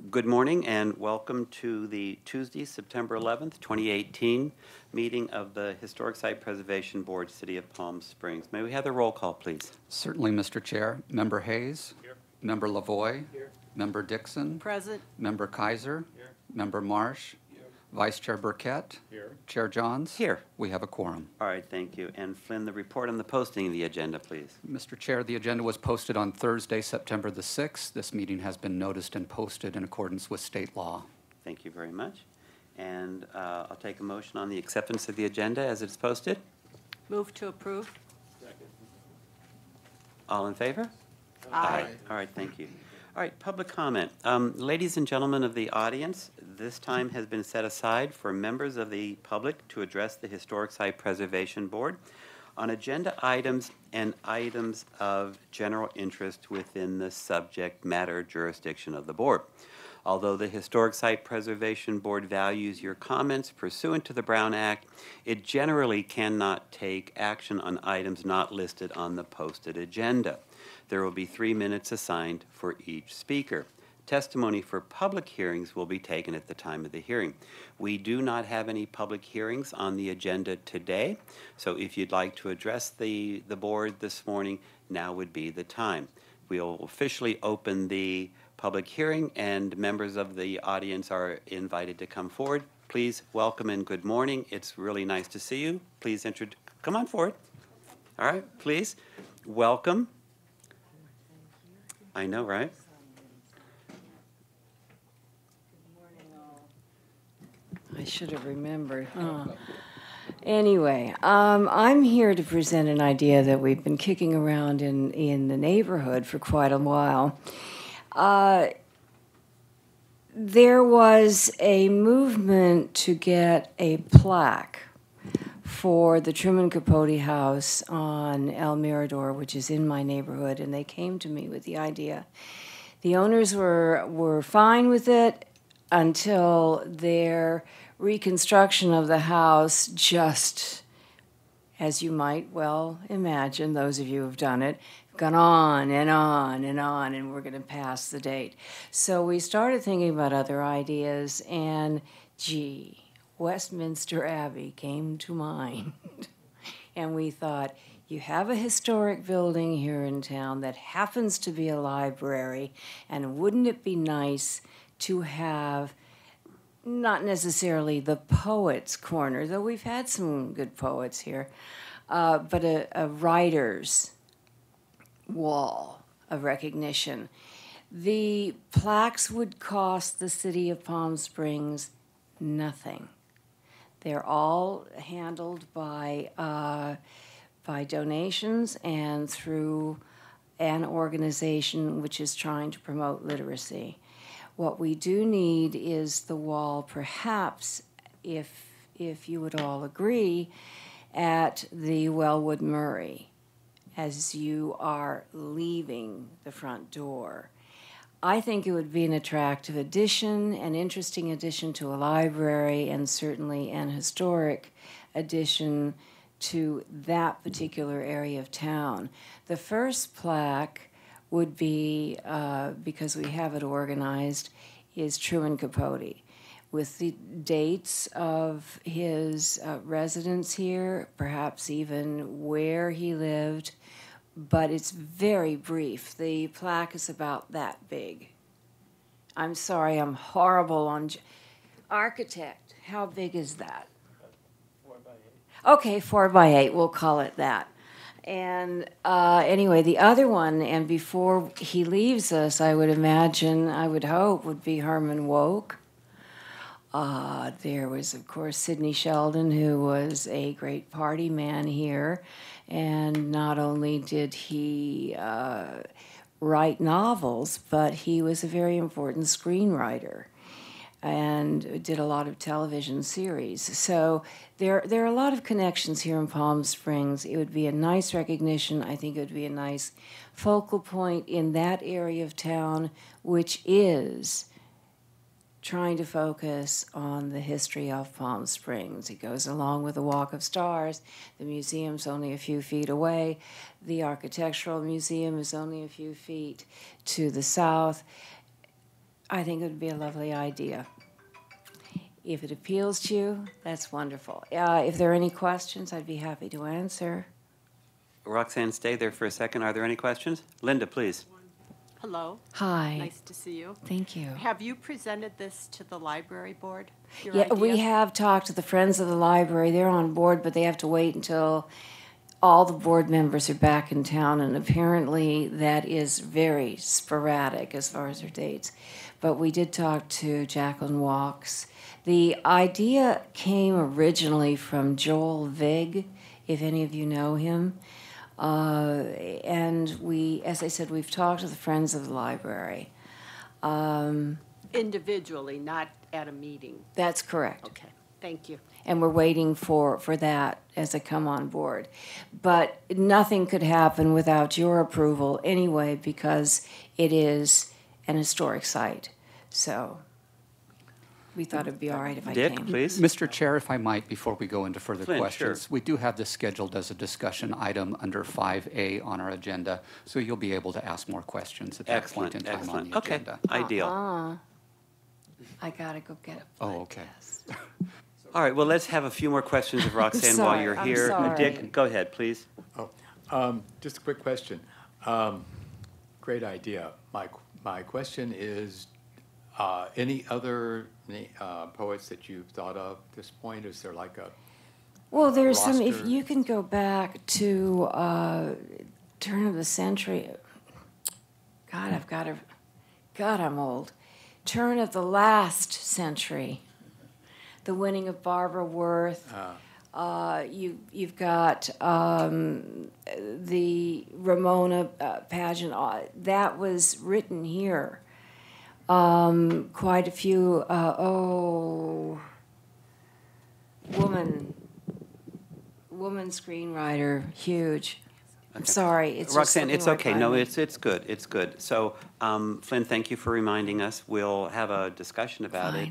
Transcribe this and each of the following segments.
Good morning and welcome to the Tuesday, September 11th, 2018 meeting of the Historic Site Preservation Board, City of Palm Springs. May we have the roll call, please? Certainly, Mr. Chair. Member Hayes? Here. Member Lavoie? Here. Member Dixon? Present. Member Kaiser? Here. Member Marsh? Here. Vice Chair Burkett? Here. Chair Johns? Here. We have a quorum. All right, thank you. And Flynn, the report on the posting of the agenda, please. Mr. Chair, the agenda was posted on Thursday, September the 6th. This meeting has been noticed and posted in accordance with state law. Thank you very much. And I'll take a motion on the acceptance of the agenda as it's posted. Move to approve. Second. All in favor? Aye. All right, thank you. All right, public comment. Ladies and gentlemen of the audience, this time has been set aside for members of the public to address the Historic Site Preservation Board on agenda items and items of general interest within the subject matter jurisdiction of the board. Although the Historic Site Preservation Board values your comments pursuant to the Brown Act, it generally cannot take action on items not listed on the posted agenda. There will be 3 minutes assigned for each speaker. Testimony for public hearings will be taken at the time of the hearing. We do not have any public hearings on the agenda today, so if you'd like to address the board this morning, now would be the time. We'll officially open the public hearing, and members of the audience are invited to come forward. Please welcome and good morning. It's really nice to see you. Please come on forward. All right, please. Welcome. I know, right? I should have remembered. Anyway, I'm here to present an idea that we've been kicking around in the neighborhood for quite a while. There was a movement to get a plaque for the Truman Capote House on El Mirador, which is in my neighborhood, and they came to me with the idea. The owners were fine with it until their reconstruction of the house just, as you might well imagine, those of you who have done it, gone on and on and on, and we're going to pass the date. So we started thinking about other ideas, and gee, Westminster Abbey came to mind. And we thought, you have a historic building here in town that happens to be a library, and wouldn't it be nice to have not necessarily the poets' corner, though we've had some good poets here, but a writer's wall of recognition. The plaques would cost the city of Palm Springs nothing. They're all handled by donations and through an organization which is trying to promote literacy. What we do need is the wall, perhaps, if you would all agree, at the Wellwood Murray as you are leaving the front door. I think it would be an attractive addition, an interesting addition to a library, and certainly an historic addition to that particular area of town. The first plaque would be, because we have it organized, is Truman Capote, with the dates of his residence here, perhaps even where he lived, but it's very brief. The plaque is about that big. I'm sorry, I'm horrible on architect. How big is that? 4 by 8. Okay, 4 by 8, we'll call it that. And anyway, the other one, and before he leaves us, I would imagine, I would hope, would be Herman Wouk. There was, of course, Sidney Sheldon, who was a great party man here. And not only did he write novels, but he was a very important screenwriter and did a lot of television series. So there are a lot of connections here in Palm Springs. It would be a nice recognition. I think it would be a nice focal point in that area of town, which is trying to focus on the history of Palm Springs. It goes along with the Walk of Stars. The museum's only a few feet away. The Architectural Museum is only a few feet to the south. I think it would be a lovely idea. If it appeals to you, that's wonderful. If there are any questions, I'd be happy to answer. Roxanne, stay there for a second. Are there any questions? Linda, please. Hello. Hi. Nice to see you. Thank you. Have you presented this to the library board? your Yeah, we idea? have talked to the Friends of the Library. They're on board, but they have to wait until all the board members are back in town, and apparently that is very sporadic as far as their dates. But we did talk to Jacqueline Walks. The idea came originally from Joel Vig, if any of you know him. And we, as I said, we've talked to the Friends of the Library. Individually, not at a meeting. That's correct. Okay, thank you. And we're waiting for that as they come on board. But nothing could happen without your approval anyway, because it is an historic site. So we thought it'd be all right if I Dick, came. please. Mr. Chair, if I might, before we go into further Flynn, questions, sure. we do have this scheduled as a discussion item under 5A on our agenda, so you'll be able to ask more questions at that point Excellent, in time on excellent. the Okay, agenda. ideal. I gotta go get a Oh, blood okay. test. All right, well, let's have a few more questions of Roxanne while sorry, you're I'm here. sorry. Dick, go ahead, please. Just a quick question. Great idea. My question is, any other poets that you've thought of at this point? Is there like a, Well, there's some, if roster? you can go back to turn of the century. God, I'm old. Turn of the last century. The winning of Barbara Worth. You've got the Ramona pageant. That was written here. Quite a few. Woman screenwriter, huge. I'm sorry. It's just Roxanne, slipping it's right okay. by No, me. it's good. It's good. So, Flynn, thank you for reminding us. We'll have a discussion about it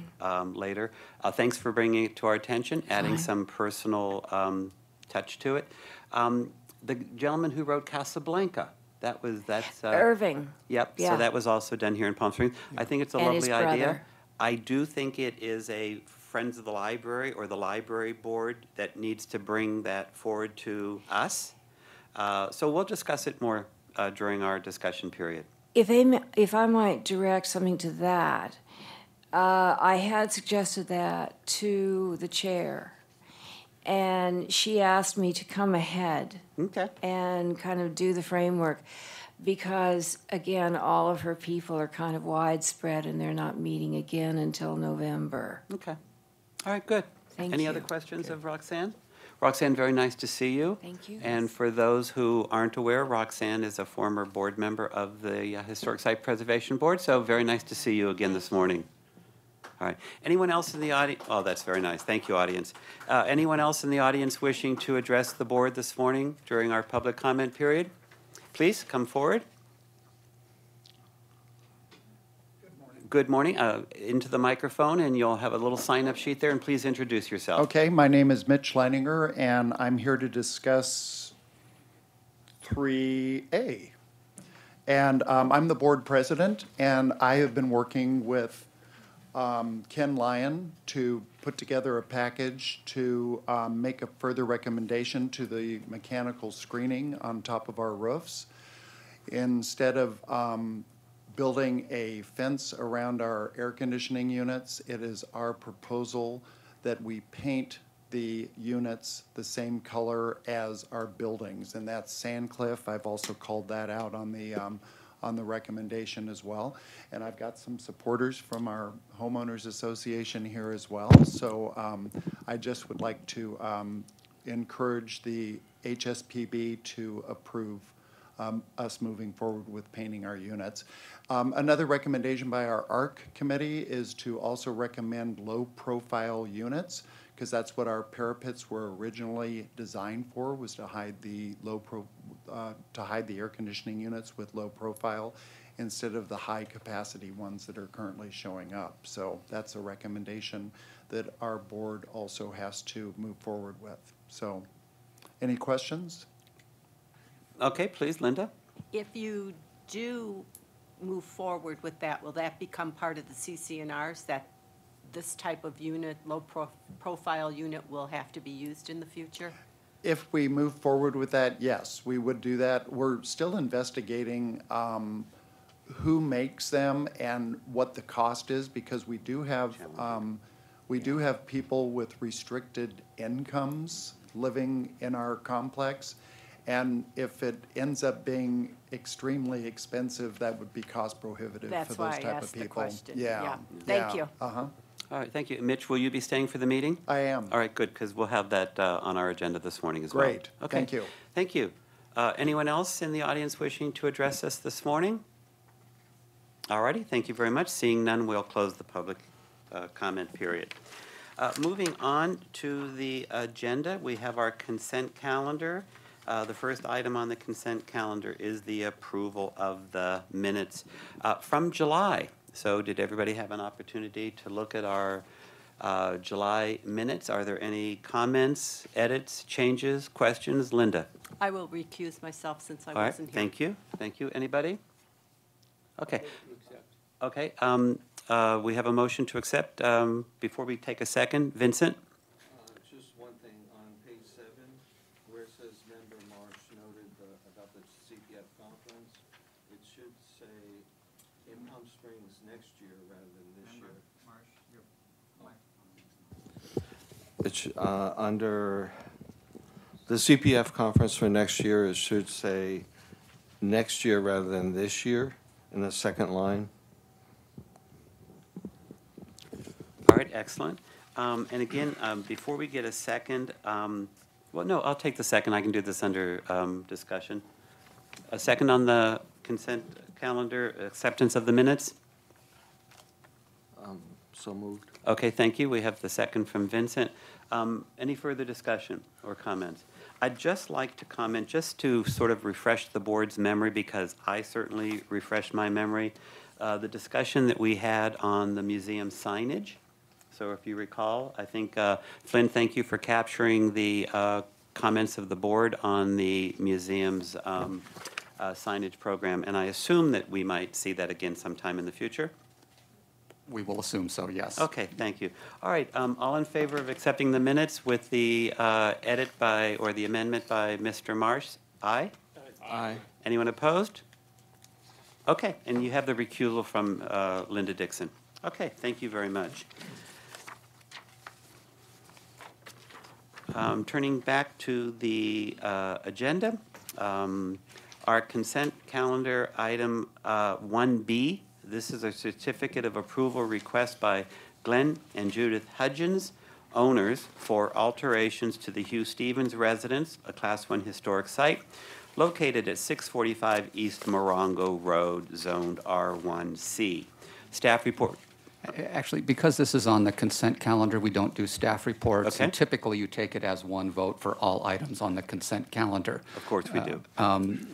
later. Thanks for bringing it to our attention, adding Fine. some personal touch to it. The gentleman who wrote Casablanca, that's Irving. Yep. Yeah. So that was also done here in Palm Springs. I think it's a And his lovely idea. brother. I do think it is a Friends of the Library or the library board that needs to bring that forward to us. So we'll discuss it more during our discussion period. If I might direct something to that, I had suggested that to the chair, and she asked me to come ahead Okay. and kind of do the framework, because again, all of her people are kind of widespread, and they're not meeting again until November. Okay. All right, good. Thank Any you. other questions of Roxanne? Roxanne, very nice to see you. Thank you. And for those who aren't aware, Roxanne is a former board member of the Historic Site Preservation Board, so very nice to see you again this morning. All right. Anyone else in the audience? Oh, that's very nice. Thank you, audience. Anyone else in the audience wishing to address the board this morning during our public comment period? Please come forward. Good morning. Into the microphone, and you'll have a little sign-up sheet there, and please introduce yourself. Okay, my name is Mitch Leininger, and I'm here to discuss 3A. And I'm the board president, and I have been working with Ken Lyon to put together a package to make a further recommendation to the mechanical screening on top of our roofs. Instead of building a fence around our air conditioning units, it is our proposal that we paint the units the same color as our buildings, and that's Sandcliff. I've also called that out on the recommendation as well. And I've got some supporters from our homeowners association here as well. So I just would like to encourage the HSPB to approve us moving forward with painting our units. Another recommendation by our ARC committee is to also recommend low-profile units, because that's what our parapets were originally designed for, was to hide the air conditioning units with low profile instead of the high-capacity ones that are currently showing up. So that's a recommendation that our board also has to move forward with. So, any questions? Okay, please, Linda. If you do move forward with that, will that become part of the CCNRs, that this type of unit, low-profile unit, will have to be used in the future? If we move forward with that, yes, we would do that. We're still investigating who makes them and what the cost is, because we do have people with restricted incomes living in our complex. And if it ends up being extremely expensive, that would be cost prohibitive for That's those why I type of asked the people. question. Yeah. Thank you. Uh-huh. All right, thank you. Mitch, will you be staying for the meeting? I am. All right, good, because we'll have that on our agenda this morning as well. Great. Okay. Thank you. Thank you. Anyone else in the audience wishing to address us this morning? All righty, thank you very much. Seeing none, we'll close the public comment period. Moving on to the agenda, we have our consent calendar. The first item on the consent calendar is the approval of the minutes from July. So did everybody have an opportunity to look at our July minutes? Are there any comments, edits, changes, questions? Linda? I will recuse myself since I All right, wasn't here. thank you. Thank you. Anybody? Okay. Okay, we have a motion to accept. Before we take a second, Vincent? Just one thing, on page 7, where it says member Marsh noted about the CPF conference, it should say in Palm Springs next year rather than this year. It's under the CPF conference for next year, it should say next year rather than this year in the second line. All right, excellent. And again, before we get a second, well, no, I'll take the second. I can do this under discussion. A second on the consent calendar, acceptance of the minutes? So moved. Okay, thank you. We have the second from Vincent. Any further discussion or comments? I'd just like to comment, just to sort of refresh the board's memory, because I certainly refreshed my memory, the discussion that we had on the museum signage. So if you recall, I think, Flynn, thank you for capturing the comments of the board on the museum's signage program, and I assume that we might see that again sometime in the future. We will assume so, yes. Okay, thank you. All right, all in favor of accepting the minutes with the edit by, or the amendment by Mr. Marsh? Aye? Aye. Anyone opposed? Okay, and you have the recusal from Linda Dixon. Okay, thank you very much. Turning back to the agenda, our consent calendar item 1B. This is a certificate of approval request by Glenn and Judith Hudgens, owners, for alterations to the Hugh Stevens residence, a Class 1 historic site, located at 645 East Morongo Road, zoned R1C. Staff report. Actually, because this is on the consent calendar, we don't do staff reports. Okay. And typically, you take it as one vote for all items on the consent calendar. Of course we do.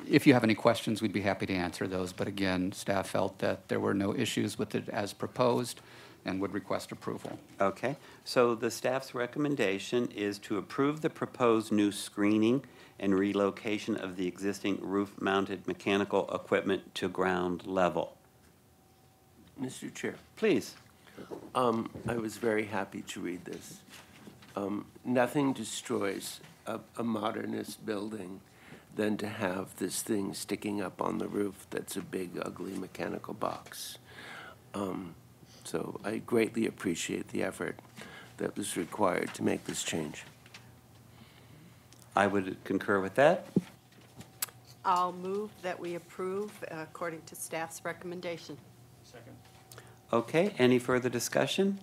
If you have any questions, we'd be happy to answer those. But again, staff felt that there were no issues with it as proposed and would request approval. Okay, so the staff's recommendation is to approve the proposed new screening and relocation of the existing roof-mounted mechanical equipment to ground level. Mr. Chair, Please. I was very happy to read this. Nothing destroys a modernist building than to have this thing sticking up on the roof that's a big, ugly mechanical box. So I greatly appreciate the effort that was required to make this change. I would concur with that. I'll move that we approve according to staff's recommendation. Okay, any further discussion?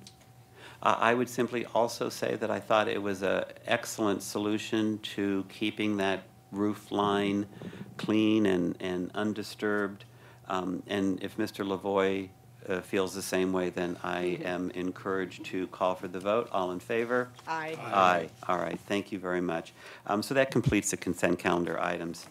I would simply also say that I thought it was an excellent solution to keeping that roof line clean and undisturbed. And if Mr. Lavoie feels the same way, then I am encouraged to call for the vote. All in favor? Aye. Aye. All right, thank you very much. So that completes the consent calendar items.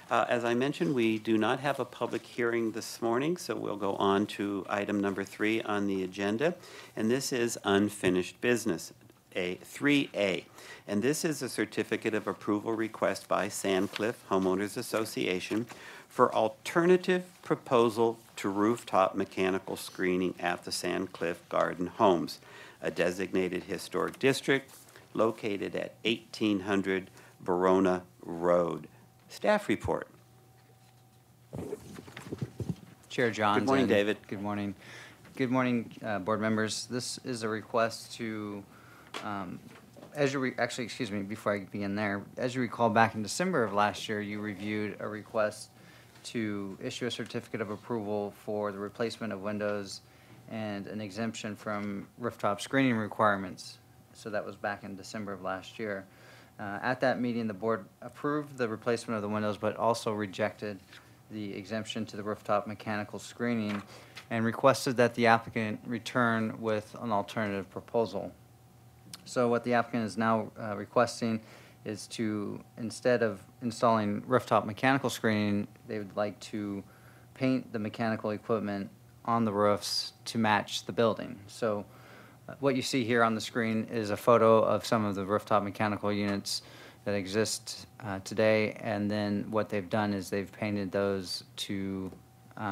As I mentioned, we do not have a public hearing this morning, so we'll go on to item number 3 on the agenda, and this is unfinished business. 3A. And this is a certificate of approval request by Sandcliff Homeowners Association for alternative proposal to rooftop mechanical screening at the Sandcliff Garden Homes, a designated historic district located at 1800 Verona Road. Staff report. Chair Johns. Good morning, and David. Good morning. Good morning, board members. This is a request to, actually, excuse me, before I begin there, as you recall, back in December of last year, you reviewed a request to issue a certificate of approval for the replacement of windows and an exemption from rooftop screening requirements. So that was back in December of last year. At that meeting, the board approved the replacement of the windows, but also rejected the exemption to the rooftop mechanical screening and requested that the applicant return with an alternative proposal. So what the applicant is now requesting is to, instead of installing rooftop mechanical screening, they would like to paint the mechanical equipment on the roofs to match the building. So what you see here on the screen is a photo of some of the rooftop mechanical units that exist today, and then what they've done is they've painted those to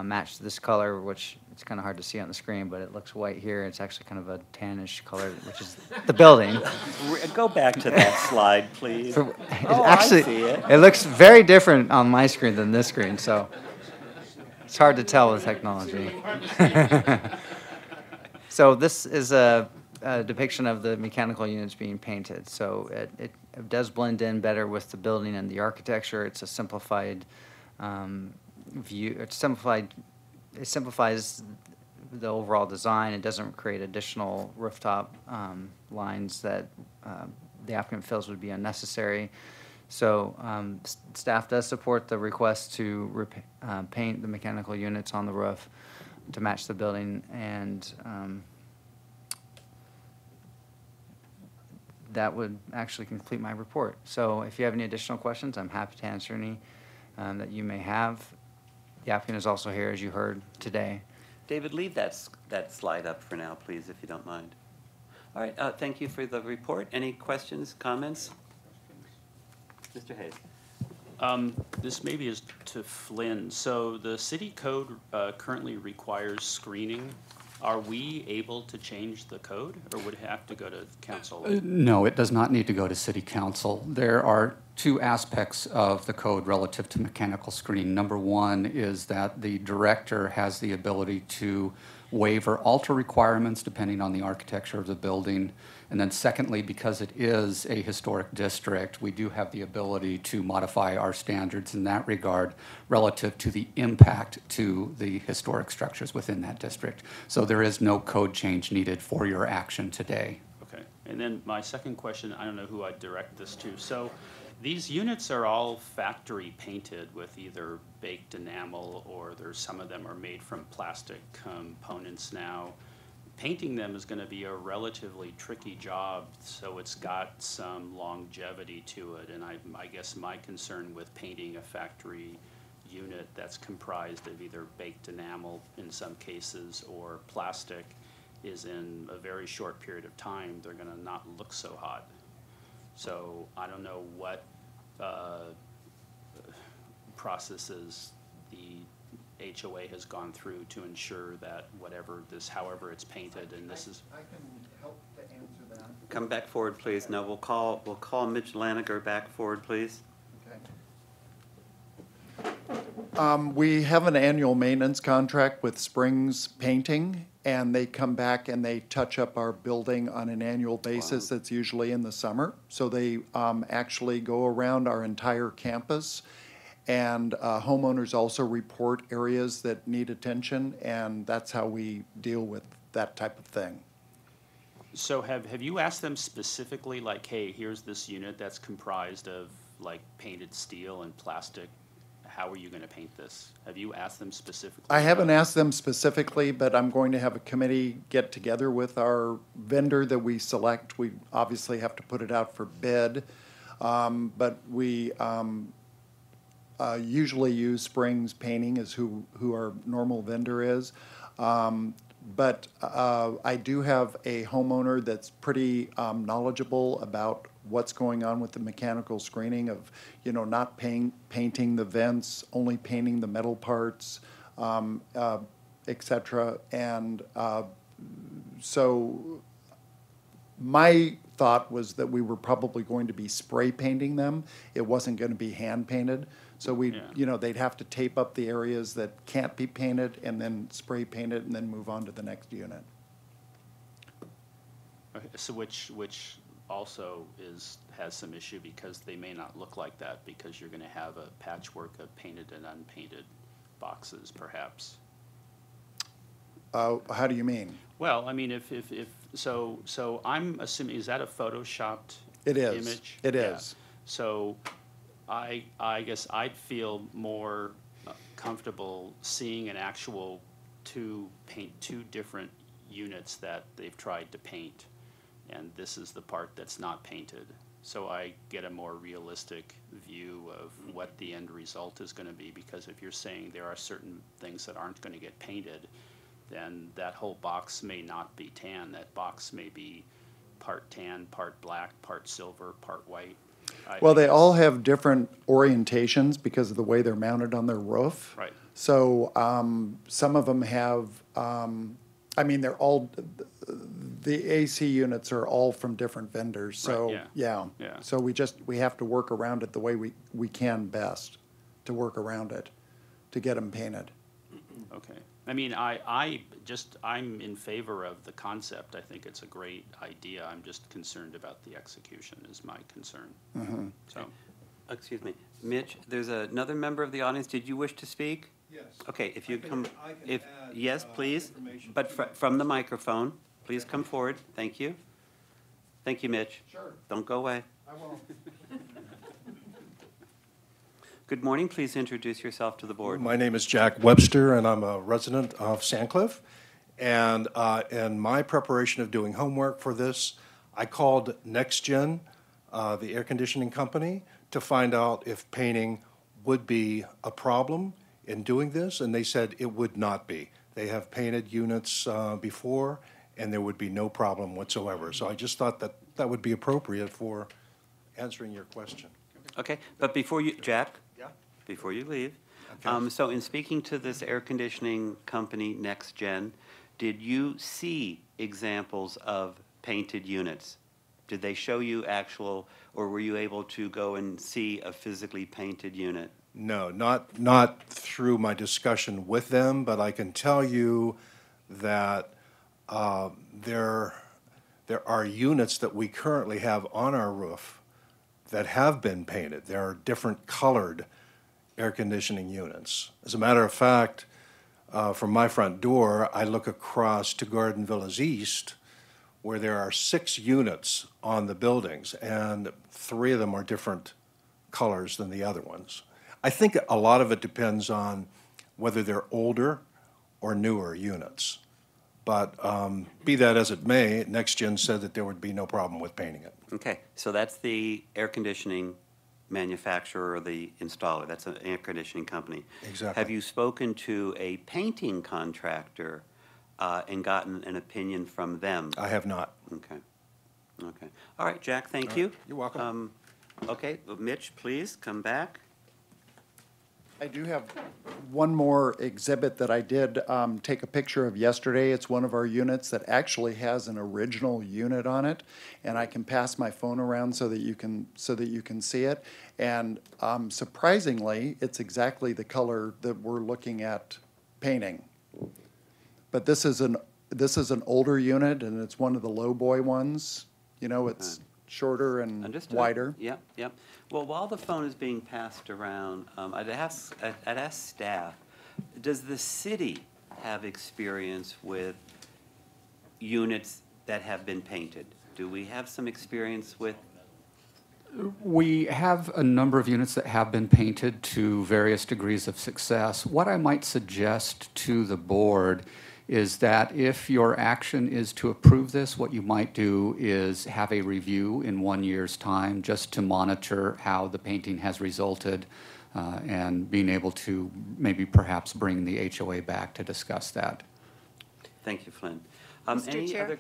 match this color, which it's kind of hard to see on the screen, but it looks white here. It's actually kind of a tannish color, which is the building. Go back to that slide, please. Actually, I see it. It looks very different on my screen than this screen, so it's hard to tell with technology. So this is a depiction of the mechanical units being painted. So it does blend in better with the building and the architecture. It's a simplified view. It simplifies the overall design. It doesn't create additional rooftop lines that the applicant feels would be unnecessary. So staff does support the request to paint the mechanical units on the roof to match the building, and that would actually complete my report. So if you have any additional questions, I'm happy to answer any that you may have. The applicant is also here, as you heard today. David, leave that slide up for now, please, if you don't mind. All right, thank you for the report. Any questions, comments? Mr. Hayes. This maybe is to Flynn. So the city code currently requires screening. Are we able to change the code, or would it have to go to council? No, it does not need to go to city council. There are two aspects of the code relative to mechanical screening. Number one is that the director has the ability to waive or alter requirements depending on the architecture of the building. And then secondly, because it is a historic district, we do have the ability to modify our standards in that regard relative to the impact to the historic structures within that district. So there is no code change needed for your action today. Okay. And then my second question, I don't know who I'd direct this to. So these units are all factory painted with either baked enamel, or some of them are made from plastic components now. Painting them is going to be a relatively tricky job, so it's got some longevity to it. And I guess my concern with painting a factory unit that's comprised of either baked enamel in some cases or plastic is, in a very short period of time, they're going to not look so hot. So I don't know what processes the HOA has gone through to ensure that however it's painted, and this is. I can help to answer that. Come back forward, please. No, we'll call Mitch Laniger back forward, please. Okay. We have an annual maintenance contract with Springs Painting, and they come back and they touch up our building on an annual basis. That's usually in the summer. So they actually go around our entire campus. And homeowners also report areas that need attention, and that's how we deal with that type of thing. So have you asked them specifically, like, hey, here's this unit that's comprised of like painted steel and plastic. How are you going to paint this? Have you asked them specifically? I haven't asked them specifically, but I'm going to have a committee get together with our vendor that we select. We obviously have to put it out for bid, but we usually use Springs Painting as who our normal vendor is. but I do have a homeowner that's pretty knowledgeable about what's going on with the mechanical screening of, you know, not painting the vents, only painting the metal parts, et cetera. And so my thought was that we were probably going to be spray painting them. It wasn't going to be hand painted. So we, Yeah. you know, they'd have to tape up the areas that can't be painted and then spray paint it and then move on to the next unit. Okay, so which also has some issue because they may not look like that because you're gonna have a patchwork of painted and unpainted boxes perhaps. How do you mean? Well, I mean, so I'm assuming, is that a photoshopped It is. image? It Yeah. is. So I guess I'd feel more comfortable seeing an actual two different units that they've tried to paint. And this is the part that's not painted. So I get a more realistic view of what the end result is gonna be, because if you're saying there are certain things that aren't gonna get painted, then that whole box may not be tan. That box may be part tan, part black, part silver, part white. Well, they all have different orientations because of the way they're mounted on their roof. Right. So some of them have, I mean, they're all, the AC units are all from different vendors. So, Right, yeah. Yeah. So we have to work around it the way we can best to work around it, to get them painted. Okay. I mean, I'm in favor of the concept. I think it's a great idea. I'm just concerned about the execution is my concern. So, Excuse me. Mitch, there's another member of the audience. Did you wish to speak? Yes. Okay, if you I can- come, I can if, add, yes, please, information but to that. from the microphone, please come forward. Thank you. Thank you, Mitch. Sure. Don't go away. I won't. Good morning. Please introduce yourself to the board. My name is Jack Webster, and I'm a resident of Sandcliffe. And in my preparation of doing homework for this, I called NextGen, the air conditioning company, to find out if painting would be a problem in doing this, and they said it would not be. They have painted units before, and there would be no problem whatsoever. So I just thought that that would be appropriate for answering your question. Okay, but before you, Jack? Yeah. Before you leave. Okay. So in speaking to this air conditioning company, NextGen, did you see examples of painted units? Did they show you actual, or were you able to go and see a physically painted unit? No, not through my discussion with them, but I can tell you that there are units that we currently have on our roof that have been painted. There are different colored air conditioning units. As a matter of fact, from my front door, I look across to Garden Villas East, where there are 6 units on the buildings, and 3 of them are different colors than the other ones. I think a lot of it depends on whether they're older or newer units. But be that as it may, NextGen said that there would be no problem with painting it. Okay, so that's the air conditioning manufacturer or the installer. That's an air conditioning company. Exactly. Have you spoken to a painting contractor and gotten an opinion from them? I have not. Okay. Okay. All right, Jack, thank you. You're welcome. Okay, Mitch, please come back. I do have one more exhibit that I did take a picture of yesterday. It's one of our units that actually has an original unit on it, and I can pass my phone around so that you can see it. And surprisingly, it's exactly the color that we're looking at painting. But this is an older unit, and it's one of the low boy ones. You know, it's shorter and Understood. wider. Yep, yep. Well, while the phone is being passed around, I'd ask staff, does the city have experience with units that have been painted? Do we have some experience with? We have a number of units that have been painted to various degrees of success. What I might suggest to the board is that if your action is to approve this, what you might do is have a review in 1 year's time just to monitor how the painting has resulted and being able to maybe perhaps bring the HOA back to discuss that. Thank you, Flynn. Mr. Chair?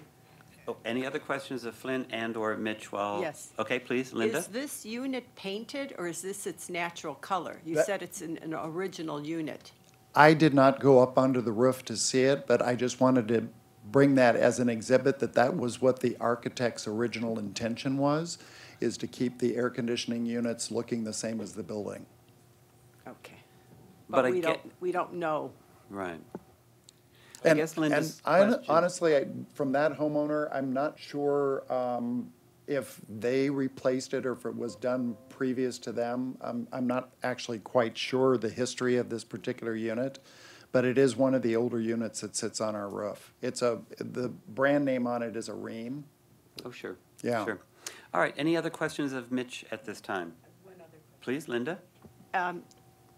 Any other questions of Flynn and/or Mitch while? Yes. Okay, please, Linda? Is this unit painted, or is this its natural color? You That- said it's an original unit. I did not go up onto the roof to see it, but I just wanted to bring that as an exhibit, that was what the architect's original intention was, is to keep the air conditioning units looking the same as the building. Okay. But But I we get- don't know. Right. I guess Linda's question. Honestly, from that homeowner, I'm not sure if they replaced it or if it was done previous to them. I'm not actually quite sure the history of this particular unit, but it is one of the older units that sits on our roof. The brand name on it is a Rheem. Oh, sure. Yeah. Sure. All right, any other questions of Mitch at this time? Please, Linda?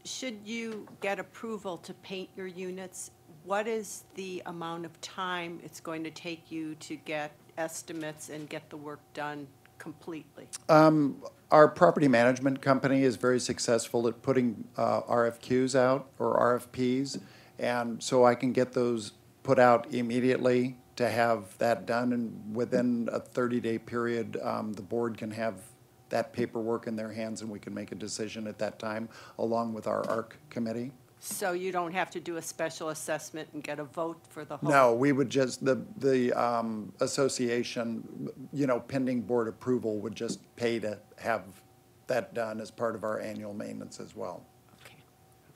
Should you get approval to paint your units, what is the amount of time it's going to take you to get estimates and get the work done completely? Our property management company is very successful at putting RFQs out, or RFPs, and so I can get those put out immediately to have that done, and within a 30-day period, the board can have that paperwork in their hands, and we can make a decision at that time, along with our ARC committee. So you don't have to do a special assessment and get a vote for the whole? No, we would just, the association, pending board approval, would just pay to have that done as part of our annual maintenance as well. Okay.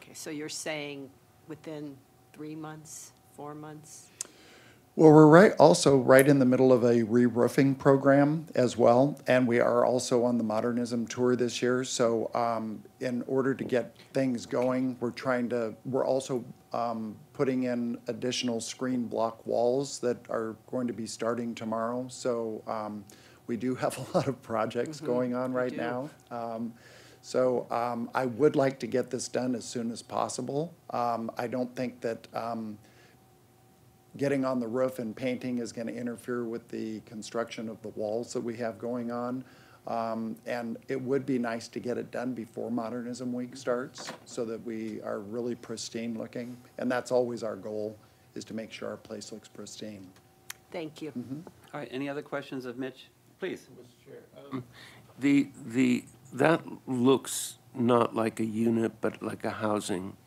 Okay, so you're saying within 3 months, 4 months? Well, we're also right in the middle of a re-roofing program as well, and we are also on the Modernism Tour this year. So in order to get things going, we're also putting in additional screen block walls that are going to be starting tomorrow. So we do have a lot of projects going on right now. So I would like to get this done as soon as possible. I don't think that getting on the roof and painting is going to interfere with the construction of the walls that we have going on. And it would be nice to get it done before Modernism Week starts so that we are really pristine looking. And that's always our goal, is to make sure our place looks pristine. Thank you. All right, any other questions of Mitch? Please. Mr. Chair. That looks not like a unit, but like a housing.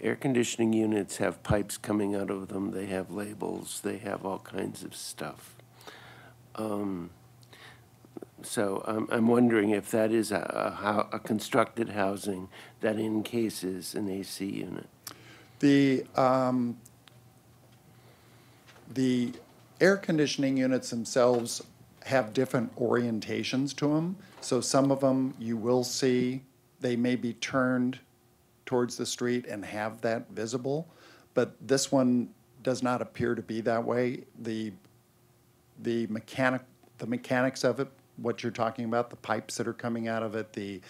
Air conditioning units have pipes coming out of them, they have labels, they have all kinds of stuff. So I'm wondering if that is a constructed housing that encases an AC unit. The air conditioning units themselves have different orientations to them. So some of them you will see, they may be turned towards the street and have that visible, but this one does not appear to be that way. The mechanics of it, what you're talking about, the pipes that are coming out of it, the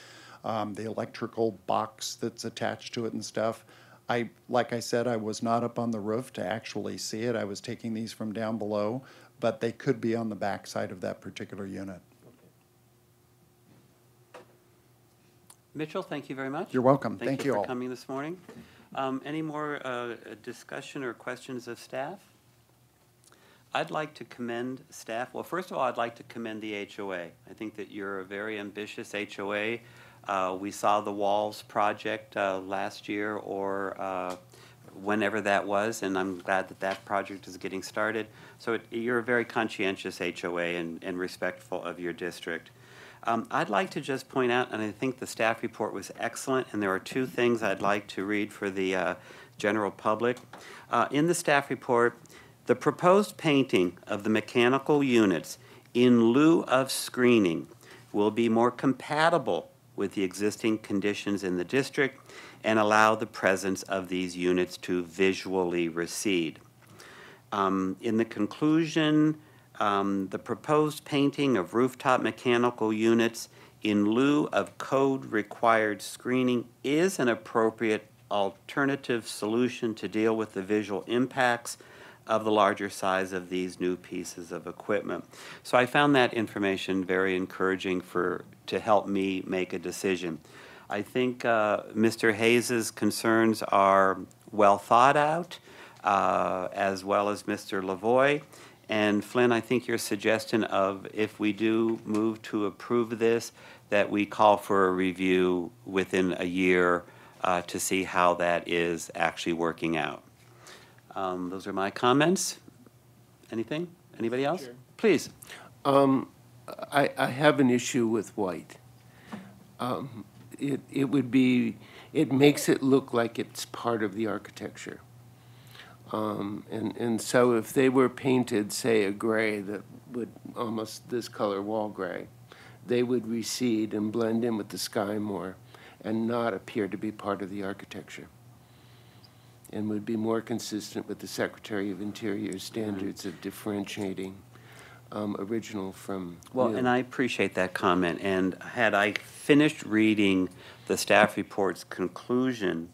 electrical box that's attached to it and stuff. Like I said, I was not up on the roof to actually see it. I was taking these from down below, but they could be on the back side of that particular unit. Mitchell, thank you very much. You're welcome. Thank you for all. coming this morning. Any more discussion or questions of staff? I'd like to commend staff. Well, first of all, I'd like to commend the HOA. I think that you're a very ambitious HOA. We saw the Walls project last year or whenever that was, and I'm glad that that project is getting started. So you're a very conscientious HOA and respectful of your district. I'd like to just point out, and I think the staff report was excellent, and there are two things I'd like to read for the general public. In the staff report, the proposed painting of the mechanical units in lieu of screening will be more compatible with the existing conditions in the district and allow the presence of these units to visually recede. In the conclusion, the proposed painting of rooftop mechanical units in lieu of code-required screening is an appropriate alternative solution to deal with the visual impacts of the larger size of these new pieces of equipment. So I found that information very encouraging to help me make a decision. I think Mr. Hayes's concerns are well thought out. as well as Mr. Lavoy. And Flynn, I think your suggestion of if we do move to approve this, that we call for a review within a year to see how that is actually working out. Those are my comments. Anything? Anybody else? Sure. Please. I have an issue with white. It makes it look like it's part of the architecture. And so if they were painted, say, a gray that would almost this color wall gray, they would recede and blend in with the sky more and not appear to be part of the architecture, and would be more consistent with the Secretary of Interior's standards of differentiating original from Well, new. and I appreciate that comment. And had I finished reading the staff report's conclusion,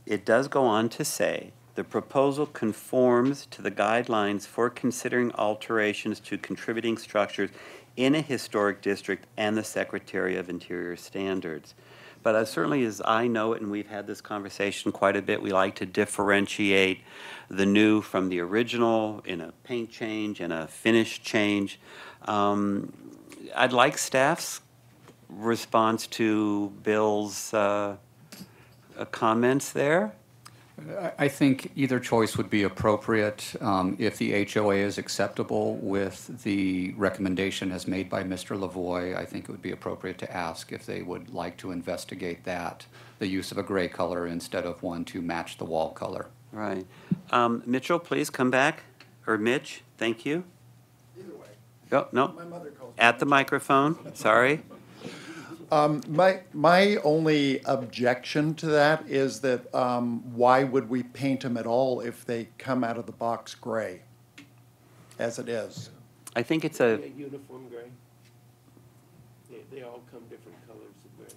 it does go on to say, the proposal conforms to the guidelines for considering alterations to contributing structures in a historic district and the Secretary of Interior standards. But certainly as I know it, and we've had this conversation quite a bit, we like to differentiate the new from the original in a paint change and a finish change. I'd like staff's response to Bill's comments there. I think either choice would be appropriate. If the HOA is acceptable with the recommendation as made by Mr. Lavoy, I think it would be appropriate to ask if they would like to investigate that, the use of a gray color instead of one to match the wall color. Right. Mitchell, please come back. Or Mitch, thank you. Either way. Oh, no. My mother calls me At the microphone, sorry. My only objection to that is that why would we paint them at all if they come out of the box gray, as it is? I think it's a, Uniform gray. They all come different colors of gray.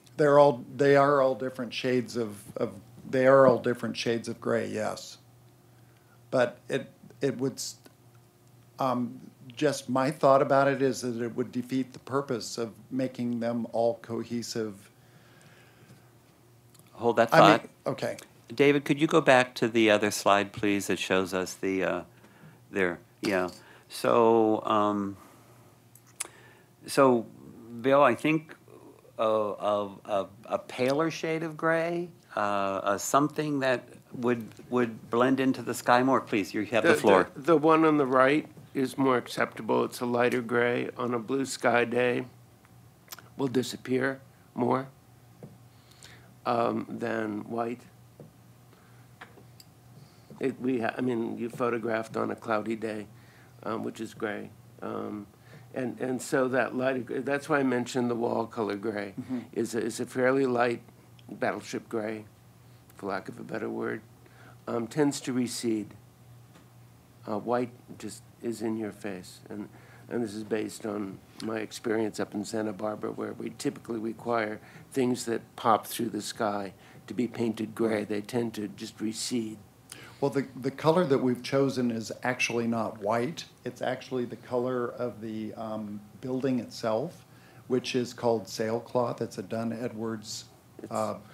They are all different shades of they are all different shades of gray, yes. But it would just my thought about it is that it would defeat the purpose of making them all cohesive. hold that I mean, thought. okay. David, could you go back to the other slide, please, that shows us the, there, yeah. So, so, Bill, I think a paler shade of gray, something that would blend into the sky more. Please, you have the floor. The one on the right is more acceptable. It's a lighter gray on a blue sky day. Will disappear more than white. I mean, you photographed on a cloudy day, which is gray. And so that lighter gray, that's why I mentioned the wall color gray, is a fairly light battleship gray, for lack of a better word, tends to recede. White just is in your face. And this is based on my experience up in Santa Barbara, where we typically require things that pop through the sky to be painted gray. They tend to just recede. Well, the color that we've chosen is actually not white. It's actually the color of the building itself, which is called sailcloth. It's a Dunn Edwards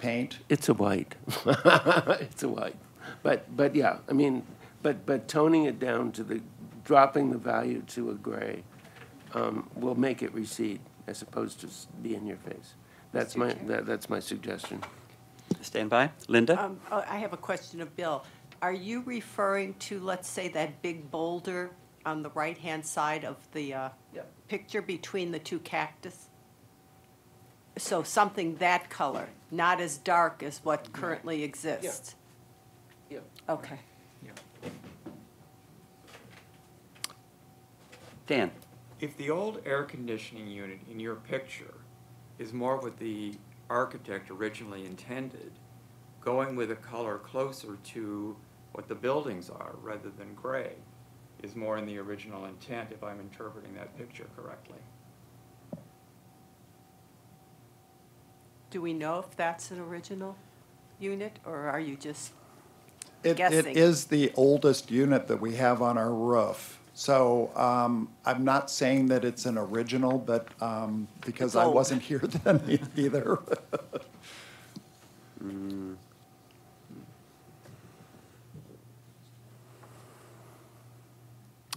paint. It's a white. It's a white. But yeah, I mean, but toning it down to dropping the value to a gray will make it recede as opposed to be in your face. That's my suggestion. Stand by. Linda? I have a question of Bill. Are you referring to, let's say, that big boulder on the right-hand side of the picture between the two cactus? So something that color, not as dark as what currently exists? Yeah. Okay. Dan? If the old air conditioning unit in your picture is more what the architect originally intended, going with a color closer to what the buildings are rather than gray is more in the original intent, if I'm interpreting that picture correctly. Do we know if that's an original unit, or are you just It guessing? is the oldest unit that we have on our roof. So I'm not saying that it's an original, but because It's I old. wasn't here then either.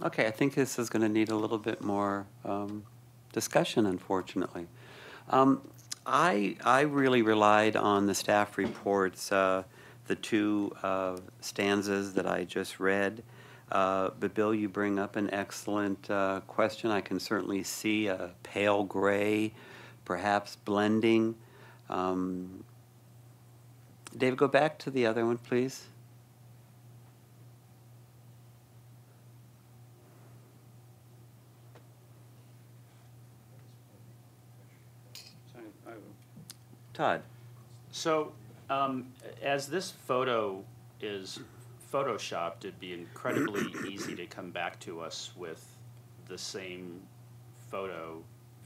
Okay, I think this is going to need a little bit more discussion, unfortunately. I really relied on the staff reports, the two stanzas that I just read. But Bill, you bring up an excellent question. I can certainly see a pale gray, perhaps blending. David, go back to the other one, please. Todd. So, as this photo is photoshopped, it'd be incredibly easy to come back to us with the same photo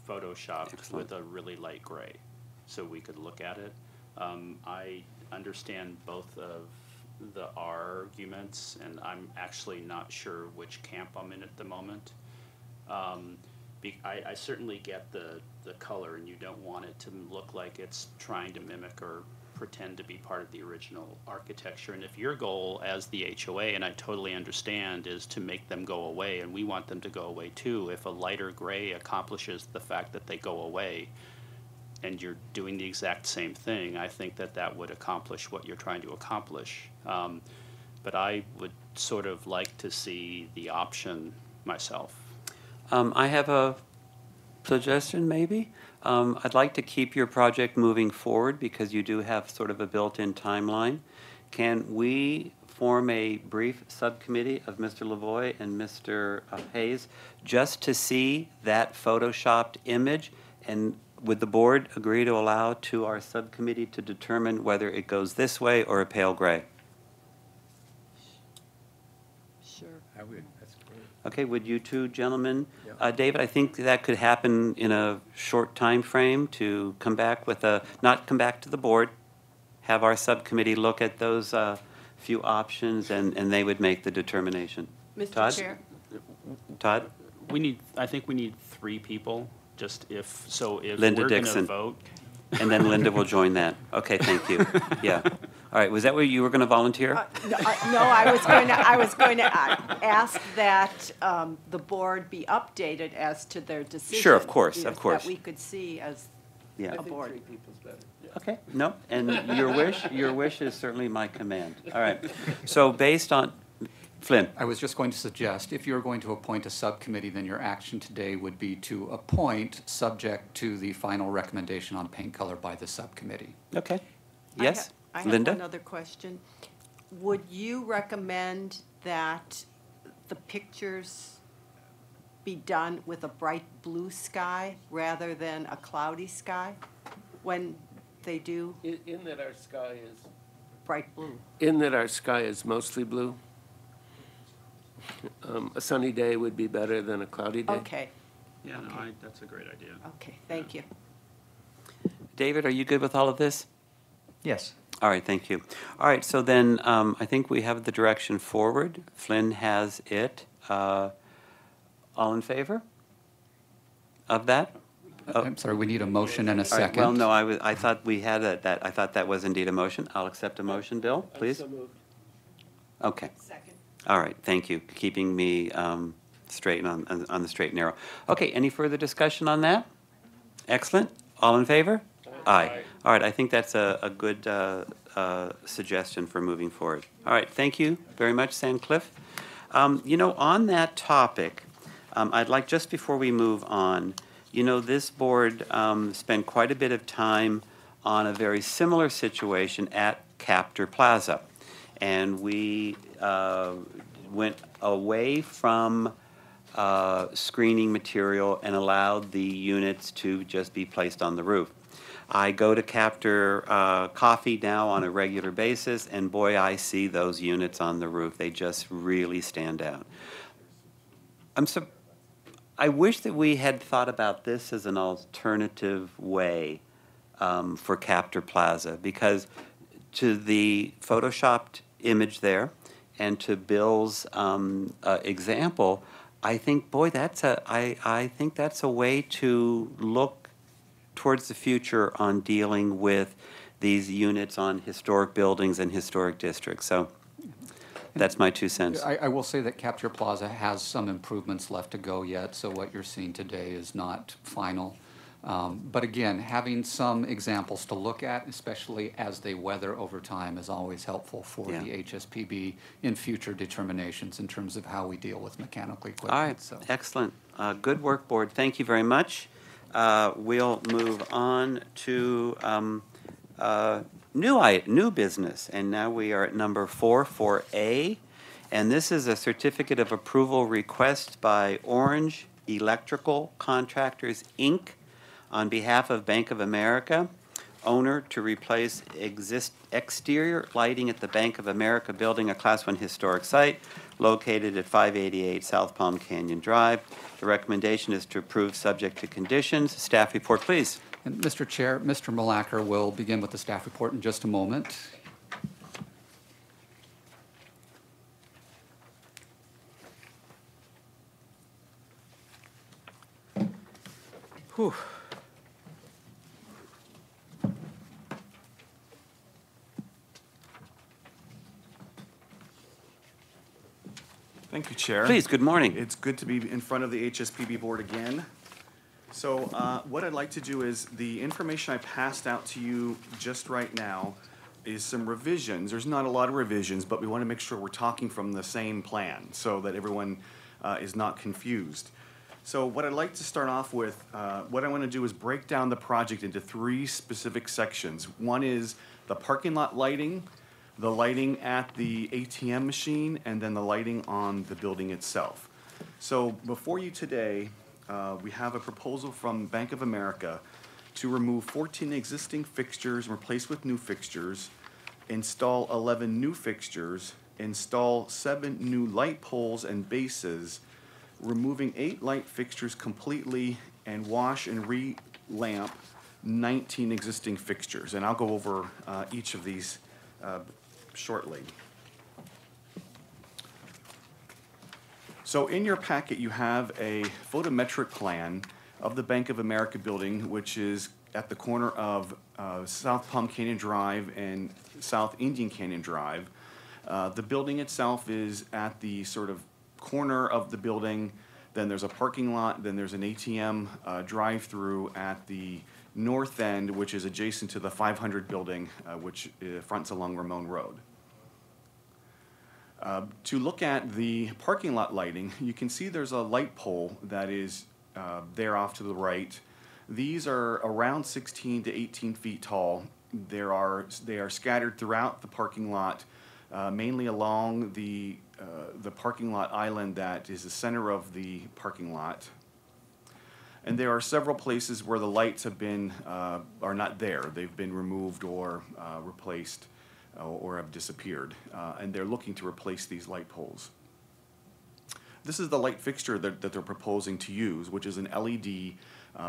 photoshopped Excellent. with a really light gray, so we could look at it. I understand both of the arguments, and I'm actually not sure which camp I'm in at the moment. I certainly get the color, and you don't want it to look like it's trying to mimic or pretend to be part of the original architecture. And if your goal as the HOA, and I totally understand, is to make them go away, and we want them to go away too, if a lighter gray accomplishes the fact that they go away, and you're doing the exact same thing, I think that that would accomplish what you're trying to accomplish. But I would sort of like to see the option myself. I have a suggestion, maybe. I'd like to keep your project moving forward because you do have sort of a built-in timeline. Can we form a brief subcommittee of Mr. Lavoie and Mr. Hayes just to see that photoshopped image? And would the board agree to allow to our subcommittee to determine whether it goes this way or a pale gray? Sure. I would, that's great. Okay, would you two gentlemen, Yeah. David, I think that could happen in a short time frame to come back with not come back to the board, have our subcommittee look at those few options, and they would make the determination. Mr. Todd? Chair? Todd? I think we need 3 people, just if Linda we're going to Dixon. vote. And then Linda will join that. Okay, thank you. Yeah. All right, was that where you were going to volunteer? No, I was going to ask that the board be updated as to their decision. Sure, of course, yes, of course. That we could see as Yeah. a board. Okay, no, and your wish is certainly my command. All right. So based on, Flynn? I was just going to suggest, if you're going to appoint a subcommittee, then your action today would be to appoint, subject to the final recommendation on paint color by the subcommittee. Okay. Yes? I have Linda? one other question. Would you recommend that the pictures be done with a bright blue sky rather than a cloudy sky when they do In that our sky is, bright blue? in that our sky is mostly blue. A sunny day would be better than a cloudy day. Okay, Yeah, no, that's a great idea. okay, thank you. David, are you good with all of this? Yes. All right, thank you. All right, so then I think we have the direction forward. Flynn has it. All in favor of that? Oh. I'm sorry, we need a motion and a All right, second. well, no, I thought we had that. I thought that was indeed a motion. I'll accept a motion. Bill, please. Okay. Second. All right, thank you, keeping me straight on the straight and narrow. Okay, any further discussion on that? Excellent. All in favor? Aye. All right, I think that's a good suggestion for moving forward. All right, thank you very much, Sandcliffe. You know, on that topic, I'd like, just before we move on, you know, this board spent quite a bit of time on a very similar situation at Captor Plaza. And we went away from screening material and allowed the units to just be placed on the roof. I go to Captor Coffee now on a regular basis, and boy, I see those units on the roof. They just really stand out. I wish that we had thought about this as an alternative way for Captor Plaza, because to the photoshopped image there and to Bill's example, I think, boy, I think that's a way to look towards the future on dealing with these units on historic buildings and historic districts. So That's my 2 cents. I will say that Capture Plaza has some improvements left to go yet, so what you're seeing today is not final. But again, having some examples to look at, especially as they weather over time, is always helpful for Yeah. the HSPB in future determinations in terms of how we deal with mechanical equipment. All right, So. excellent. Good work, Board. Thank you very much. We'll move on to new business, and now we are at number 4A, and this is a certificate of approval request by Orange Electrical Contractors, Inc., on behalf of Bank of America, owner, to replace exterior lighting at the Bank of America building, a Class 1 historic site located at 588 South Palm Canyon Drive. The recommendation is to approve subject to conditions. Staff report, please. And Mr. Chair, Mr. Malacker will begin with the staff report in just a moment. Whew. Thank you, Chair. Please, good morning. It's good to be in front of the HSPB board again. So what I'd like to do is, the information I passed out to you just right now is some revisions. There's not a lot of revisions, but we want to make sure we're talking from the same plan so that everyone is not confused. So what I'd like to start off with, what I want to do is break down the project into 3 specific sections. One is the parking lot lighting, the lighting at the ATM machine, and then the lighting on the building itself. So before you today, we have a proposal from Bank of America to remove 14 existing fixtures and replace with new fixtures, install 11 new fixtures, install 7 new light poles and bases, removing 8 light fixtures completely, and wash and re-lamp 19 existing fixtures. And I'll go over each of these shortly. So in your packet, you have a photometric plan of the Bank of America building, which is at the corner of South Palm Canyon Drive and South Indian Canyon Drive. The building itself is at the sort of corner of the building. Then there's a parking lot. Then there's an ATM drive-through at the north end, which is adjacent to the 500 building, which fronts along Ramon Road. To look at the parking lot lighting, you can see there's a light pole that is there off to the right. These are around 16 to 18 feet tall. They are scattered throughout the parking lot, mainly along the parking lot island that is the center of the parking lot. And there are several places where the lights have been are not there. They've been removed or replaced or have disappeared, and they're looking to replace these light poles. This is the light fixture that they're proposing to use, which is an LED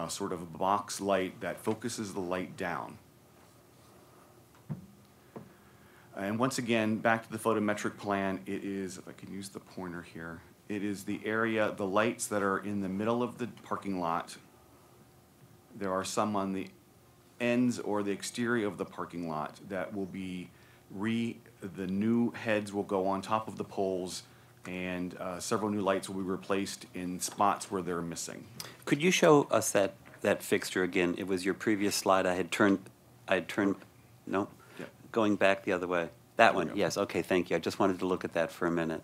sort of box light that focuses the light down. And once again, back to the photometric plan, it is, if I can use the pointer here, it is the area, the lights that are in the middle of the parking lot. There are some on the ends or the exterior of the parking lot that will be the new heads will go on top of the poles, and several new lights will be replaced in spots where they're missing. Could you show us that fixture again? It was your previous slide. I had turned, no? Yeah. Going back the other way. That one, yes, okay, thank you. I just wanted to look at that for a minute.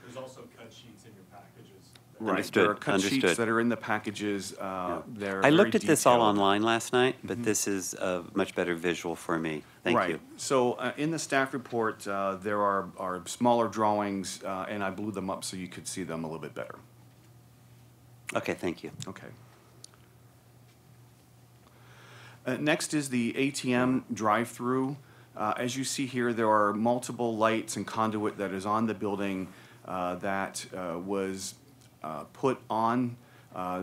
There's also cut sheets in your packages. Right, Understood, there are cut sheets understood. that are in the packages. They're I looked very at this all detailed. online last night, but this is a much better visual for me. Thank Right. you. So in the staff report, there are smaller drawings, and I blew them up so you could see them a little bit better. Okay, thank you. Okay. Next is the ATM drive-through. As you see here, there are multiple lights and conduit that is on the building that was put on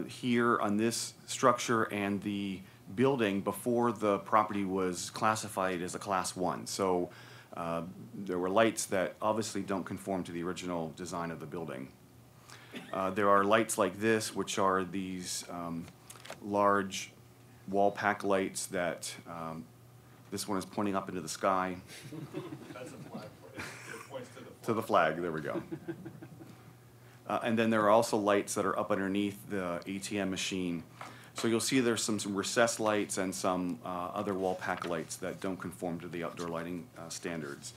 here on this structure and the building before the property was classified as a Class 1. So there were lights that obviously don't conform to the original design of the building. There are lights like this, which are these large wall pack lights that this one is pointing up into the sky. That's a flag. It points to the To the flag, there we go. And then there are also lights that are up underneath the ATM machine. So you'll see there's some recessed lights and some other wall pack lights that don't conform to the outdoor lighting standards.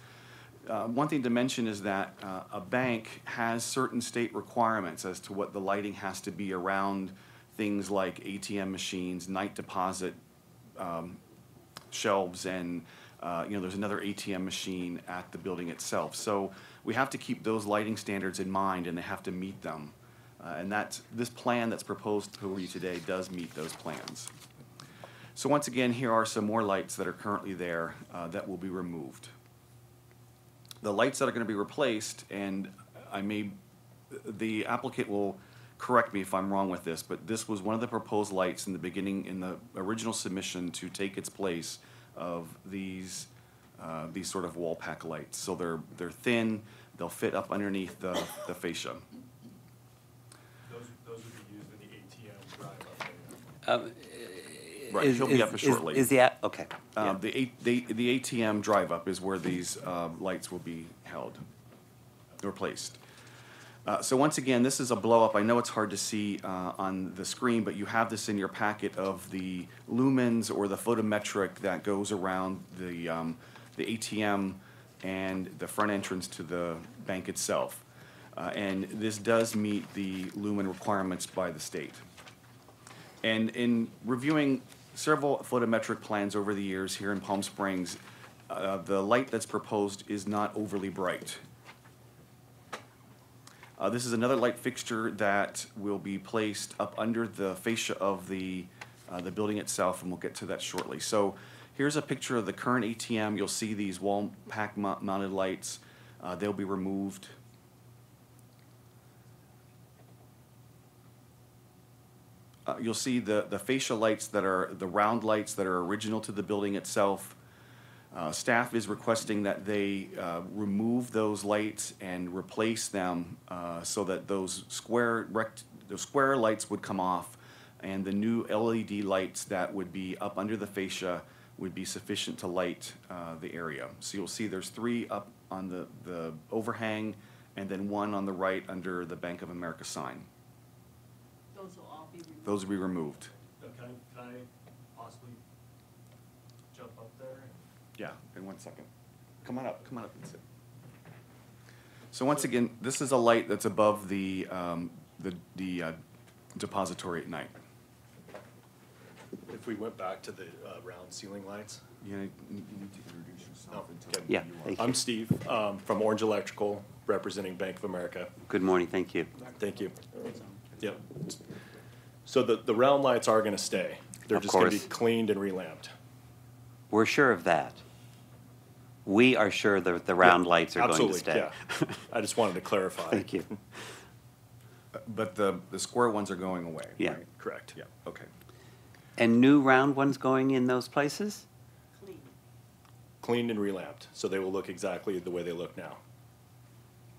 One thing to mention is that a bank has certain state requirements as to what the lighting has to be around things like ATM machines, night deposit shelves, and there's another ATM machine at the building itself. So we have to keep those lighting standards in mind, and they have to meet them. And this plan that's proposed for you today does meet those plans. So once again, here are some more lights that are currently there that will be removed. The lights that are going to be replaced, and the applicant will correct me if I'm wrong with this, but this was one of the proposed lights in the beginning, in the original submission, to take its place of these sort of wall pack lights. So they're thin, they'll fit up underneath the fascia. Those would be used in the ATM drive-up. Right, he'll be up shortly. Okay. The ATM drive-up is where these lights will be held or placed. So once again, this is a blow-up. I know it's hard to see on the screen, but you have this in your packet of the lumens or the photometric that goes around the ATM and the front entrance to the bank itself. And this does meet the lumen requirements by the state. And in reviewing several photometric plans over the years here in Palm Springs, the light that's proposed is not overly bright. This is another light fixture that will be placed up under the fascia of the building itself, and we'll get to that shortly. So here's a picture of the current ATM. You'll see these wall pack mounted lights. They'll be removed. You'll see the fascia lights that are the round lights that are original to the building itself. Staff is requesting that they remove those lights and replace them so that those square lights would come off, and the new LED lights that would be up under the fascia would be sufficient to light the area. So you'll see there's 3 up on the overhang, and then 1 on the right under the Bank of America sign. Those will all be removed. Those will be removed. Can I possibly jump up there? Yeah, in 1 second. Come on up and sit. So once again, this is a light that's above the depository at night. If we went back to the round ceiling lights. You need to introduce yourself and tell me Yeah, who you are. thank you. I'm Steve, from Orange Electrical, representing Bank of America. Good morning, thank you. Thank you. Yep. So the round lights are gonna stay. They're Of just gonna be course. cleaned and relamped. We're sure of that. We are sure that the round lights are going to stay. Absolutely, yeah. I just wanted to clarify. Thank you. But the square ones are going away, Yeah. right? Correct. Yeah, okay. And new round ones going in those places? Clean. Cleaned and relamped, so they will look exactly the way they look now.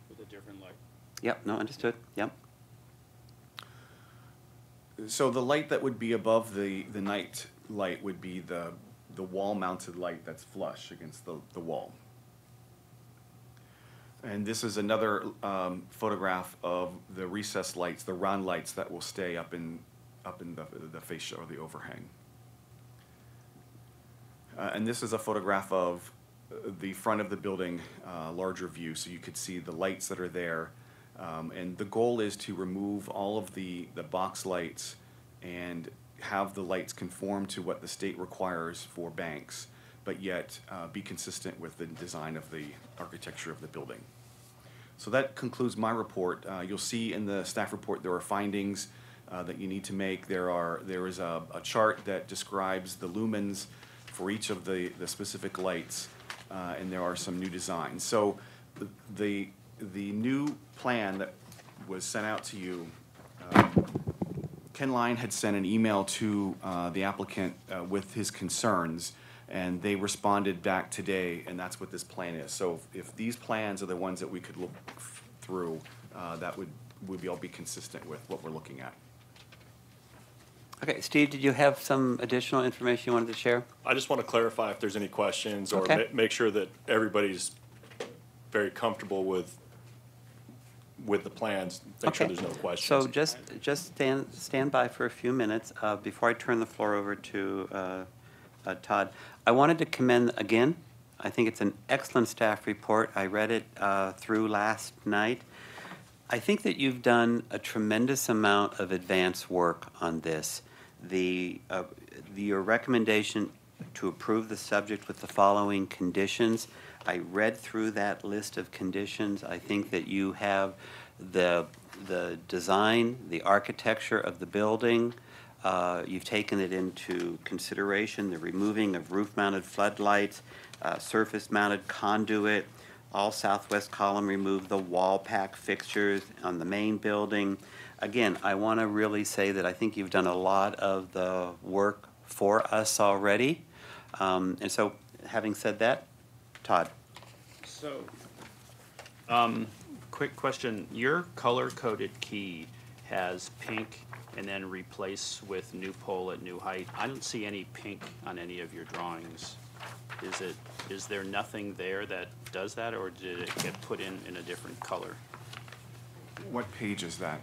With a different light. Yep, no, understood, yep. So the light that would be above the night light would be the wall-mounted light that's flush against the wall. And this is another photograph of the recessed lights, the round lights that will stay up in the fascia or the overhang. And this is a photograph of the front of the building, larger view, so you could see the lights that are there. And the goal is to remove all of the box lights and have the lights conform to what the state requires for banks, but yet be consistent with the design of the architecture of the building. So that concludes my report. You'll see in the staff report there are findings that you need to make. There is a chart that describes the lumens for each of the specific lights, and there are some new designs. So the new plan that was sent out to you, Ken Lyon had sent an email to the applicant with his concerns, and they responded back today, and that's what this plan is. So if these plans are the ones that we could look through, that would be all be consistent with what we're looking at. Okay, Steve, did you have some additional information you wanted to share? I just want to clarify if there's any questions or Okay. make sure that everybody's very comfortable with the plans, make sure Okay. there's no questions. So just stand by for a few minutes before I turn the floor over to Todd. I wanted to commend again. I think it's an excellent staff report. I read it through last night. I think that you've done a tremendous amount of advance work on this. Your recommendation to approve the subject with the following conditions. I read through that list of conditions. I think that you have the design, the architecture of the building. You've taken it into consideration, the removing of roof-mounted floodlights, surface-mounted conduit, all southwest column removed, the wall pack fixtures on the main building. Again, I want to really say that I think you've done a lot of the work for us already. And so, having said that, Todd. So, quick question. Your color-coded key has pink and then replace with new pole at new height. I don't see any pink on any of your drawings. Is there nothing there that does that, or did it get put in a different color? What page is that?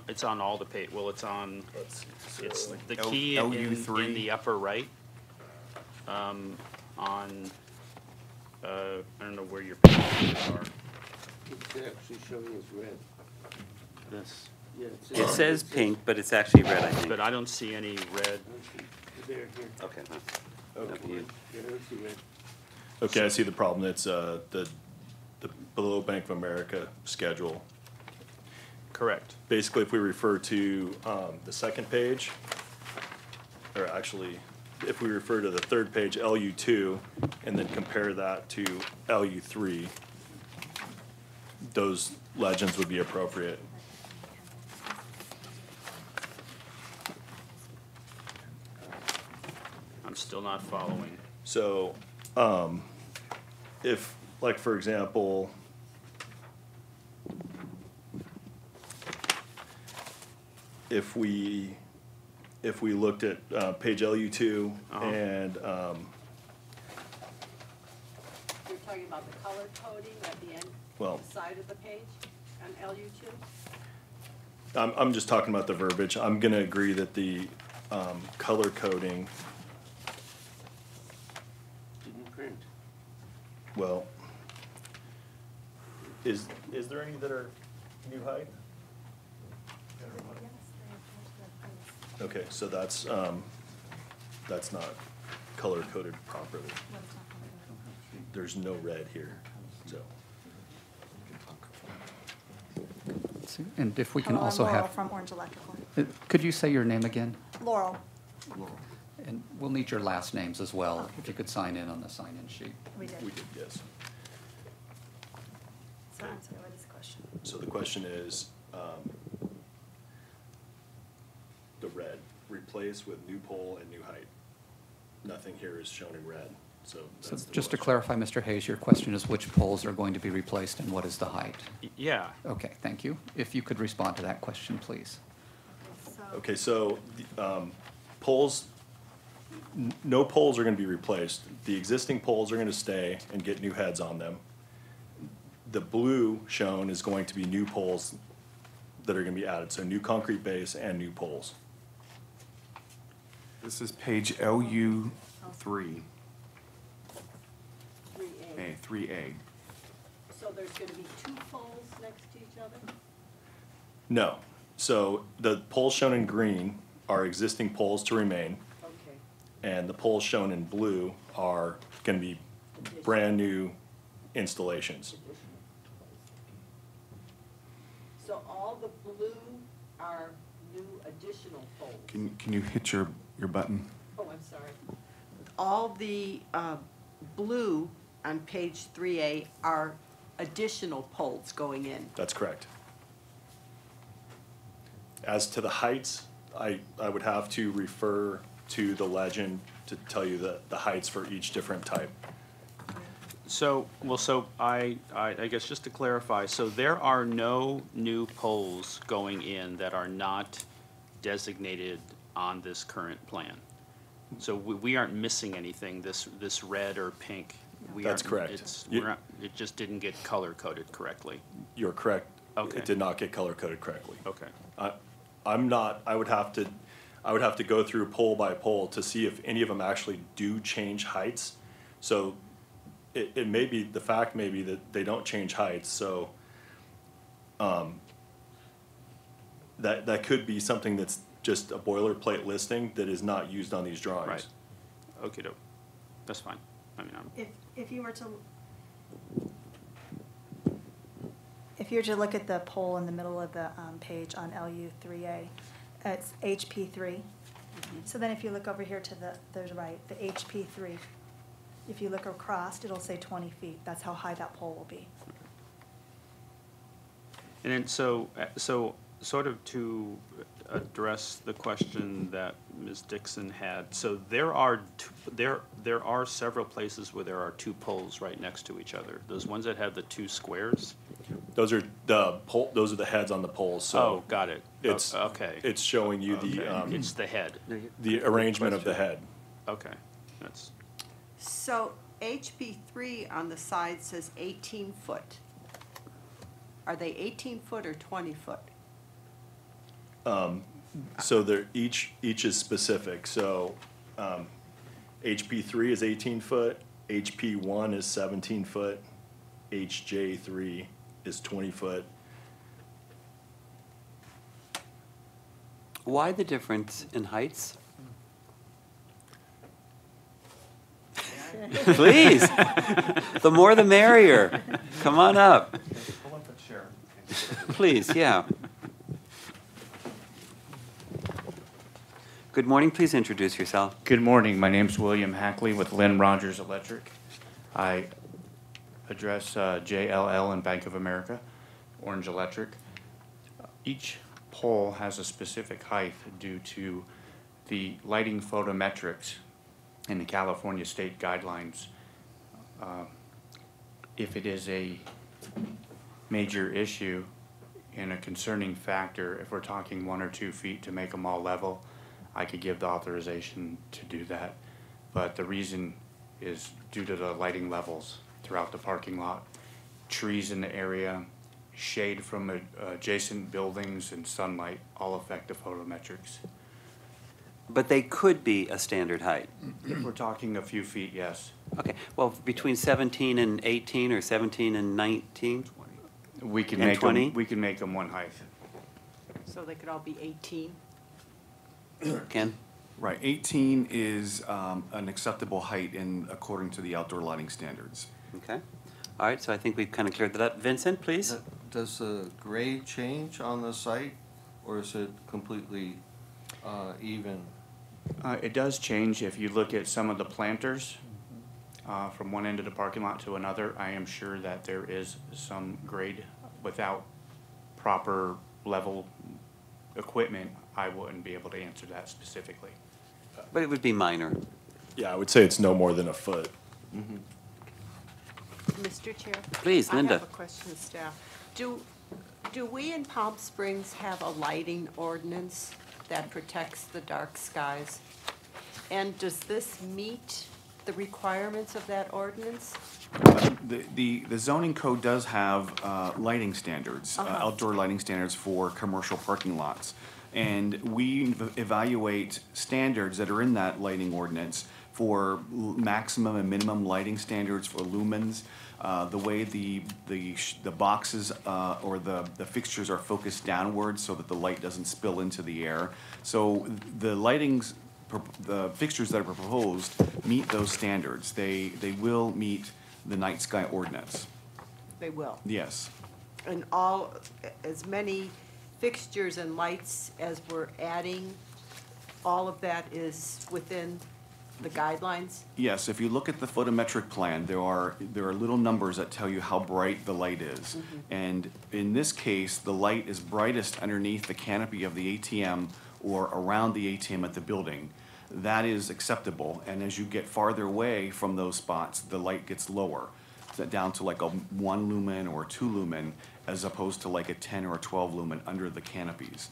It's on all the well, it's on, it's the L- key LU3? in the upper right. On, I don't know where your pages are. It's actually showing as red. This, Yeah, It says pink, but it's actually red, I think. but I don't see any red. There, here. Okay. Okay. You- Yeah, I see red. Okay, I see the problem. It's the below Bank of America schedule. Correct. Basically, if we refer to the second page, or actually, if we refer to the third page, LU2, and then compare that to LU3, those legends would be appropriate. I'm still not following. So, if, like, for example, if we looked at page LU2 and, You're talking about the color coding at the end, well, side of the page on LU2? I'm just talking about the verbiage. I'm gonna agree that the color coding, Didn't print. well, is there any that are new height? Okay, so that's not color coded properly. There's no red here, so. And if we can Hello, also I'm Laurel have, from Orange Electrical. could you say your name again? Laurel. And we'll need your last names as well, if you could sign in on the sign-in sheet. We did. We did, yes. So answer Eddie's question. So the question is, the red, replace with new pole and new height. Nothing here is shown in red, so So that's the just to question. clarify, Mr. Hayes, your question is which poles are going to be replaced and what is the height? Yeah. Okay, thank you. If you could respond to that question, please. Okay, so, poles, no poles are gonna be replaced. The existing poles are gonna stay and get new heads on them. The blue shown is going to be new poles that are gonna be added, so new concrete base and new poles. This is page LU3, 3A. A, 3A. So there's gonna be two poles next to each other? No, so the poles shown in green are existing poles to remain, Okay. and the poles shown in blue are gonna be brand-new installations. So all the blue are new additional poles? Can you hit your button? Oh, I'm sorry. All the blue on page 3A are additional poles going in? That's correct. As to the heights, I would have to refer to the legend to tell you the heights for each different type. So, I guess just to clarify, so there are no new poles going in that are not designated on this current plan? So we aren't missing anything, this red or pink We That's aren't- correct. It just didn't get color-coded correctly. You're correct. Okay. It did not get color-coded correctly. Okay. I'm not, I would have to go through pole by pole to see if any of them actually do change heights. So it may be, the fact may be that they don't change heights, so that could be something that's just a boilerplate listing that is not used on these drawings. Right. Okay, that's fine. I mean, If you were to, if you were to look at the poll in the middle of the page on LU 3A, it's HP 3. So then if you look over here to the right, the HP 3, if you look across, it'll say 20 feet. That's how high that pole will be. And then, so sort of to address the question that Ms. Dixon had, so there are several places where there are two poles right next to each other. Those ones that have the two squares? Those are those are the heads on the poles, so. Oh, got it. It's, Okay. it's showing you the, Okay. It's the head. the arrangement of the head. Okay, that's, So HB 3 on the side says 18 foot. Are they 18 foot or 20 foot? So they're, each is specific, so, HP 3 is 18 foot, HP 1 is 17 foot, HJ 3 is 20 foot. Why the difference in heights? Please, the more the merrier. Come on up. Please, yeah. Good morning, please introduce yourself. Good morning, my name's William Hackley with Lynn Rogers Electric. I address JLL and Bank of America, Orange Electric. Each pole has a specific height due to the lighting photometrics in the California state guidelines. If it is a major issue and a concerning factor, if we're talking 1 or 2 feet to make them all level, I could give the authorization to do that. But the reason is due to the lighting levels throughout the parking lot, trees in the area, shade from adjacent buildings, and sunlight all affect the photometrics. But they could be a standard height. If we're talking a few feet, yes. Okay, well, between 17 and 18 or 17 and 19? We can And make 20? them, we can make them one height. So they could all be 18? Ken? Right, 18 is an acceptable height according to the outdoor lighting standards. Okay. All right, so I think we've kind of cleared that up. Vincent, please? Does the grade change on the site, or is it completely even? It does change if you look at some of the planters from one end of the parking lot to another. I am sure that there is some grade. Without proper level equipment, I wouldn't be able to answer that specifically. But it would be minor. Yeah, I would say it's no more than a foot. Mr. Chair? Please, Linda. I have a question, staff. Do we in Palm Springs have a lighting ordinance that protects the dark skies? And does this meet the requirements of that ordinance? The zoning code does have lighting standards, outdoor lighting standards for commercial parking lots. And we evaluate standards that are in that lighting ordinance for maximum and minimum lighting standards for lumens, the way the boxes or the fixtures are focused downwards so that the light doesn't spill into the air. So the fixtures that are proposed meet those standards. They will meet the night sky ordinance. They will. Yes. And as many fixtures and lights as we're adding, all of that is within the guidelines? Yes, if you look at the photometric plan, there are little numbers that tell you how bright the light is. And in this case, the light is brightest underneath the canopy of the ATM or around the ATM at the building. That is acceptable, and as you get farther away from those spots, the light gets lower, down to like a 1 lumen or 2 lumen, as opposed to like a 10 or a 12 lumen under the canopies.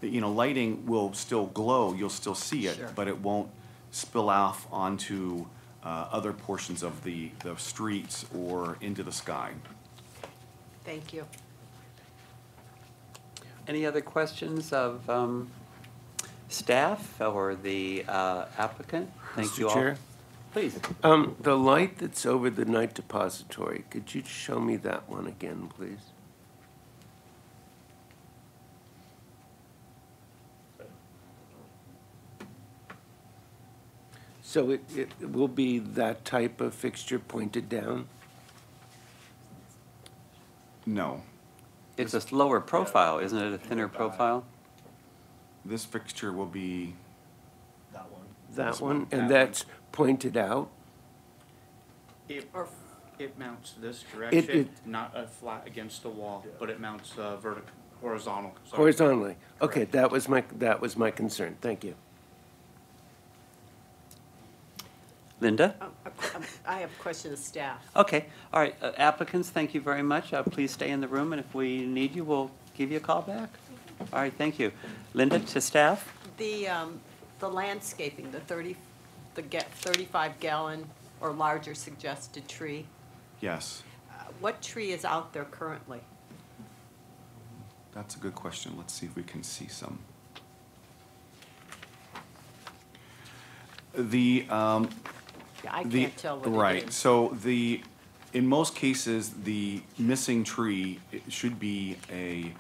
Lighting will still glow, you'll still see it, but it won't spill off onto other portions of the streets or into the sky. Thank you. Any other questions of staff or the applicant? Thank Mr. you all. Chair? Please. The light that's over the night depository, could you show me that one again, please? So it will be that type of fixture pointed down? No. It's a lower profile, isn't it? A thinner profile? This fixture will be, That one, and that's pointed out? It mounts this It- direction, not flat against the wall, but it mounts horizontal. Sorry. Horizontally? Okay, that was my concern. Thank you. Linda? I have a question of staff. Okay, all right, applicants, thank you very much. Please stay in the room, and if we need you, we'll give you a call back. All right, thank you. Linda, to staff? The landscaping, the 35-gallon or larger suggested tree, yes. what tree is out there currently? That's a good question. Let's see if we can see some. Yeah, I can't tell what it Right, is. so in most cases, the missing tree should be a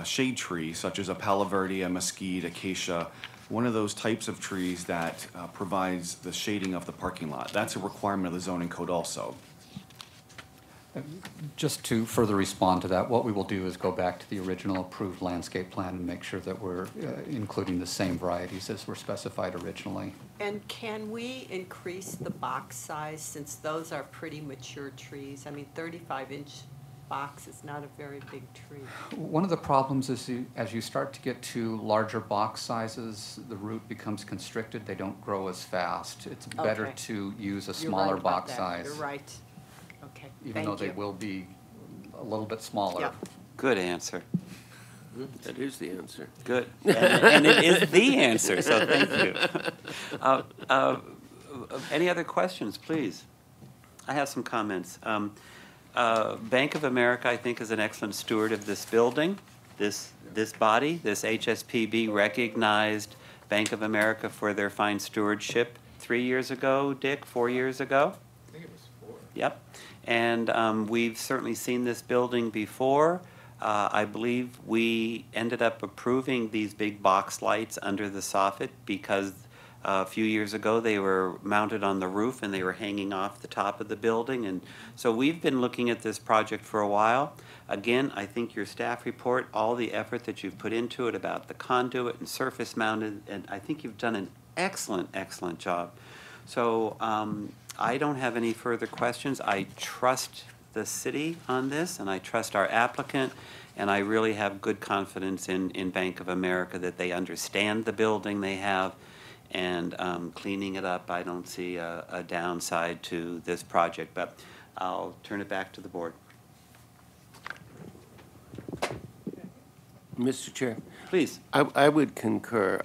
shade tree, such as a palo verde, a mesquite, acacia, one of those types of trees that provides the shading of the parking lot. That's a requirement of the zoning code also. Just to further respond to that, what we will do is go back to the original approved landscape plan and make sure that we're including the same varieties as were specified originally. And can we increase the box size, since those are pretty mature trees? I mean, 35-inch box is not a very big tree. One of the problems is as you start to get to larger box sizes, the root becomes constricted. They don't grow as fast. It's better Okay. to use a You're smaller right about box that. size. You're right. Okay, Even though thank they you. will be a little bit smaller. Yeah. Good answer. That is the answer. Good. And it is the answer, so thank you. Any other questions, please? I have some comments. Bank of America, I think, is an excellent steward of this building. This body, this HSPB recognized Bank of America for their fine stewardship 3 years ago, Dick, 4 years ago? I think it was 4. Yep. And we've certainly seen this building before. I believe we ended up approving these big box lights under the soffit because a few years ago they were mounted on the roof and they were hanging off the top of the building. And so we've been looking at this project for a while. Again, I think your staff report, all the effort that you've put into it about the conduit and surface mounted, and I think you've done an excellent, excellent job. So I don't have any further questions. I trust the city on this, and I trust our applicant, and I really have good confidence in Bank of America that they understand the building they have, and cleaning it up, I don't see a downside to this project, but I'll turn it back to the board. Mr. Chair? Please. I would concur.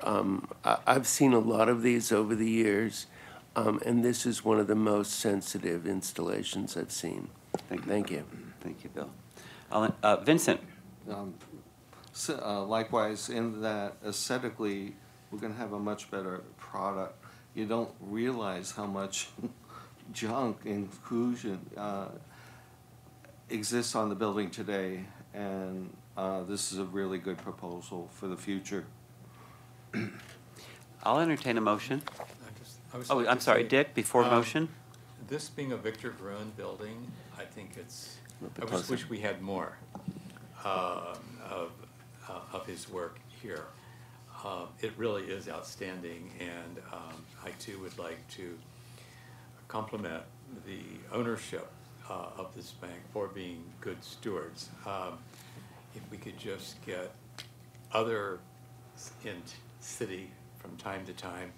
I've seen a lot of these over the years, and this is one of the most sensitive installations I've seen. Thank you. Thank you, Bill. Vincent? Likewise, in that aesthetically, we're gonna have a much better product. You don't realize how much junk inclusion exists on the building today, and this is a really good proposal for the future. I'll entertain a motion. I was Oh, like I'm to sorry, say, Dick, before motion? This being a Victor Gruen building, I think it's, I Proposal. just wish we had more of his work here. It really is outstanding, and I too would like to compliment the ownership of this bank for being good stewards. If we could just get other in city from time to time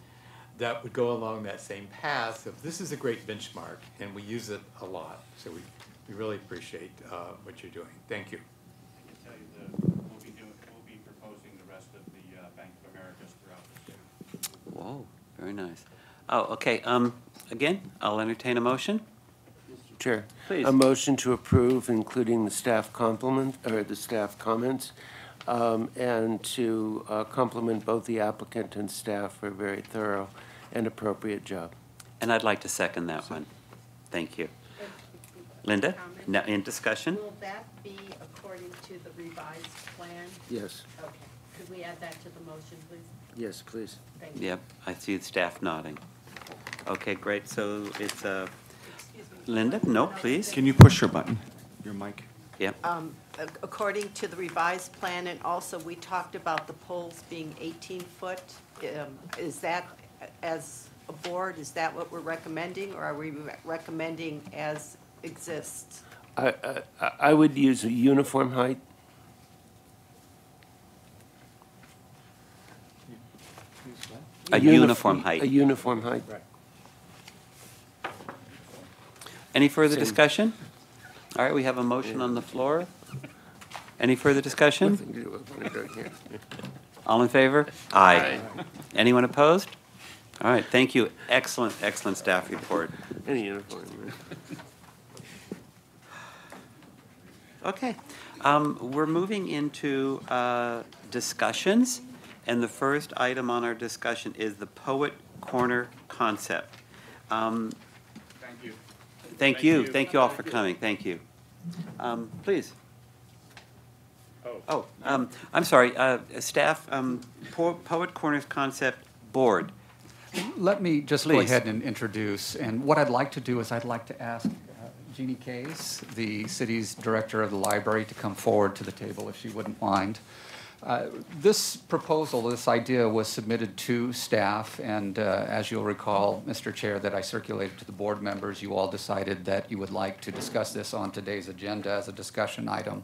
that would go along that same path of this is a great benchmark, and we use it a lot. So we really appreciate what you're doing. Thank you. I can tell you that we'll be proposing the rest of the Bank of Americas throughout the state. Whoa, very nice. Oh, okay. Again, I'll entertain a motion. Chair. Please. A motion to approve, including the staff compliment, or the staff comments, and to compliment both the applicant and staff for a very thorough and appropriate job. And I'd like to second that one. Thank you. Linda, now in discussion? Will that be according to the revised plan? Yes. Okay. Could we add that to the motion, please? Yes, please. Thank you. Yep, I see the staff nodding. Okay, great. So it's Linda, no, please. Can you push your button, your mic? Yep. According to the revised plan, and also we talked about the poles being 18 foot. Is that, as a board, is that what we're recommending, or are we recommending as exists? I would use a uniform height. A uniform height. A uniform height. Right. Any further Same. discussion? All right, we have a motion on the floor. Any further discussion? Nothing to do with what I got here. All in favor? Aye. Anyone opposed? All right, thank you. Excellent, excellent staff report. Any uniform. Okay, we're moving into discussions, and the first item on our discussion is the Poet Corner concept. Thank you. Thank you. Thank you all for coming. Thank you. Please. Oh, I'm sorry, staff, Poet Corners Concept Board. Let me just go Please. ahead and introduce, and what I'd like to do is I'd like to ask Jeannie Case, the city's director of the library, to come forward to the table if she wouldn't mind. This proposal, this idea was submitted to staff, and as you'll recall, Mr. Chair, that I circulated to the board members. You all decided that you would like to discuss this on today's agenda as a discussion item.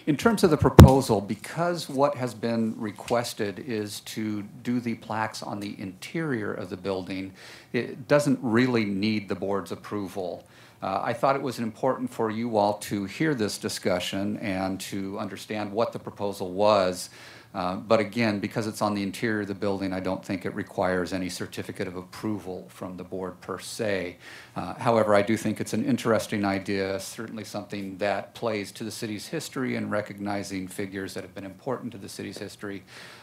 In terms of the proposal, because what has been requested is to do the plaques on the interior of the building, it doesn't really need the board's approval. I thought it was important for you all to hear this discussion and to understand what the proposal was. But again, because it's on the interior of the building, I don't think it requires any certificate of approval from the board per se. However, I do think it's an interesting idea, certainly something that plays to the city's history and recognizing figures that have been important to the city's history.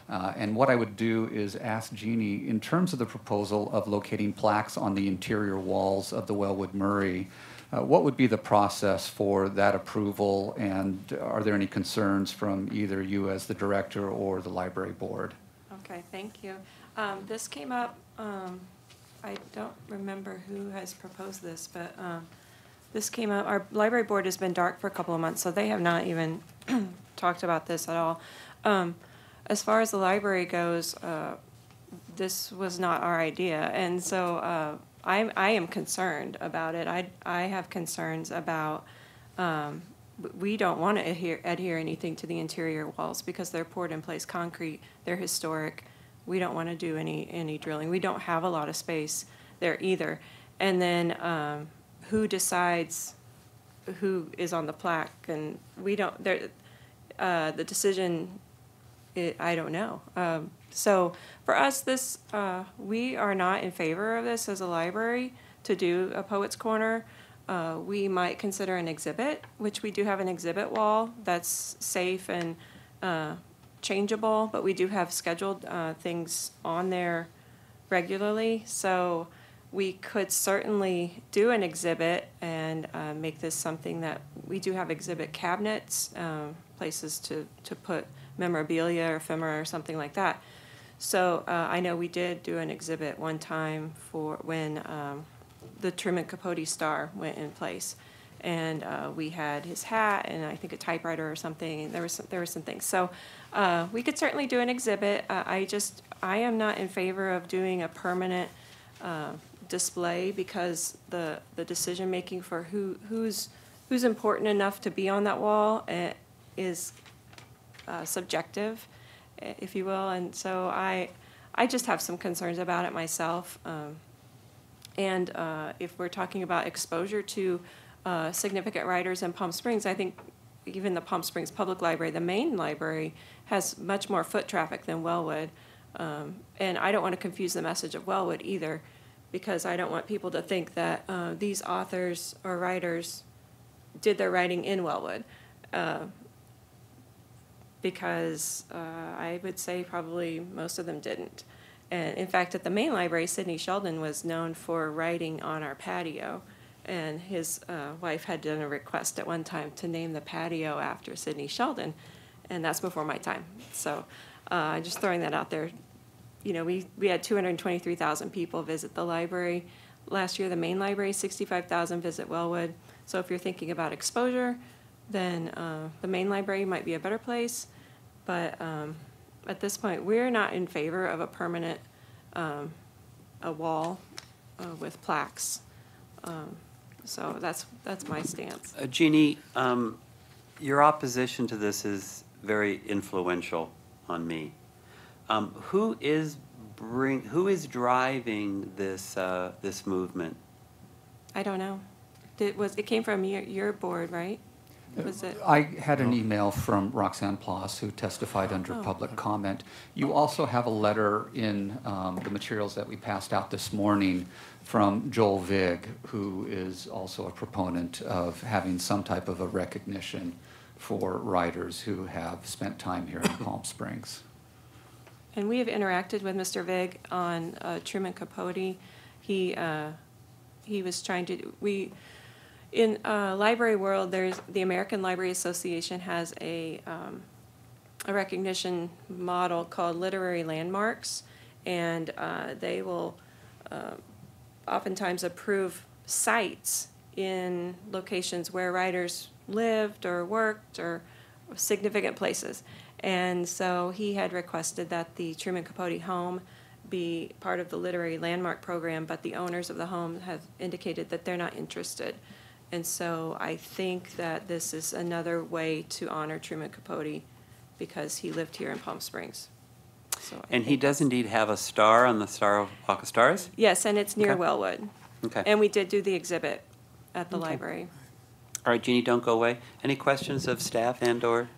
And what I would do is ask Jeannie, in terms of the proposal of locating plaques on the interior walls of the Wellwood Murray, what would be the process for that approval, and are there any concerns from either you as the director or the library board? Okay, thank you. This came up, I don't remember who has proposed this, but this came up, our library board has been dark for a couple of months, so they have not even talked about this at all. As far as the library goes, this was not our idea, and so I am concerned about it. I have concerns about, we don't want to adhere anything to the interior walls because they're poured in place concrete, they're historic. We don't want to do any drilling. We don't have a lot of space there either. And then who decides who is on the plaque? And we don't, the decision, I don't know. So for us, this we are not in favor of this as a library to do a Poet's Corner. We might consider an exhibit, which we do have an exhibit wall that's safe and changeable, but we do have scheduled things on there regularly. So we could certainly do an exhibit and make this something that we do have exhibit cabinets, places to put memorabilia or ephemera or something like that. So I know we did do an exhibit one time for when the Truman Capote star went in place, and we had his hat and I think a typewriter or something. And there were some things. So we could certainly do an exhibit. I am not in favor of doing a permanent display because the decision making for who's important enough to be on that wall is subjective, if you will, and so I just have some concerns about it myself. And if we're talking about exposure to significant writers in Palm Springs, I think even the Palm Springs Public Library, the main library, has much more foot traffic than Wellwood. And I don't want to confuse the message of Wellwood either, because I don't want people to think that these authors or writers did their writing in Wellwood. Because I would say probably most of them didn't. And in fact, at the main library, Sidney Sheldon was known for writing on our patio. And his wife had done a request at one time to name the patio after Sidney Sheldon. And that's before my time. So just throwing that out there. You know, we had 223,000 people visit the library. Last year, the main library, 65,000 visit Wellwood. So if you're thinking about exposure, then the main library might be a better place. But at this point, we're not in favor of a permanent a wall with plaques. So that's my stance. Jeannie, your opposition to this is very influential on me. Who is driving this this movement? I don't know. It came from your board, right? Was it? I had an email from Roxanne Ploss, who testified under public comment. You also have a letter in the materials that we passed out this morning from Joel Vig, who is also a proponent of having some type of a recognition for writers who have spent time here in Palm Springs. And we have interacted with Mr. Vig on Truman Capote. He was trying to, in library world, the American Library Association has a recognition model called literary landmarks, and they will oftentimes approve sites in locations where writers lived or worked or significant places. And so he had requested that the Truman Capote home be part of the literary landmark program, but the owners of the home have indicated that they're not interested. And so I think that this is another way to honor Truman Capote because he lived here in Palm Springs. So And he does indeed have a star on the Star Walk of Stars? yes, and it's near Okay. Wellwood. Okay. And we did do the exhibit at the Okay. library. All right, Jeannie, don't go away. Any questions of staff and/or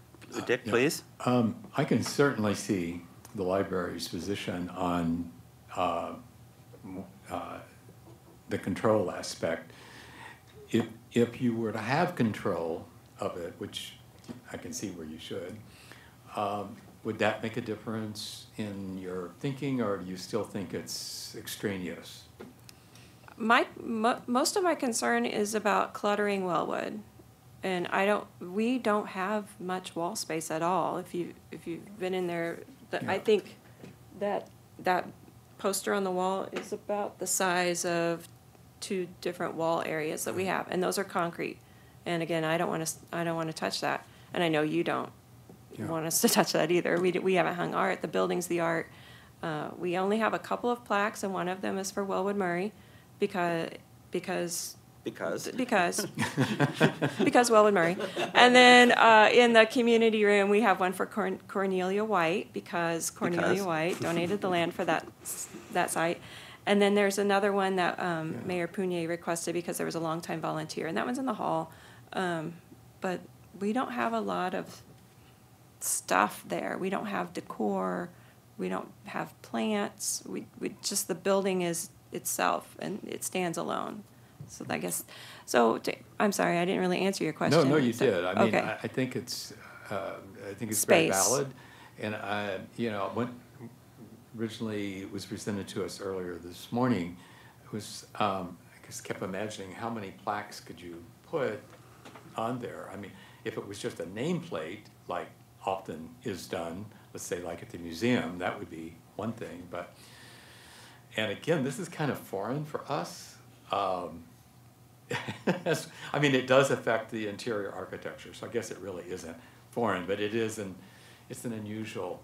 Dick, please? I can certainly see the library's position on the control aspect. If you were to have control of it, which I can see where you should, would that make a difference in your thinking, or do you still think it's extraneous? Most of my concern is about cluttering Wellwood. And we don't have much wall space at all. If you've been in there, I think that poster on the wall is about the size of 2 different wall areas that we have, and those are concrete. And again, I don't want to touch that, and I know you don't want us to touch that either. We haven't hung art. The building's the art. We only have a couple of plaques, and one of them is for Wellwood Murray, because Wellwood Murray. And then in the community room, we have one for Cornelia White because Cornelia White donated the land for that site. And then there's another one that Mayor Pugnier requested because there was a longtime volunteer, and that one's in the hall. But we don't have a lot of stuff there. We don't have decor. We don't have plants. We just, the building is itself, and it stands alone. So I guess, I'm sorry, I didn't really answer your question. No, you did. I mean, okay. I think it's very Space. valid. And when originally it was presented to us earlier this morning, it was, I just kept imagining how many plaques could you put on there? I mean, if it was just a nameplate, like often is done, let's say like at the museum, that would be one thing. And again, this is kind of foreign for us. I mean, it does affect the interior architecture, so I guess it really isn't foreign, but it's an unusual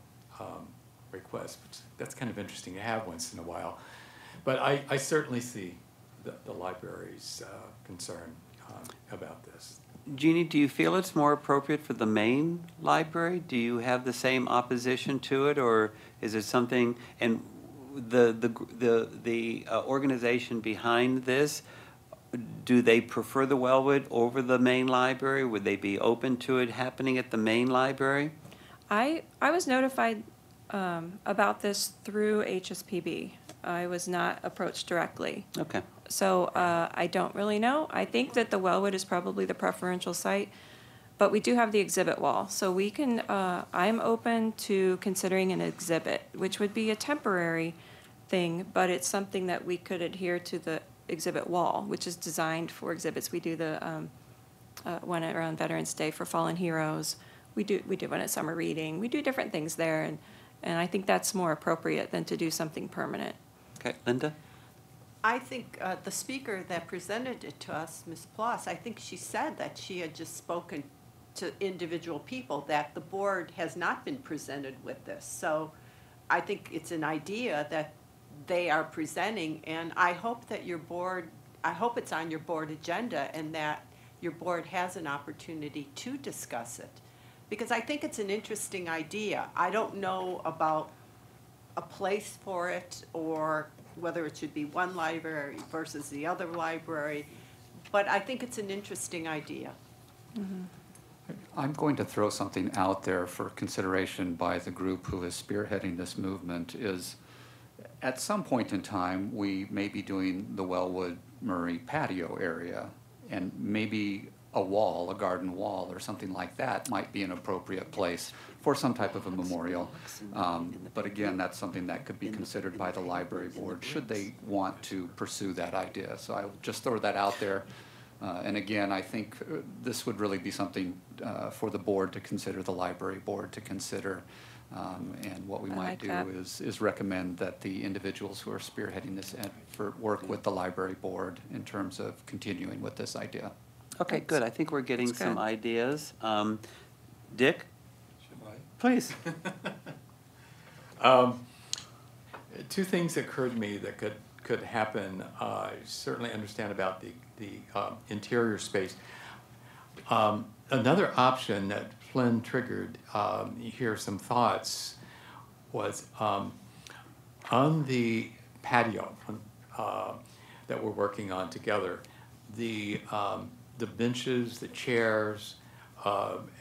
request. That's kind of interesting to have once in a while. But I certainly see the library's concern about this. Jeannie, do you feel it's more appropriate for the main library? Do you have the same opposition to it, or is it something? And the organization behind this, do they prefer the Wellwood over the main library? Would they be open to it happening at the main library? I was notified about this through HSPB. I was not approached directly. Okay. So I don't really know. I think that the Wellwood is probably the preferential site, but we do have the exhibit wall. So we can, I'm open to considering an exhibit, which would be a temporary thing, but it's something that we could adhere to the exhibit wall, which is designed for exhibits. We do the one around Veterans Day for fallen heroes. We do one at summer reading. We do different things there, and I think that's more appropriate than to do something permanent. Okay, Linda? I think the speaker that presented it to us, Ms. Ploss, I think she said that she had just spoken to individual people, that the board has not been presented with this. So I think it's an idea that they are presenting, and I hope that your board, I hope it's on your board agenda and that your board has an opportunity to discuss it. Because I think it's an interesting idea. I don't know about a place for it or whether it should be one library versus the other library, but I think it's an interesting idea. I'm going to throw something out there for consideration by the group who is spearheading this movement is at some point in time, we may be doing the Wellwood Murray patio area, and maybe a wall, a garden wall or something like that might be an appropriate place for some type of a memorial. But again, that's something that could be considered by the library board should they want to pursue that idea. So I'll just throw that out there. And again, I think this would really be something for the board to consider, the library board to consider. And what we might do is recommend that the individuals who are spearheading this effort work with the library board in terms of continuing with this idea. Okay, good. I think we're getting some ideas. Dick? Please. Two things occurred to me that could happen. I certainly understand about the interior space. Another option that Flynn triggered, here some thoughts, was on the patio that we're working on together, the benches, the chairs,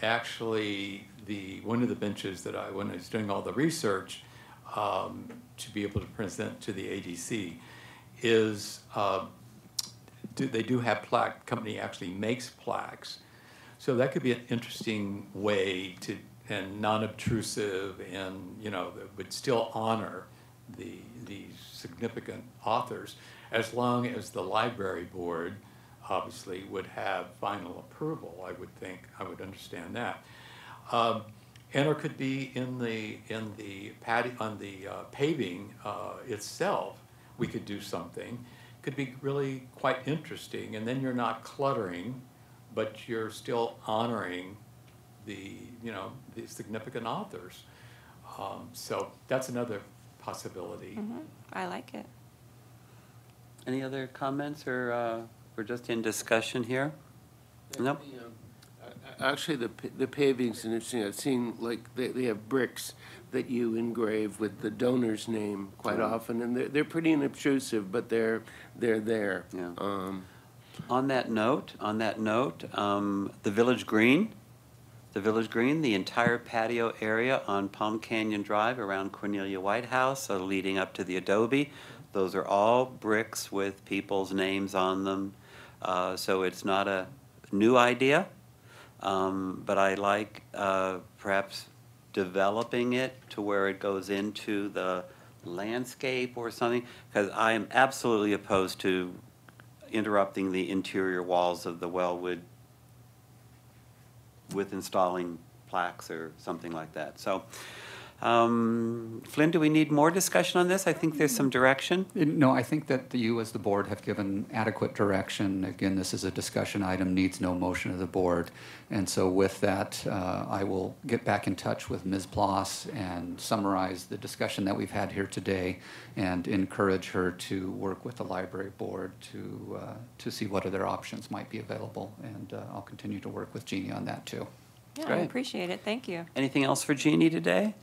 actually one of the benches that when I was doing all the research to be able to present to the ADC is they do have plaque, company actually makes plaques. So that could be an interesting way to, and non-obtrusive, and that would still honor these significant authors, as long as the library board obviously would have final approval. I would think, I would understand that. And it could be in the patio, on the paving itself, we could do something. Could be really quite interesting, and then you're not cluttering, but you're still honoring the significant authors. So that's another possibility. I like it. Any other comments, or we're just in discussion here? Nope. Actually, the paving's interesting. I've seen, like, they have bricks that you engrave with the donor's name quite often, and they're pretty unobtrusive, but they're there. Yeah. On that note, the Village Green, the entire patio area on Palm Canyon Drive around Cornelia White House, leading up to the Adobe, those are all bricks with people's names on them. So it's not a new idea, but I like perhaps developing it to where it goes into the landscape or something, because I am absolutely opposed to interrupting the interior walls of the Wellwood with installing plaques or something like that. So, Flynn, do we need more discussion on this? I think there's some direction. No, I think that you as the board have given adequate direction. Again, this is a discussion item, needs no motion of the board. And so with that, I will get back in touch with Ms. Ploss and summarize the discussion that we've had here today and encourage her to work with the library board to see what other options might be available. And I'll continue to work with Jeannie on that too. Yeah, I appreciate it. Thank you. Anything else for Jeannie today?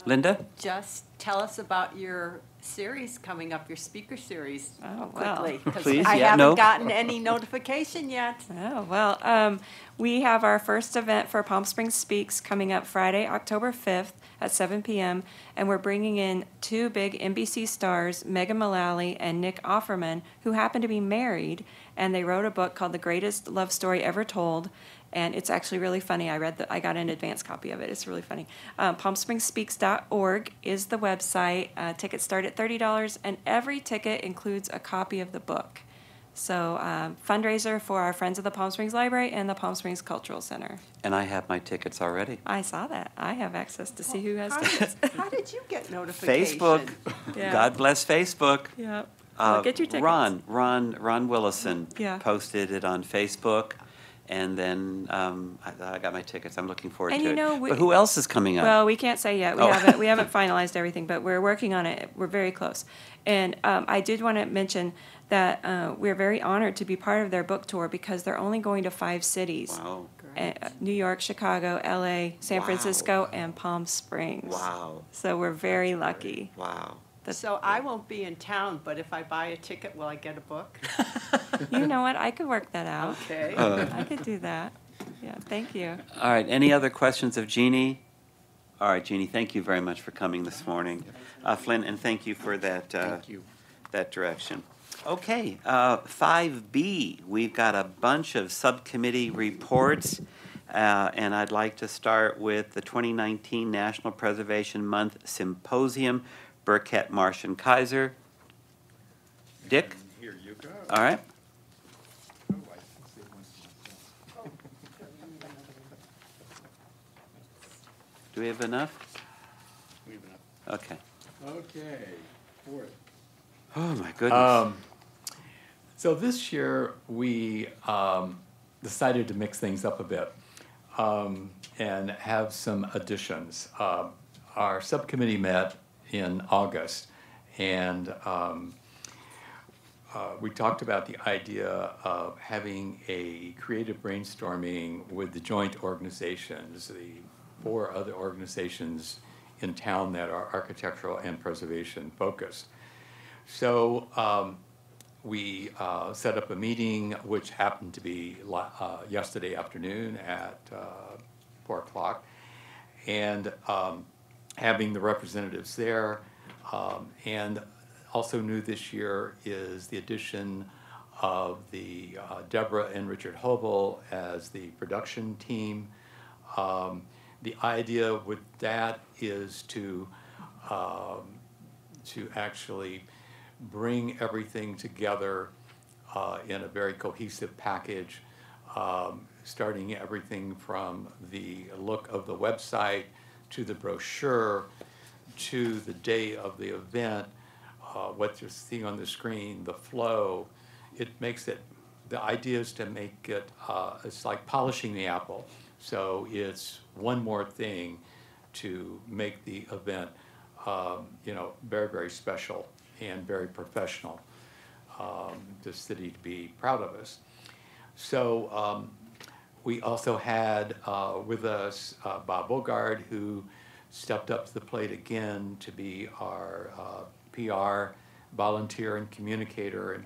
Linda? Just tell us about your series coming up, your speaker series, Oh, well. quickly. 'Cause Please, I yeah, haven't no. gotten any notification yet. Oh, well, we have our first event for Palm Springs Speaks coming up Friday, October 5th at 7 p.m. And we're bringing in two big NBC stars, Megan Mullally and Nick Offerman, who happen to be married. And they wrote a book called The Greatest Love Story Ever Told. And it's actually really funny. I got an advance copy of it. It's really funny. PalmSpringsSpeaks.org is the website. Tickets start at $30, and every ticket includes a copy of the book. So fundraiser for our friends of the Palm Springs Library and the Palm Springs Cultural Center. And I have my tickets already. I saw that. I have access to see who has How tickets. how did you get notification? Facebook. Yeah. God bless Facebook. Yep. Well, get your tickets. Ron Willison Yeah. posted it on Facebook, and then I got my tickets. I'm looking forward And to you it. know, But who else is coming up? Well, we can't say yet. Oh. We haven't finalized everything, but we're working on it. We're very close. And I did want to mention that we're very honored to be part of their book tour because they're only going to 5 cities. Wow. New York, Chicago, LA, San Wow. Francisco, and Palm Springs. Wow. So we're very lucky. Wow. So I won't be in town, but if I buy a ticket, will I get a book? You know what? I could work that out. Okay. I could do that. Yeah, thank you. All right, any other questions of Jeannie? All right, Jeannie, thank you very much for coming this morning. Flynn, and thank you for that, that direction. Okay, 5B, we've got a bunch of subcommittee reports, and I'd like to start with the 2019 National Preservation Month Symposium, Burkett, Marsh, and Kaiser. Dick? Here you go. All right. Do we have enough? We have enough. Okay. Okay, fourth. Oh, my goodness. So this year, we decided to mix things up a bit and have some additions. Our subcommittee met in August, and we talked about the idea of having a creative brainstorming with the joint organizations, the 4 other organizations in town that are architectural and preservation focused. So we set up a meeting, which happened to be yesterday afternoon at 4 o'clock, and having the representatives there. And also new this year is the addition of the Deborah and Richard Hovel as the production team. The idea with that is to actually bring everything together in a very cohesive package, starting everything from the look of the website to the brochure to the day of the event, what you're seeing on the screen, the flow. It makes it, the idea is to make it, it's like polishing the apple. So it's one more thing to make the event, very, very special and very professional. The city to be proud of us. So we also had with us Bob Bogard, who stepped up to the plate again to be our PR volunteer and communicator, and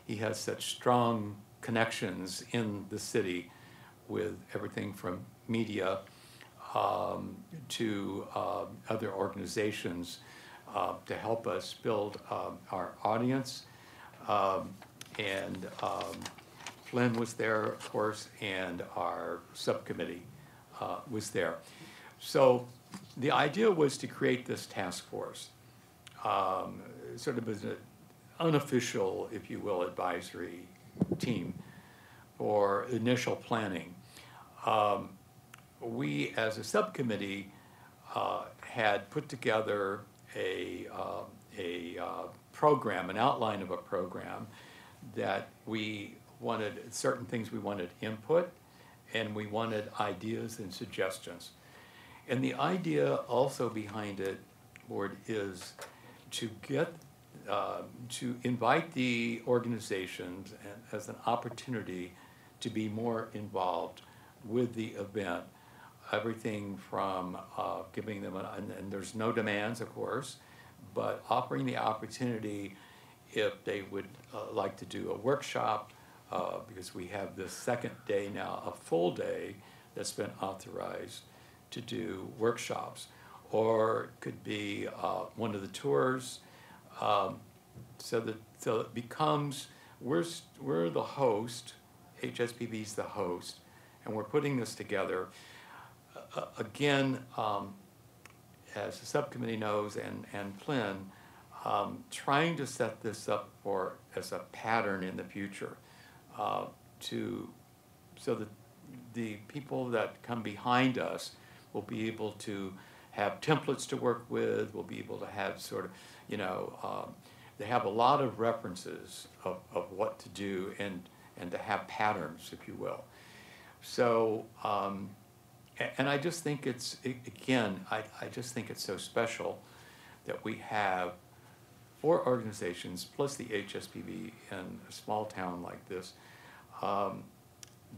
he has such strong connections in the city with everything from media to other organizations to help us build our audience. And Flynn was there, of course, and our subcommittee was there. So the idea was to create this task force, sort of as an unofficial, if you will, advisory team for initial planning. We, as a subcommittee, had put together a program, an outline of a program that we wanted, certain things we wanted input, and we wanted ideas and suggestions. And the idea also behind it, Board, is to get, to invite the organizations as an opportunity to be more involved with the event everything from giving them, and there's no demands, of course, but offering the opportunity if they would like to do a workshop, because we have this second day now, a full day that's been authorized to do workshops, or it could be one of the tours, so it becomes, we're the host, HSPB's the host, and we're putting this together. Again, as the subcommittee knows, and Flynn, trying to set this up as a pattern in the future, so that the people that come behind us will be able to have templates to work with, will be able to have sort of, they have a lot of references of what to do and to have patterns, if you will. So, and I just think I just think it's so special that we have 4 organizations plus the HSPB in a small town like this,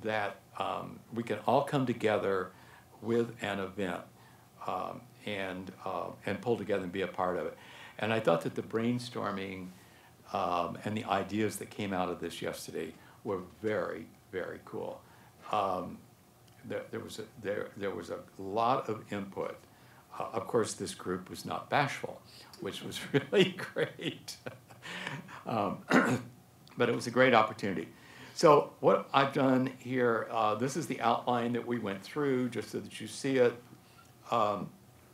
that we can all come together with an event and pull together and be a part of it. And I thought that the brainstorming and the ideas that came out of this yesterday were very, very cool. There was a lot of input. Of course, this group was not bashful, which was really great. But it was a great opportunity. So what I've done here, this is the outline that we went through, just so that you see it.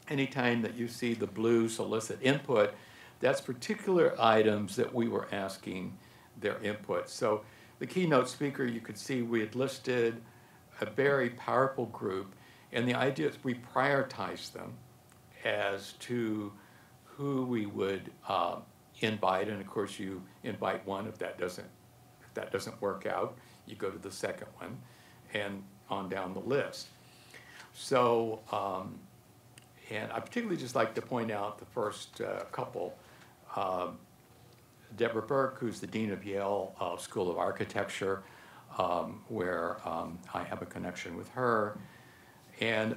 Anytime that you see the blue solicit input, that's particular items that we were asking their input. So the keynote speaker, you could see we had listed a very powerful group, and the idea is we prioritize them as to who we would invite, and of course you invite one. If that doesn't work out, you go to the second one, and on down the list. So, and I particularly just like to point out the first couple. Deborah Burke, who's the Dean of Yale School of Architecture, where I have a connection with her. And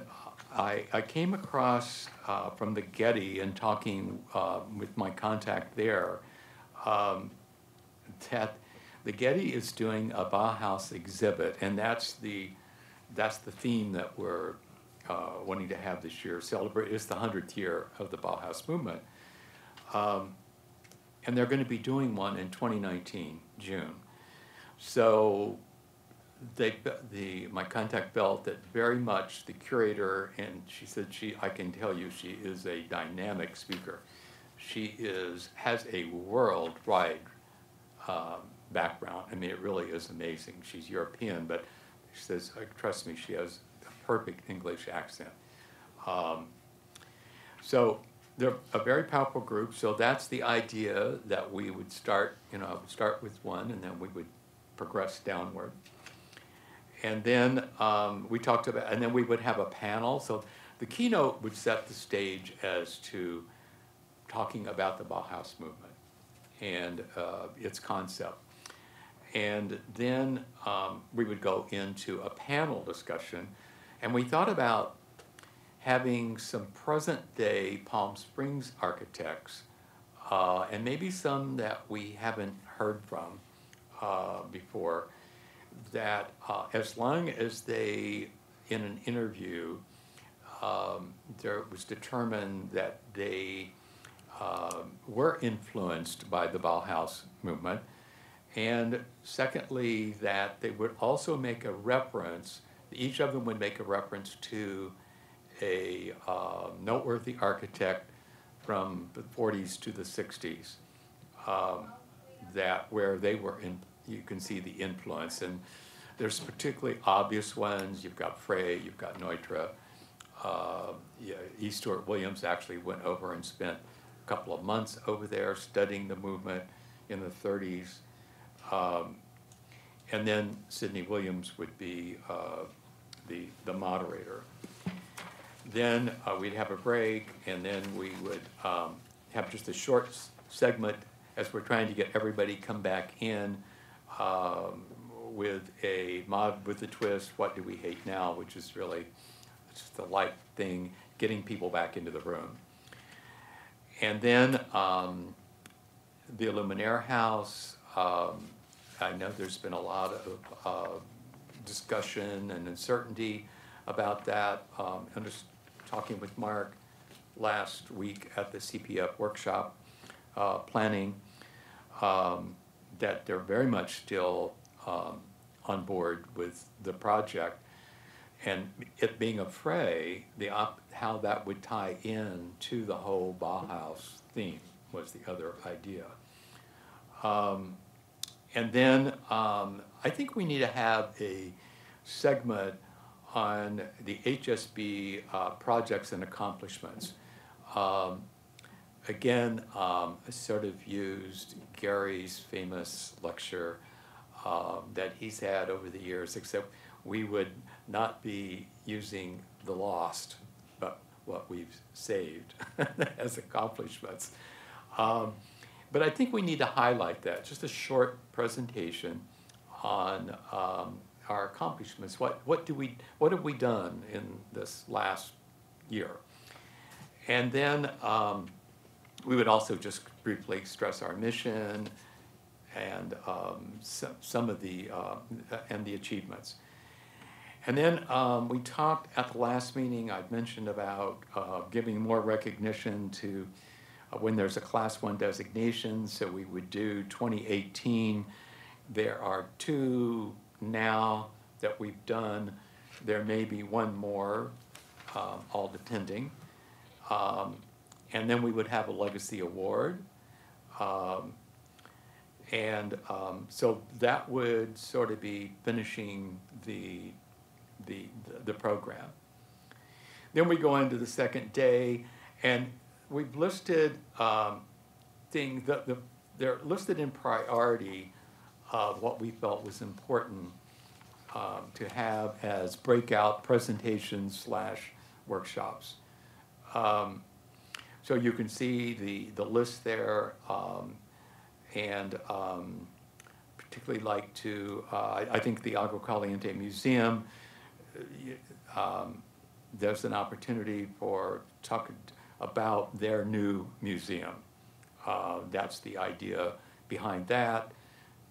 I came across from the Getty and talking with my contact there, that the Getty is doing a Bauhaus exhibit, and that's the theme that we're wanting to have this year. Celebrate, it's the 100th year of the Bauhaus movement. And they're going to be doing one in 2019, June. So my contact felt that very much the curator, and she said I can tell you she is a dynamic speaker. She has a worldwide background. I mean, it really is amazing. She's European, but she says, trust me, she has a perfect English accent. So they're a very powerful group. So that's the idea, that we would start with one, and then we would progress downward. And then we talked about, and then we would have a panel. So the keynote would set the stage as to talking about the Bauhaus movement and its concept. And then we would go into a panel discussion, and we thought about having some present-day Palm Springs architects, and maybe some that we haven't heard from before, that as long as they, in an interview, there was determined that they were influenced by the Bauhaus movement, and secondly, that they would also make a reference, each of them would make a reference to a noteworthy architect from the 40s to the 60s, where they were in. You can see the influence, and there's particularly obvious ones. You've got Frey, you've got Neutra. E. Stuart Williams actually went over and spent a couple of months over there studying the movement in the 30s. And then Sidney Williams would be the moderator. Then we'd have a break, and then we would have just a short segment as we're trying to get everybody come back in with the twist, What Do We Hate Now?, which is really just a light thing, getting people back into the room. And then the Luminaire House, I know there's been a lot of discussion and uncertainty about that. I'm just talking with Mark last week at the CPF workshop planning, that they're very much still on board with the project. And it being a fray, how that would tie in to the whole Bauhaus theme was the other idea. And then I think we need to have a segment on the HSB projects and accomplishments. Again, I sort of used Gary's famous lecture that he's had over the years, except we would not be using the lost, but what we've saved as accomplishments. But I think we need to highlight that, just a short presentation on our accomplishments. What have we done in this last year? And then we would also just briefly stress our mission and some of the and the achievements. And then we talked at the last meeting, I'd mentioned about giving more recognition to when there's a Class 1 designation, so we would do 2018. There are 2 now that we've done. There may be 1 more, all depending. And then we would have a legacy award. So that would sort of be finishing the program. Then we go into the second day, and we've listed things they're listed in priority of what we felt was important to have as breakout presentations / workshops. So you can see the list there, and particularly like to, I think the Agua Caliente Museum, there's an opportunity for talking about their new museum. That's the idea behind that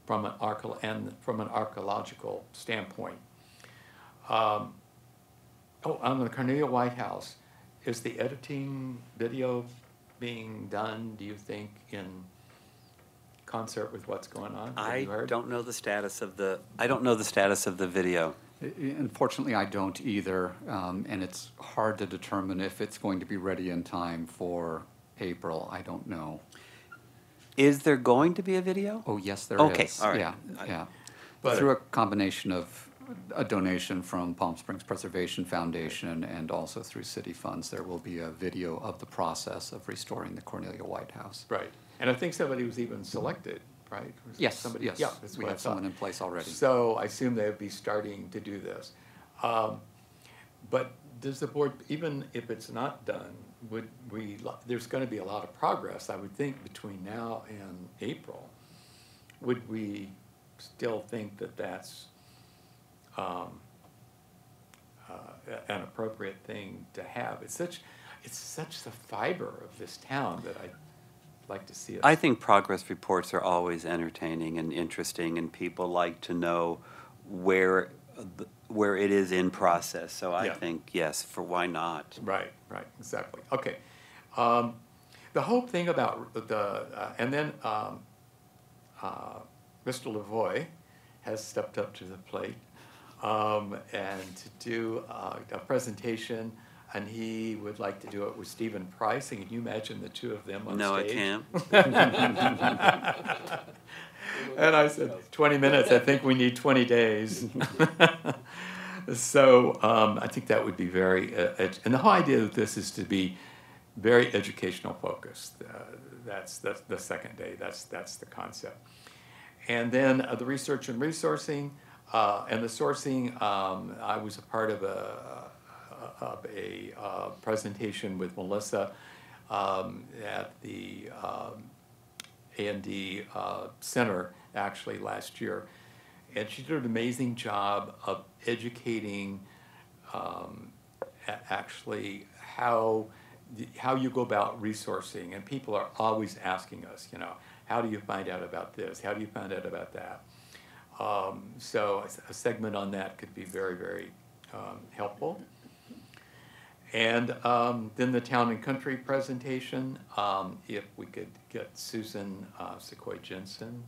from an archaeological standpoint. On the Cornelia White House, is the editing video being done, do you think, in concert with what's going on? I don't know the status of the video. Unfortunately, I don't either, and it's hard to determine if it's going to be ready in time for April. I don't know. Is there going to be a video? Oh, yes, there is. Okay, all right. Yeah. Through a combination of a donation from Palm Springs Preservation Foundation and also through city funds, there will be a video of the process of restoring the Cornelia White House. Right. And I think somebody was even selected, right? Yes, somebody, yes. Yeah, that's We what I have someone thought. in place already. So I assume they would be starting to do this. But does the board, even if it's not done, there's going to be a lot of progress, I would think, between now and April. Would we still think that that's an appropriate thing to have? It's such the fiber of this town that I'd like to see it. I think progress reports are always entertaining and interesting, and people like to know where it is in process. So I think, yes, for why not? Right, exactly. Okay. The whole thing about and then Mr. Lavoie has stepped up to the plate and to do a presentation, and he would like to do it with Stephen Price. And can you imagine the 2 of them on No, stage? I can't. And I said, 20 minutes, I think we need 20 days. So I think that would be very, and the whole idea of this is to be very educational focused. That's the second day, that's the concept. And then the research and resourcing, and the sourcing, I was a part of a presentation with Melissa at the A&D Center actually last year. And she did an amazing job of educating actually how you go about resourcing, and people are always asking us, how do you find out about this? How do you find out about that? So a segment on that could be very, very helpful. And then the town and country presentation, if we could get Susan Sequoia Jensen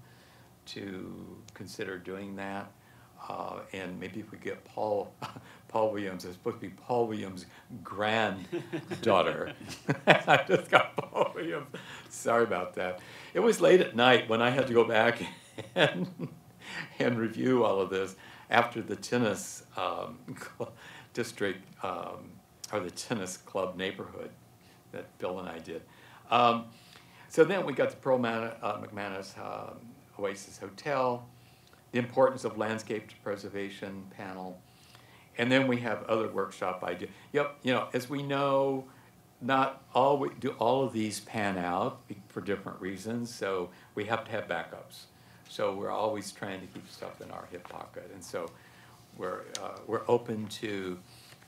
to consider doing that. And maybe if we get Paul Williams, it's supposed to be Paul Williams' granddaughter. I just got Paul Williams. Sorry about that. It was late at night when I had to go back and review all of this after the tennis district, or the tennis club neighborhood that Bill and I did. So then we got the Pearl McManus Oasis Hotel, the importance of landscape preservation panel, and then we have other workshop ideas. Yep, as we know, not all of these pan out for different reasons, so we have to have backups. So we're always trying to keep stuff in our hip pocket, and so we're open to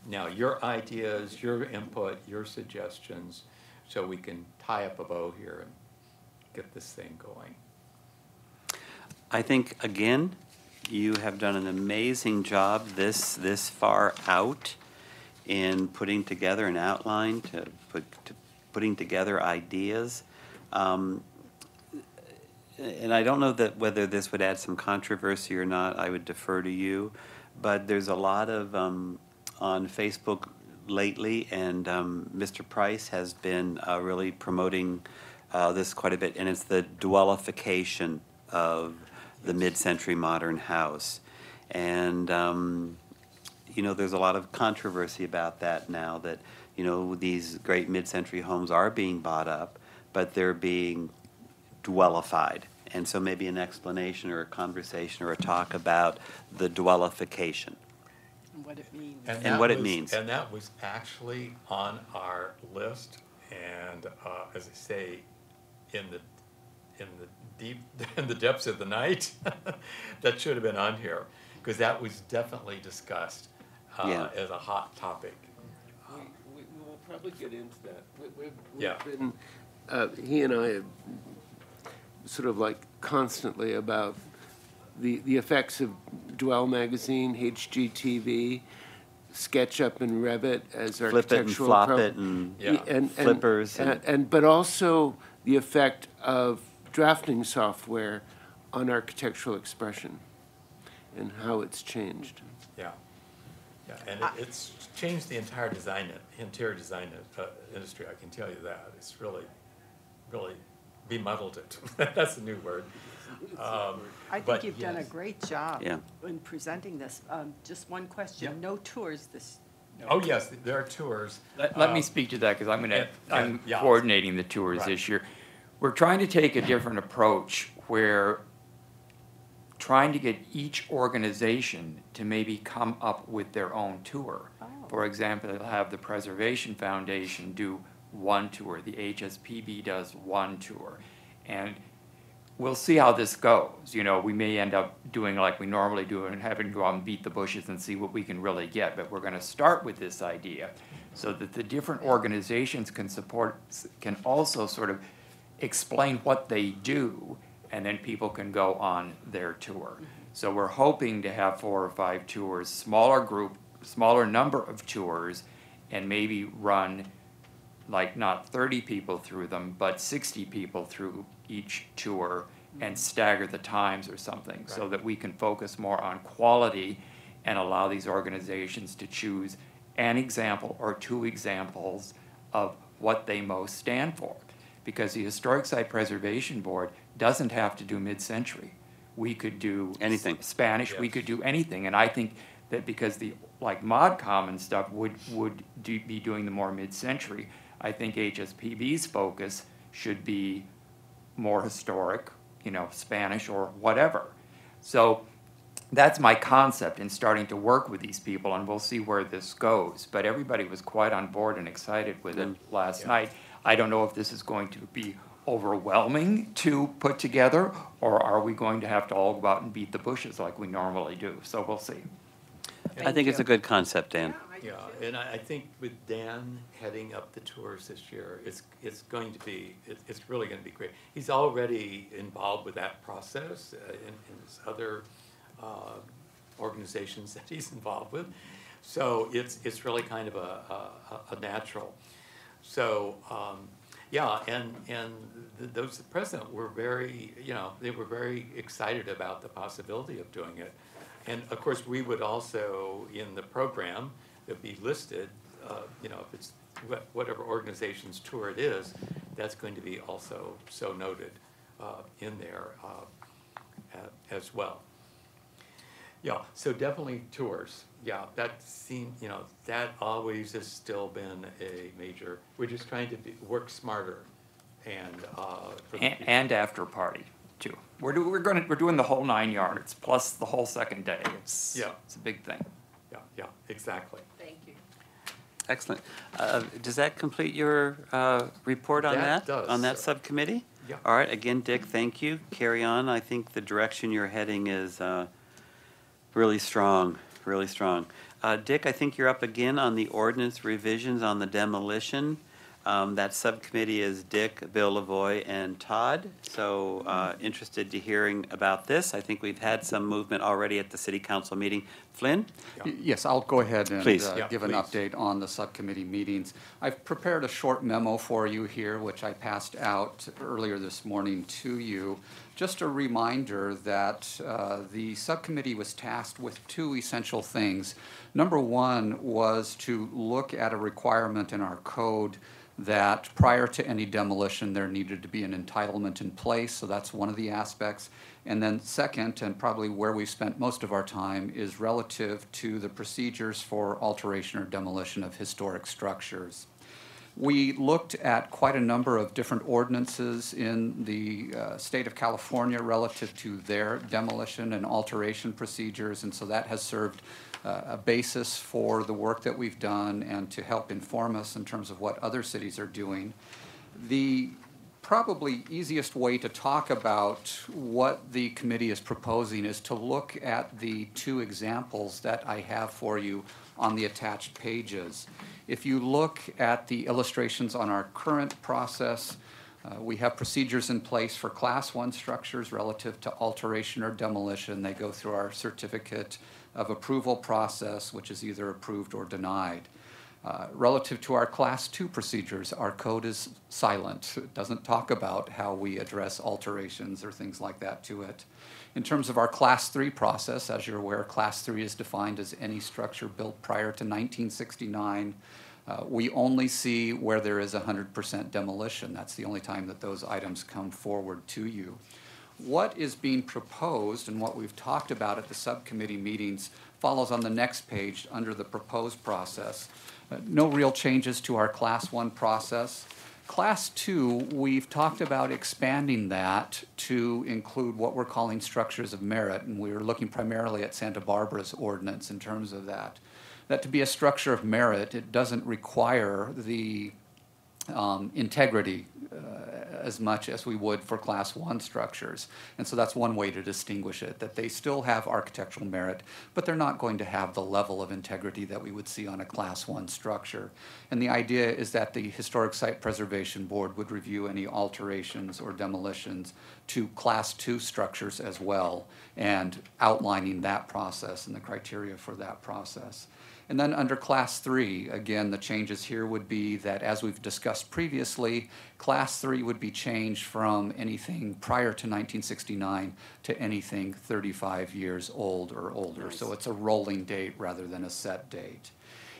now your ideas, your input, your suggestions, so we can tie up a bow here and get this thing going. I think, again, you have done an amazing job this far out in putting together an outline, to putting together ideas. And I don't know whether this would add some controversy or not. I would defer to you. But there's a lot of, on Facebook lately, and Mr. Price has been really promoting this quite a bit, and it's the dwellification of the mid-century modern house. And, there's a lot of controversy about that now, that, these great mid-century homes are being bought up, but they're being dwellified. And so maybe an explanation or a conversation or a talk about the dwellification. And what it means. And what it means. And that was actually on our list, and as I say, in the depths of the night, that should have been on here, because that was definitely discussed as a hot topic. We will probably get into that. We've Yeah. been, he and I have sort of like constantly about the effects of Dwell Magazine, HGTV, SketchUp and Revit as architectural Flip it and flop it and flippers. But also the effect of drafting software on architectural expression and how it's changed. Yeah, and it's changed the interior design industry. I can tell you that. It's really bemuddled it. That's a new word. I think you've done a great job Yeah. in presenting this. Just one question, Yep. no tours this. Oh, yes, there are tours. Let me speak to that, because I'm yeah. coordinating the tours this year. We're trying to take a different approach, where trying to get each organization to maybe come up with their own tour. For example, they'll have the Preservation Foundation do one tour, the HSPB does one tour, and we'll see how this goes. We may end up doing like we normally do and having to go out and beat the bushes and see what we can really get, but we're going to start with this idea so that the different organizations can also sort of explain what they do, and then people can go on their tour. So we're hoping to have 4 or 5 tours, smaller number of tours, and maybe run like not 30 people through them, but 60 people through each tour, and stagger the times or something, so that we can focus more on quality and allow these organizations to choose an example or 2 examples of what they most stand for. Because the Historic Site Preservation Board doesn't have to do mid-century. We could do anything. Spanish, we could do anything. And I think that because the ModCom and stuff would be doing the more mid-century, I think HSPB's focus should be more historic, Spanish or whatever. So that's my concept in starting to work with these people, and we'll see where this goes. But everybody was quite on board and excited with it last night. I don't know if this is going to be overwhelming to put together, or are we going to have to all go out and beat the bushes like we normally do? So we'll see. I think it's a good concept, Dan. I Yeah, and I think with Dan heading up the tours this year, it's going to be, it's really going to be great. He's already involved with that process in his other organizations that he's involved with. So it's really kind of a natural. So, yeah, and those the president were very, they were very excited about the possibility of doing it. And of course, we would also, in the program, that be listed, if it's whatever organization's tour it is, that's going to be also so noted in there as well. Yeah, so definitely tours. Yeah, that seems, that always has still been a major, we're just trying to work smarter and after party too. We're doing the whole 9 yards plus the whole second day. It's a big thing. Yeah, exactly. Thank you. Excellent. Does that complete your report on that? That does. On that subcommittee? Yeah. All right, again, Dick, thank you. Carry on. I think the direction you're heading is really strong, really strong. Dick, I think you're up again on the ordinance revisions on the demolition. That subcommittee is Dick, Bill Lavoie, and Todd. So interested to hearing about this. I think we've had some movement already at the city council meeting. Flynn? Yes, I'll go ahead and Please. give an update on the subcommittee meetings. I've prepared a short memo for you here, which I passed out earlier this morning to you. Just a reminder that the subcommittee was tasked with two essential things. Number one was to look at a requirement in our code that prior to any demolition, there needed to be an entitlement in place, so that's one of the aspects. And then second, and probably where we've spent most of our time, is relative to the procedures for alteration or demolition of historic structures. We looked at quite a number of different ordinances in the state of California relative to their demolition and alteration procedures, and so that has served a basis for the work that we've done and to help inform us in terms of what other cities are doing. The probably easiest way to talk about what the committee is proposing is to look at the two examples that I have for you on the attached pages. If you look at the illustrations on our current process, we have procedures in place for Class 1 structures relative to alteration or demolition. They go through our certificate of approval process, which is either approved or denied. Relative to our Class 2 procedures, our code is silent. It doesn't talk about how we address alterations or things like that to it. In terms of our Class 3 process, as you're aware, Class 3 is defined as any structure built prior to 1969. We only see where there is 100% demolition. That's the only time that those items come forward to you. What is being proposed and what we've talked about at the subcommittee meetings follows on the next page under the proposed process. No real changes to our Class 1 process. Class 2, we've talked about expanding that to include what we're calling structures of merit, and we're looking primarily at Santa Barbara's ordinance in terms of that. That to be a structure of merit, it doesn't require the integrity as much as we would for Class 1 structures. And so that's one way to distinguish it, that they still have architectural merit, but they're not going to have the level of integrity that we would see on a Class 1 structure. And the idea is that the Historic Site Preservation Board would review any alterations or demolitions to Class 2 structures as well, and outlining that process and the criteria for that process. And then under Class 3, again, the changes here would be that, as we've discussed previously, Class 3 would be changed from anything prior to 1969 to anything 35 years old or older. Nice. So it's a rolling date rather than a set date.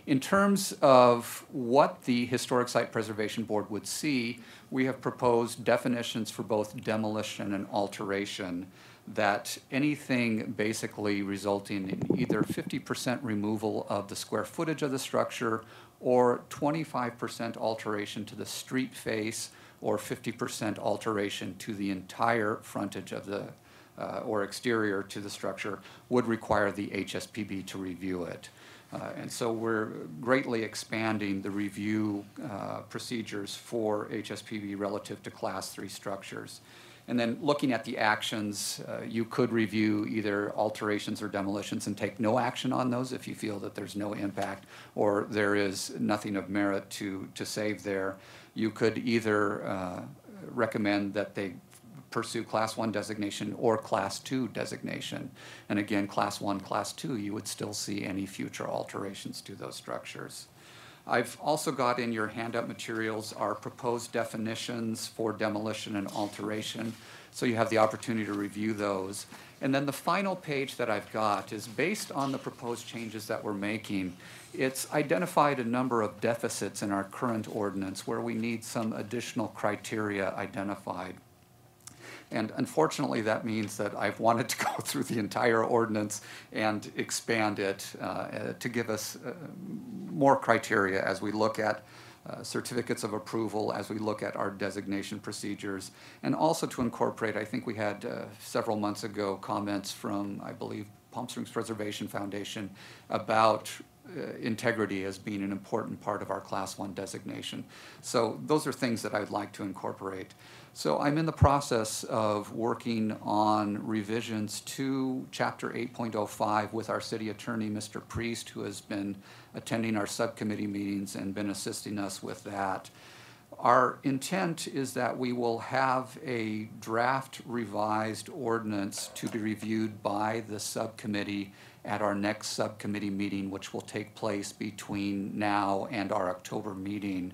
In terms of what the Historic Site Preservation Board would see, we have proposed definitions for both demolition and alteration, that anything basically resulting in either 50% removal of the square footage of the structure or 25% alteration to the street face or 50% alteration to the entire frontage of the or exterior to the structure would require the HSPB to review it. And so we're greatly expanding the review procedures for HSPB relative to Class 3 structures. And then looking at the actions, you could review either alterations or demolitions and take no action on those if you feel that there's no impact or there is nothing of merit to save there. You could either recommend that they pursue Class 1 designation or Class 2 designation. And again, Class 1, Class 2, you would still see any future alterations to those structures. I've also got in your handout materials our proposed definitions for demolition and alteration, so you have the opportunity to review those. And then the final page that I've got is based on the proposed changes that we're making. It's identified a number of deficits in our current ordinance where we need some additional criteria identified. And unfortunately, that means that I've wanted to go through the entire ordinance and expand it to give us more criteria as we look at certificates of approval, as we look at our designation procedures, and also to incorporate, I think we had several months ago comments from, I believe, Palm Springs Preservation Foundation about integrity as being an important part of our Class 1 designation. So those are things that I'd like to incorporate. So I'm in the process of working on revisions to Chapter 8.05 with our city attorney, Mr. Priest, who has been attending our subcommittee meetings and been assisting us with that. Our intent is that we will have a draft revised ordinance to be reviewed by the subcommittee at our next subcommittee meeting, which will take place between now and our October meeting,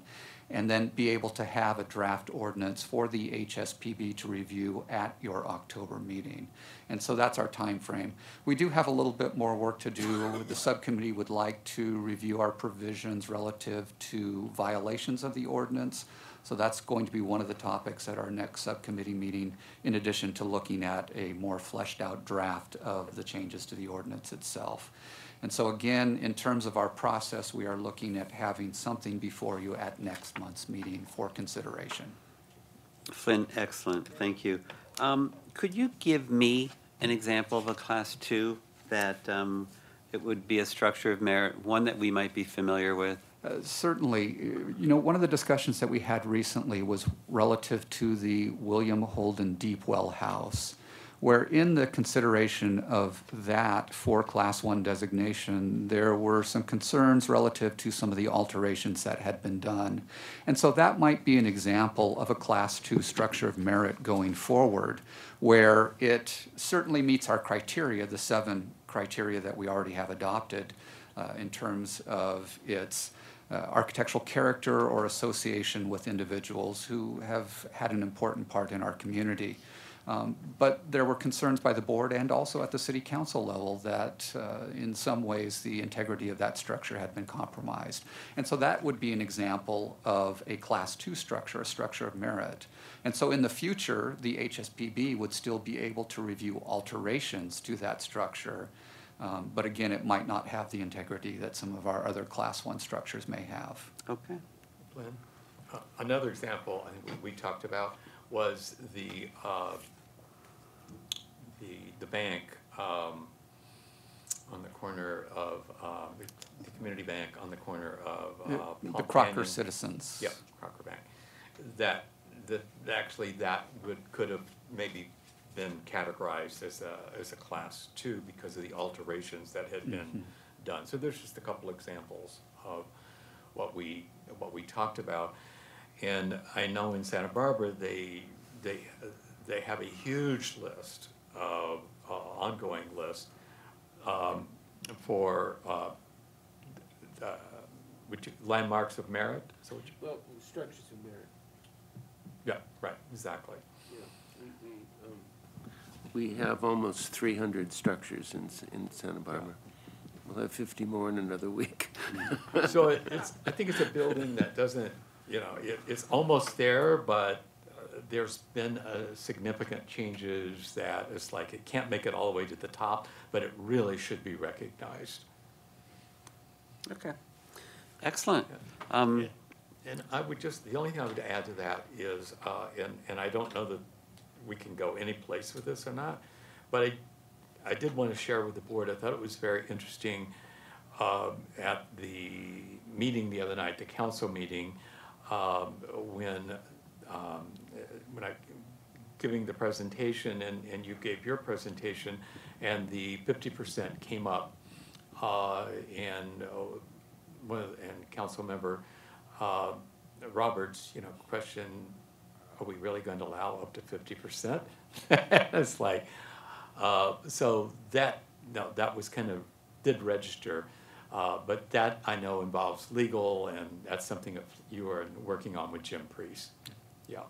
and then be able to have a draft ordinance for the HSPB to review at your October meeting. And so that's our time frame. We do have a little bit more work to do. The subcommittee would like to review our provisions relative to violations of the ordinance. So that's going to be one of the topics at our next subcommittee meeting, in addition to looking at a more fleshed out draft of the changes to the ordinance itself. And so again, in terms of our process, we are looking at having something before you at next month's meeting for consideration. Flynn, excellent, thank you. Could you give me an example of a Class 2 that it would be a structure of merit, one that we might be familiar with? Certainly. You know, one of the discussions that we had recently was relative to the William Holden Deep Well House, where in the consideration of that for Class 1 designation, there were some concerns relative to some of the alterations that had been done. And so that might be an example of a Class 2 structure of merit going forward, where it certainly meets our criteria, the 7 criteria that we already have adopted in terms of its architectural character or association with individuals who have had an important part in our community. But there were concerns by the board and also at the city council level that in some ways the integrity of that structure had been compromised. And so that would be an example of a Class 2 structure, a structure of merit. And so in the future, the HSPB would still be able to review alterations to that structure. But again, it might not have the integrity that some of our other Class 1 structures may have. Okay. Lynn? Another example I think we talked about was the bank on the corner of the community bank on the corner of the Crocker Citizens. Yep, Crocker Bank. That actually could have maybe been categorized as a Class 2 because of the alterations that had been done. So there's just a couple examples of what we talked about. And I know in Santa Barbara they have a huge list of ongoing list for landmarks of merit. So well, structures of merit. Yeah, right, exactly. We have almost 300 structures in Santa Barbara. We'll have 50 more in another week. So I think it's a building that doesn't, it's almost there, but there's been significant changes that it's like it can't make it all the way to the top, but it really should be recognized. Okay, excellent. And I would the only thing I would add to that is, and I don't know that we can go any place with this or not, but I did want to share with the board, I thought it was very interesting at the meeting the other night, the council meeting, when I giving the presentation, and you gave your presentation, and the 50% came up, and Councilmember Roberts, questioned, are we really going to allow up to 50%? It's like, so that was kind of, did register. But that I know involves legal, and that's something that you are working on with Jim Priest. Yeah.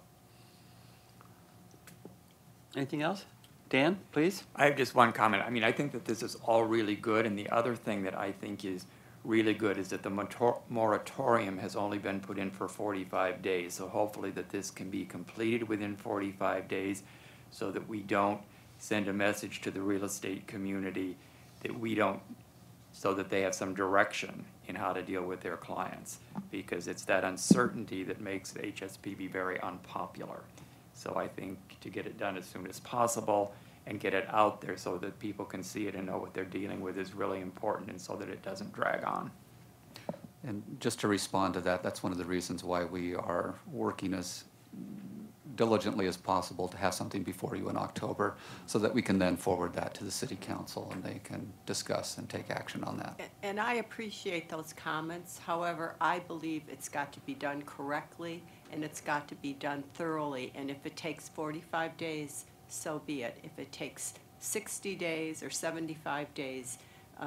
Anything else? Dan, please? I have just one comment. I mean, I think that this is all really good, and the other thing that I think is really good is that the moratorium has only been put in for 45 days. So hopefully that this can be completed within 45 days so that we don't send a message to the real estate community that we don't, so that they have some direction in how to deal with their clients, because it's that uncertainty that makes the HSPB very unpopular. So I think to get it done as soon as possible and get it out there so that people can see it and know what they're dealing with is really important, and so that it doesn't drag on. And just to respond to that, that's one of the reasons why we are working as diligently as possible to have something before you in October, so that we can then forward that to the city council and they can discuss and take action on that. And I appreciate those comments. However, I believe it's got to be done correctly, and it's got to be done thoroughly. And if it takes 45 days, so be it. If it takes 60 days or 75 days,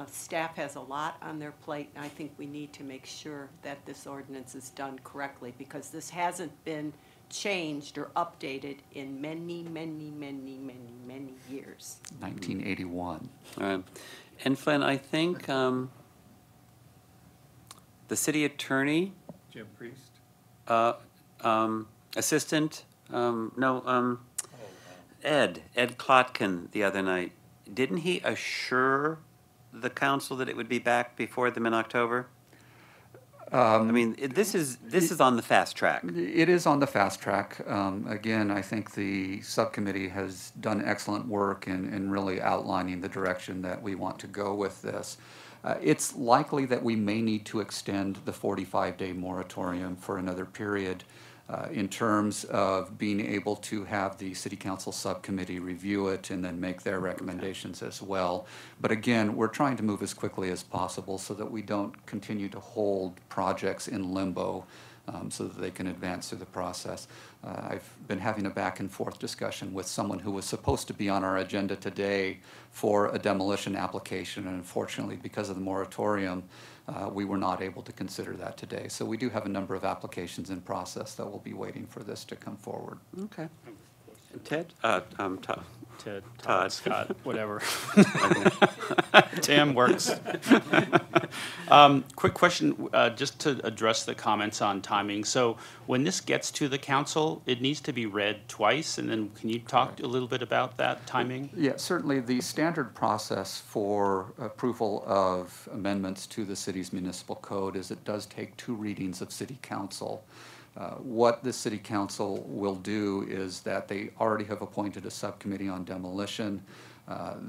staff has a lot on their plate, and I think we need to make sure that this ordinance is done correctly, because this hasn't been changed or updated in many, many, many, many, many years. 1981. All right. And Flynn, I think the city attorney, Jim Priest? assistant, Ed Klotkin the other night, didn't he assure the council that it would be back before them in October? I mean, this is on the fast track. It is on the fast track. Again, I think the subcommittee has done excellent work in really outlining the direction that we want to go with this. It's likely that we may need to extend the 45-day moratorium for another period in terms of being able to have the city council subcommittee review it and then make their recommendations as well. But again, we're trying to move as quickly as possible so that we don't continue to hold projects in limbo so that they can advance through the process. I've been having a back and forth discussion with someone who was supposed to be on our agenda today for a demolition application, and unfortunately, because of the moratorium, we were not able to consider that today. So we do have a number of applications in process that will be waiting for this to come forward. Okay. Ted? Todd, Scott, whatever. Tim works. Quick question, just to address the comments on timing. So when this gets to the council, it needs to be read twice, and then can you talk a little bit about that timing? Yeah, certainly. The standard process for approval of amendments to the city's municipal code is it does take 2 readings of city council. What the city council will do is that they already have appointed a subcommittee on demolition.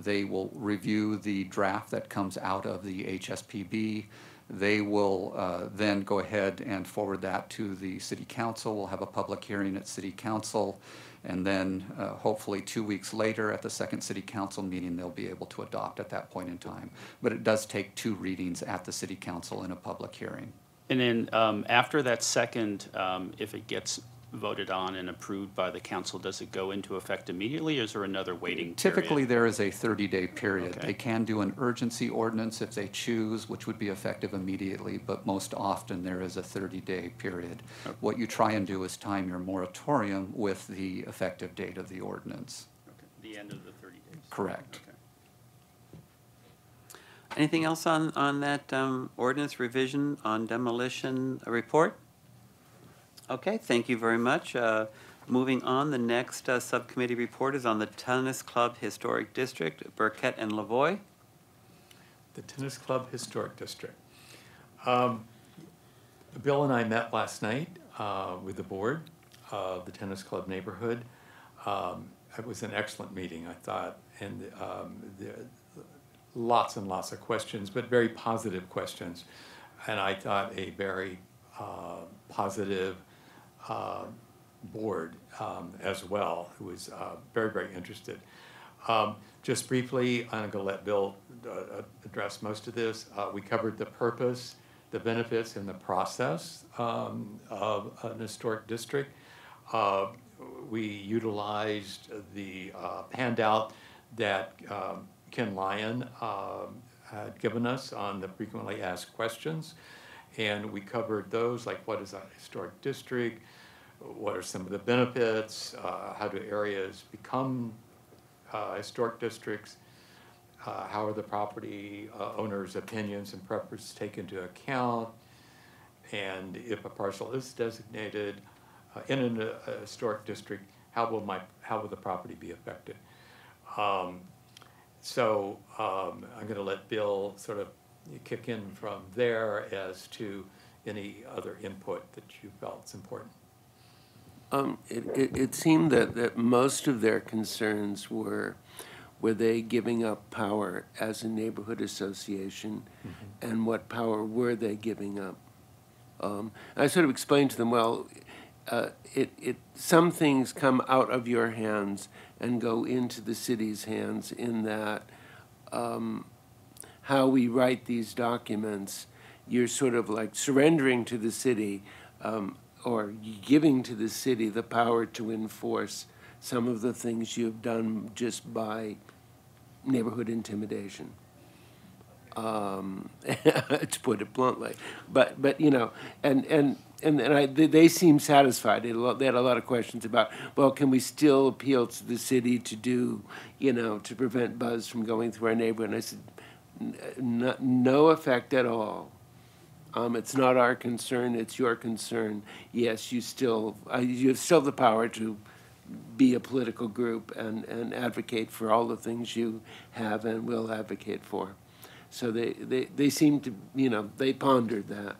They will review the draft that comes out of the HSPB. They will then go ahead and forward that to the city council. We'll have a public hearing at city council, and then hopefully 2 weeks later at the second city council meeting, they'll be able to adopt at that point in time. But it does take 2 readings at the city council in a public hearing. And then after that second, if it gets voted on and approved by the council, does it go into effect immediately, or is there another waiting period? Typically, there is a 30-day period. Okay. They can do an urgency ordinance if they choose, which would be effective immediately, but most often there is a 30-day period. Okay. What you try and do is time your moratorium with the effective date of the ordinance. Okay. The end of the 30 days. Correct. Okay. Anything else on that ordinance revision on demolition report? Okay, thank you very much. Moving on, the next subcommittee report is on the Tennis Club Historic District, Burkett and Lavoie. The Tennis Club Historic District. Bill and I met last night with the board of the Tennis Club neighborhood. It was an excellent meeting, I thought, and lots and lots of questions, but very positive questions. And I thought a very positive board as well, who was very, very interested. Just briefly, I'm going to let Bill address most of this. We covered the purpose, the benefits, and the process of an historic district. We utilized the handout that Ken Lyon had given us on the frequently asked questions. And we covered those, like what is a historic district, what are some of the benefits, how do areas become historic districts, how are the property owners' opinions and preferences taken into account, and if a parcel is designated in a historic district, how will the property be affected? So I'm going to let Bill sort of kick in from there as to any other input that you felt is important. It seemed that most of their concerns were they giving up power as a neighborhood association, and what power were they giving up? I sort of explained to them, well, some things come out of your hands and go into the city's hands in that how we write these documents, you're sort of like surrendering to the city or giving to the city the power to enforce some of the things you've done just by neighborhood intimidation, to put it bluntly. But you know, and they seemed satisfied. They had a lot of questions about, well, can we still appeal to the city to do, you know, to prevent buzz from going through our neighborhood? And I said, no effect at all. It's not our concern, it's your concern. Yes, you have still the power to be a political group and advocate for all the things you have and will advocate for. So they seem to, you know, they pondered that.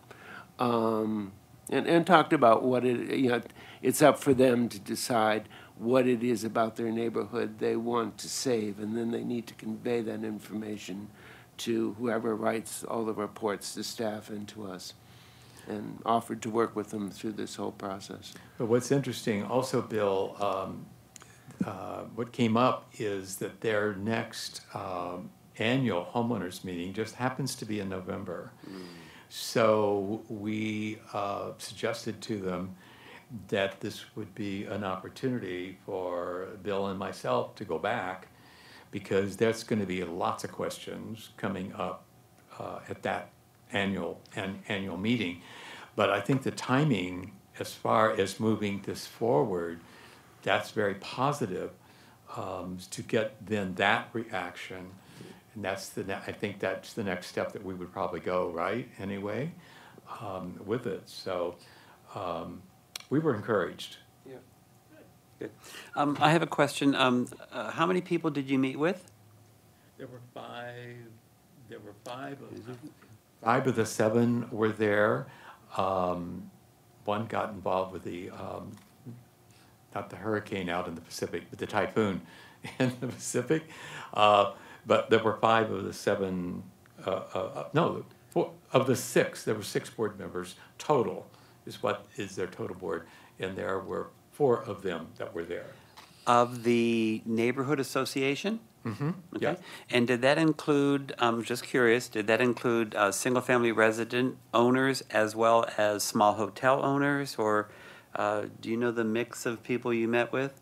And talked about what it's up for them to decide what it is about their neighborhood they want to save, and then they need to convey that information to whoever writes all the reports to staff and to us, and offered to work with them through this whole process. But what's interesting also, Bill, what came up is that their next annual homeowners meeting just happens to be in November. So we suggested to them that this would be an opportunity for Bill and myself to go back, because there's going to be lots of questions coming up at that annual meeting. But I think the timing, as far as moving this forward, that's very positive, to get then that reaction. And I think that's the next step that we would probably go, right, anyway, with it. So we were encouraged. Yeah. Good. I have a question. How many people did you meet with? There were five. Five of the seven were there. One got involved with the, not the hurricane out in the Pacific, but the typhoon in the Pacific. But there were five of the seven, four of the six. There were 6 board members total, is what is their total board, and there were 4 of them that were there. Of the neighborhood association? Mm-hmm. Okay. Yeah. And did that include, I'm just curious, did that include single-family resident owners as well as small hotel owners? Or do you know the mix of people you met with?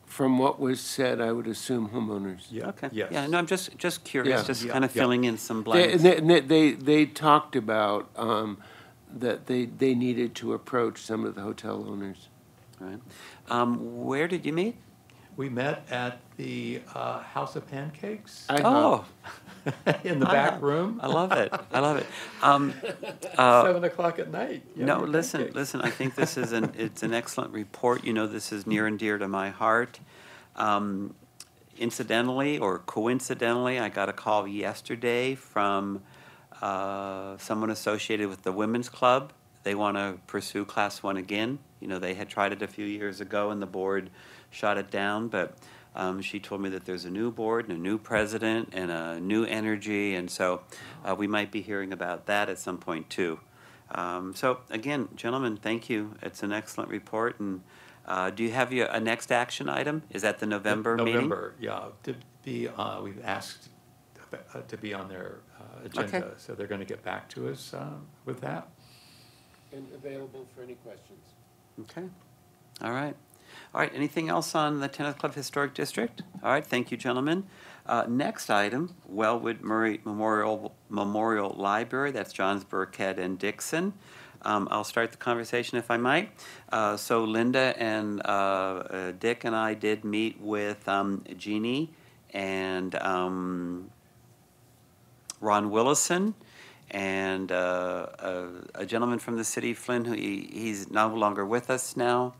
From what was said, I would assume homeowners. Yeah. Okay. Yes. Yeah, no, I'm just curious, Yeah. just Yeah. kind of Yeah. filling in some blanks. They talked about that they needed to approach some of the hotel owners. Right. Where did you meet? We met at the House of Pancakes. Oh, in the back room. I love it. I love it. 7 o'clock at night. No, listen. I think this is it's an excellent report. You know, this is near and dear to my heart. Incidentally or coincidentally, I got a call yesterday from someone associated with the Women's Club. They want to pursue Class 1 again. You know, they had tried it a few years ago and the board shot it down, but She told me that there's a new board and a new president and a new energy, and so we might be hearing about that at some point too. So again, gentlemen, thank you. It's an excellent report. And do you have a next action item? Is that the November meeting? November, yeah, to be, we've asked to be on their agenda, Okay. so they're going to get back to us with that. And available for any questions. Okay. All right. All right. Anything else on the Tennis Club Historic District? All right. Thank you, gentlemen. Next item, Wellwood Murray Memorial Library. That's Johns, Burkhead, and Dixon. I'll start the conversation if I might. So Linda and Dick and I did meet with Jeannie and Ron Willison and a gentleman from the city, Flynn, who he's no longer with us now.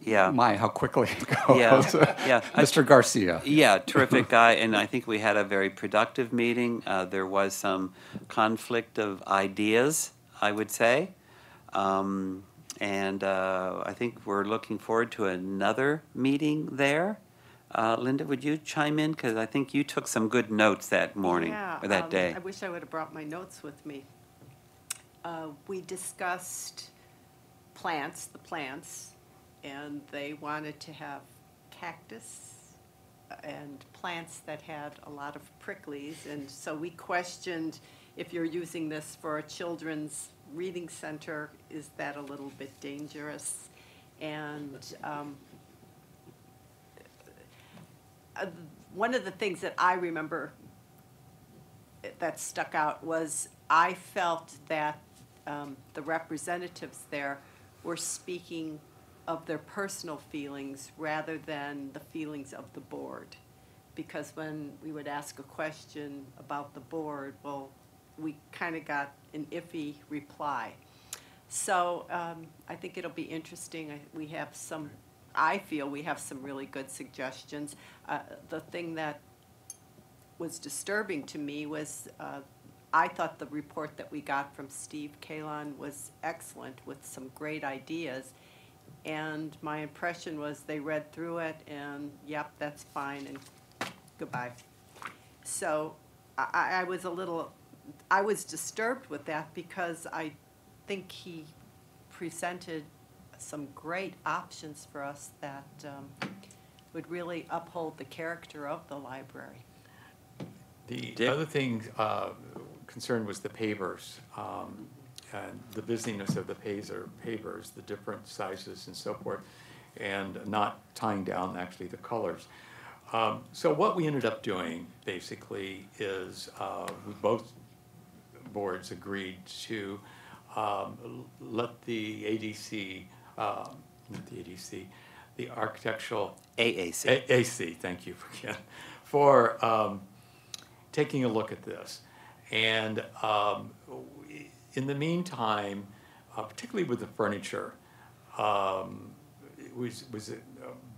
Yeah. My, how quickly it goes. Yeah. Mr. Garcia. Yeah, terrific guy, and I think we had a very productive meeting. There was some conflict of ideas, I would say. And I think we're looking forward to another meeting there. Linda, would you chime in? Because I think you took some good notes that morning, or that day. I wish I would have brought my notes with me. We discussed the plants, and they wanted to have cactus and plants that had a lot of pricklies, and so we questioned if you're using this for a children's reading center, is that a little bit dangerous? And one of the things that I remember that stuck out was I felt that the representatives there were speaking of their personal feelings rather than the feelings of the board. Because when we would ask a question about the board, well, we kind of got an iffy reply. So I think it'll be interesting. I feel we have some really good suggestions. The thing that was disturbing to me was I thought the report that we got from Steve Kalon was excellent with some great ideas. And my impression was they read through it and, yep, that's fine, and goodbye. So I was disturbed with that because I think he presented some great options for us that would really uphold the character of the library. The other thing concerned was the pavers, and the busyness of the pavers, the different sizes and so forth, and not tying down actually the colors. So what we ended up doing basically is both boards agreed to let the ADC, not the ADC, the architectural AAC, thank you again, for taking a look at this. And in the meantime, particularly with the furniture, it was a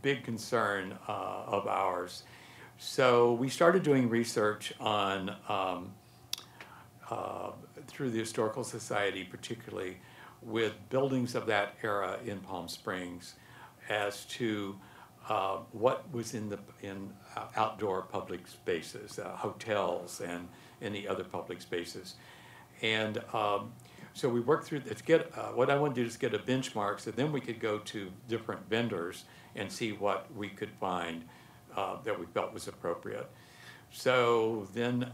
big concern of ours. So we started doing research on, through the Historical Society particularly, with buildings of that era in Palm Springs as to what was in outdoor public spaces, hotels and any other public spaces. And so we worked through to get, what I wanted to do is get a benchmark so then we could go to different vendors and see what we could find that we felt was appropriate. So then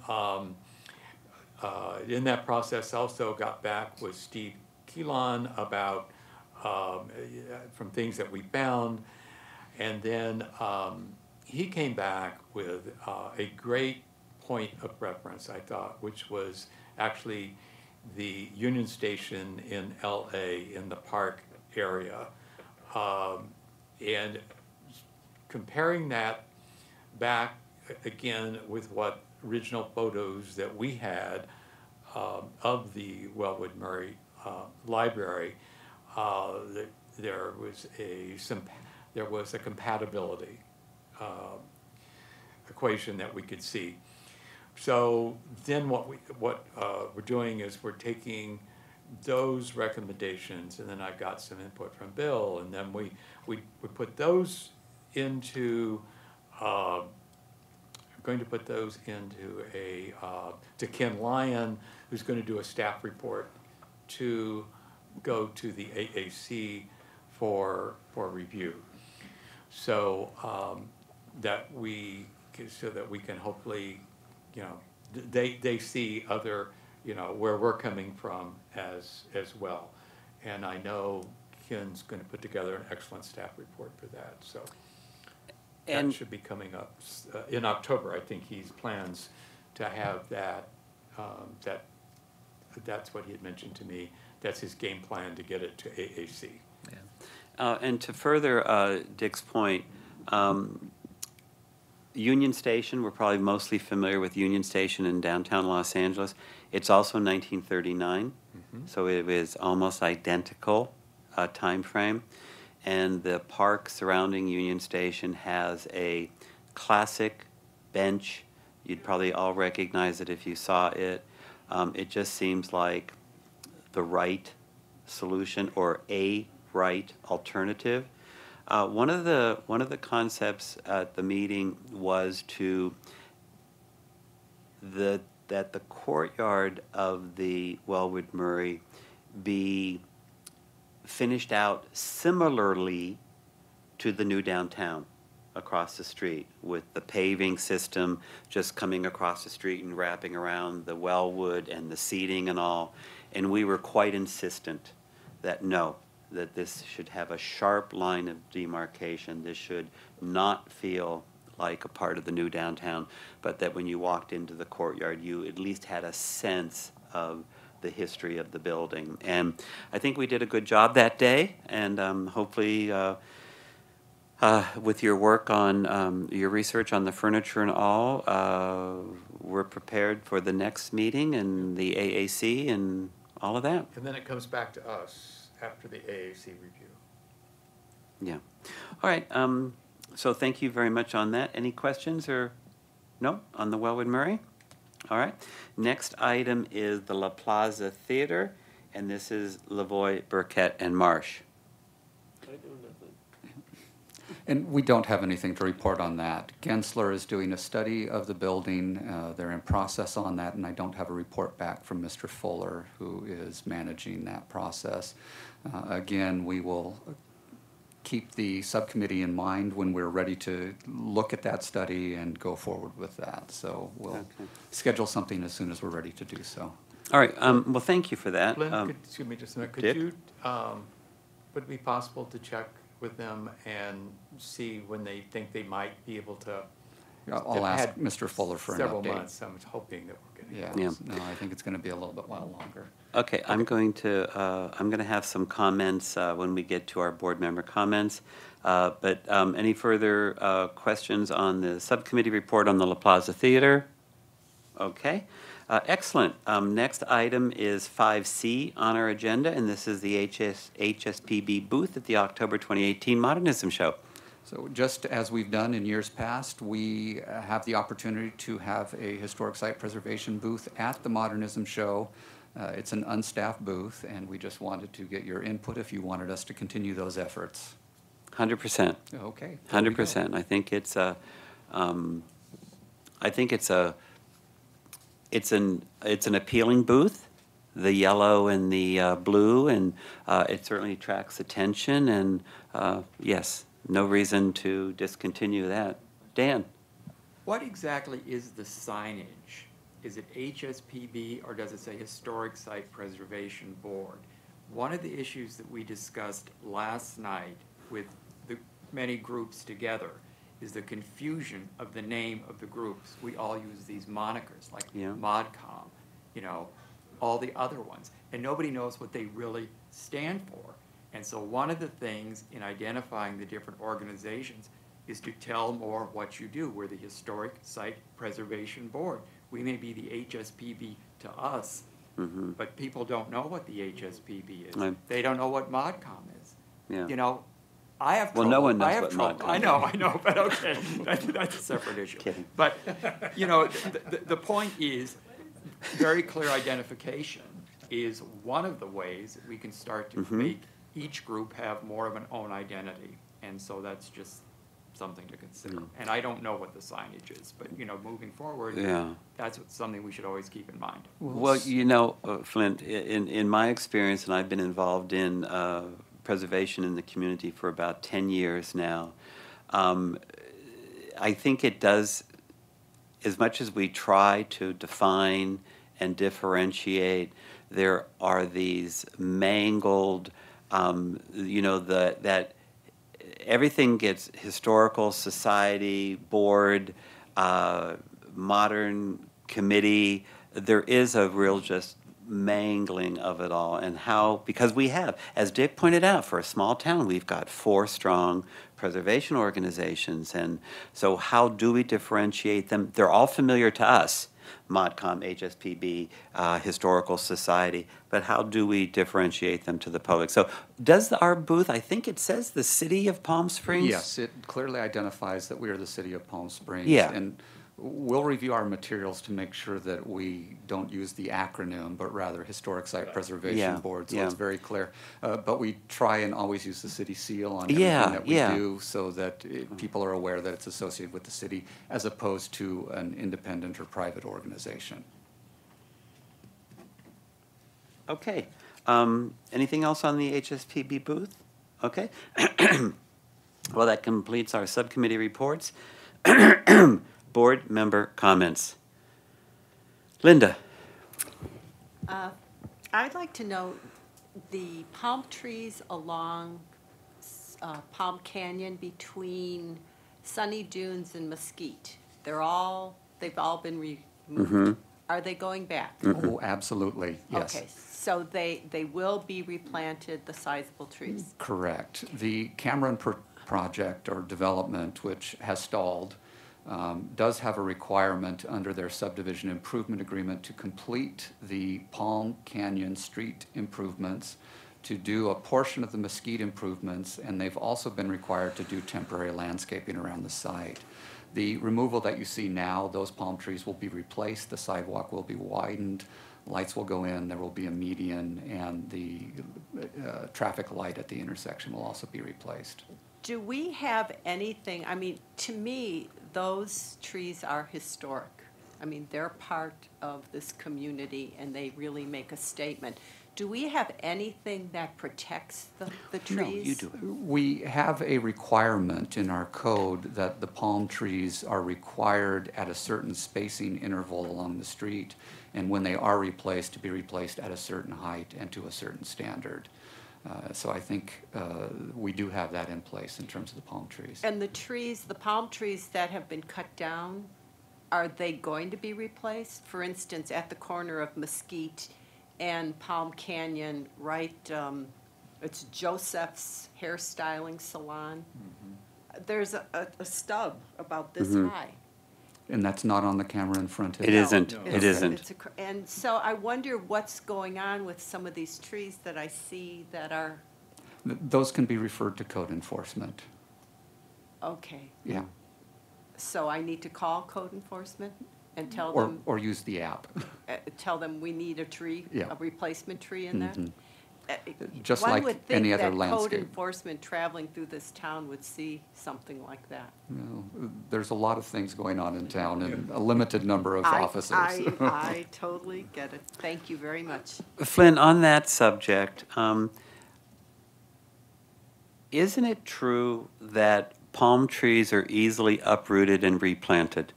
in that process also got back with Steve Kalon about from things that we found. And then he came back with a great point of reference, I thought, which was actually the Union Station in LA in the park area. And comparing that back again with what original photos that we had of the Wellwood Murray Library, there was a compatibility equation that we could see. So then what we're doing is we're taking those recommendations, and then I got some input from Bill, and then we put those into, going to put those into to Ken Lyon, who's going to do a staff report to go to the AAC for review. So so that we can hopefully, they see other, where we're coming from as well. And I know Ken's going to put together an excellent staff report for that. So that should be coming up in October. I think he plans to have that. That's what he had mentioned to me. That's his game plan to get it to AAC. Yeah. And to further Dick's point, Union Station, we're probably mostly familiar with Union Station in downtown Los Angeles. It's also 1939, so it is almost identical time frame. And the park surrounding Union Station has a classic bench. You'd probably all recognize it if you saw it. It just seems like the right solution or a right alternative. One of the concepts at the meeting was that the courtyard of the Wellwood Murray be finished out similarly to the new downtown across the street, with the paving system just coming across the street and wrapping around the Wellwood and the seating and all. And we were quite insistent that no, that this should have a sharp line of demarcation. This should not feel like a part of the new downtown, but that when you walked into the courtyard, you at least had a sense of the history of the building. And I think we did a good job that day, and hopefully with your work on your research on the furniture and all, we're prepared for the next meeting and the AAC and all of that. And then it comes back to us after the AAC review. Yeah. All right. So thank you very much on that. Any questions or no on the Wellwood Murray? All right. Next item is the La Plaza Theater, and this is Lavoie, Burkett, and Marsh. I do nothing. And we don't have anything to report on that. Gensler is doing a study of the building. They're in process on that, and I don't have a report back from Mr. Fuller, who is managing that process. Again, we will keep the subcommittee in mind when we're ready to look at that study and go forward with that. So we'll schedule something as soon as we're ready to do so. All right. Well, thank you for that. Glenn, excuse me just a minute. Could Dick? you, would it be possible to check with them and see when they think they might be able to? I'll they've ask had Mr. Fuller for an several update. months. I'm hoping that we're getting. Yeah. Yeah. No, I think it's going to be a little bit while longer. Okay, I'm going to have some comments when we get to our board member comments. But any further questions on the subcommittee report on the La Plaza Theater? Okay, excellent. Next item is 5C on our agenda, and this is the HSPB booth at the October 2018 Modernism Show. So just as we've done in years past, we have the opportunity to have a historic site preservation booth at the Modernism Show. It's an unstaffed booth, and we just wanted to get your input if you wanted us to continue those efforts. 100%. Okay. 100%. I think it's a. It's an appealing booth, the yellow and the blue, and it certainly attracts attention. And yes, no reason to discontinue that. Dan. What exactly is the signage? Is it HSPB or does it say Historic Site Preservation Board? One of the issues that we discussed last night with the many groups together is the confusion of the name of the groups. We all use these monikers like ModCom, all the other ones, and nobody knows what they really stand for. And so one of the things in identifying the different organizations is to tell more what you do. We're the Historic Site Preservation Board. We may be the HSPB to us, but people don't know what the HSPB is. Right. They don't know what ModCom is. Yeah. I have trouble. Well, no one knows I have what trouble. ModCom I know, but okay, that's a separate issue. Kidding. But, the point is, very clear identification is one of the ways that we can start to make each group have more of an own identity. And so that's just something to consider. And I don't know what the signage is, but, you know, moving forward, Yeah. something we should always keep in mind. Well, you know, Flint, in my experience, and I've been involved in preservation in the community for about 10 years now, I think it does, as much as we try to define and differentiate, there are these mangled, you know, that everything gets historical society, board, modern committee. There is a real just mangling of it all, and how, because we have, as Dick pointed out, for a small town, we've got 4 strong preservation organizations, and so how do we differentiate them? They're all familiar to us, ModCom, HSPB, Historical Society, but how do we differentiate them to the public? So does our booth, I think it says the City of Palm Springs? Yes, it clearly identifies that we are the City of Palm Springs. Yeah. And we'll review our materials to make sure that we don't use the acronym, but rather Historic Site Preservation Yeah, Board, so yeah. it's very clear. But we try and always use the city seal on Yeah, everything that we yeah. do, so that people are aware that it's associated with the city, as opposed to an independent or private organization. Okay. Anything else on the HSPB booth? Okay. Well, that completes our subcommittee reports. Board member comments. Linda? I'd like to know the palm trees along Palm Canyon between Sunny Dunes and Mesquite. They've all been removed. Mhm. Are they going back? Oh, absolutely, yes. Okay, so they will be replanted, the sizable trees? Correct. The Cameron project or development, which has stalled, does have a requirement under their subdivision improvement agreement to complete the Palm Canyon street improvements, to do a portion of the Mesquite improvements, and they've also been required to do temporary landscaping around the site. The removal that you see now, those palm trees will be replaced, the sidewalk will be widened, lights will go in, there will be a median, and the traffic light at the intersection will also be replaced. Do we have anything, I mean, to me, those trees are historic. I mean, they're part of this community and they really make a statement. Do we have anything that protects the trees? No, you do it. We have a requirement in our code that the palm trees are required at a certain spacing interval along the street, and when they are replaced, to be replaced at a certain height and to a certain standard. So I think we do have that in place in terms of the palm trees. And the trees, the palm trees that have been cut down, are they going to be replaced? For instance, at the corner of Mesquite and Palm Canyon, right, it's Joseph's Hairstyling Salon. There's a stub about this Mhm. high. And that's not on the camera in front of It you? isn't. It's- It isn't. it's and so I wonder what's going on with some of these trees that I see that are, Those can be referred to code enforcement. okay. Yeah. So I need to call code enforcement and tell Or, them, or use the app. tell them we need a tree, Yeah. a replacement tree in there? Mhm. Just One like would think any other that landscape. code enforcement traveling through this town would see something like that. Well, there's a lot of things going on in town and a limited number of officers. I totally get it. Thank you very much. Flynn, on that subject, isn't it true that palm trees are easily uprooted and replanted?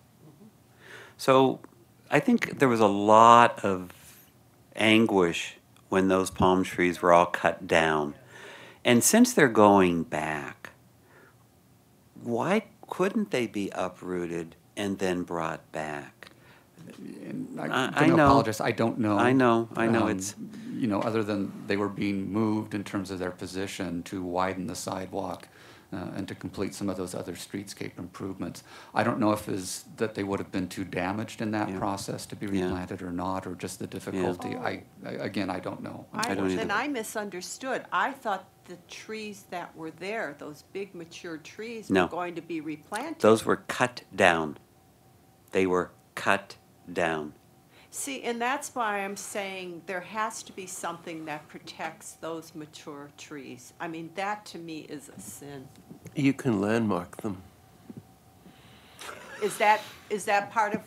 So I think there was a lot of anguish when those palm trees were all cut down. And since they're going back, why couldn't they be uprooted and then brought back? I know. Apologize. I don't know. I know. It's, you know, other than they were being moved in terms of their position to widen the sidewalk and to complete some of those other streetscape improvements. I don't know if is that they would have been too damaged in that process to be replanted or not, or just the difficulty. Again, I don't know. Then I misunderstood. I thought the trees that were there, those big mature trees, No. were going to be replanted. those were cut down. They were cut down. See, and that's why I'm saying there has to be something that protects those mature trees. I mean, that to me is a sin. You can landmark them. Is that part of,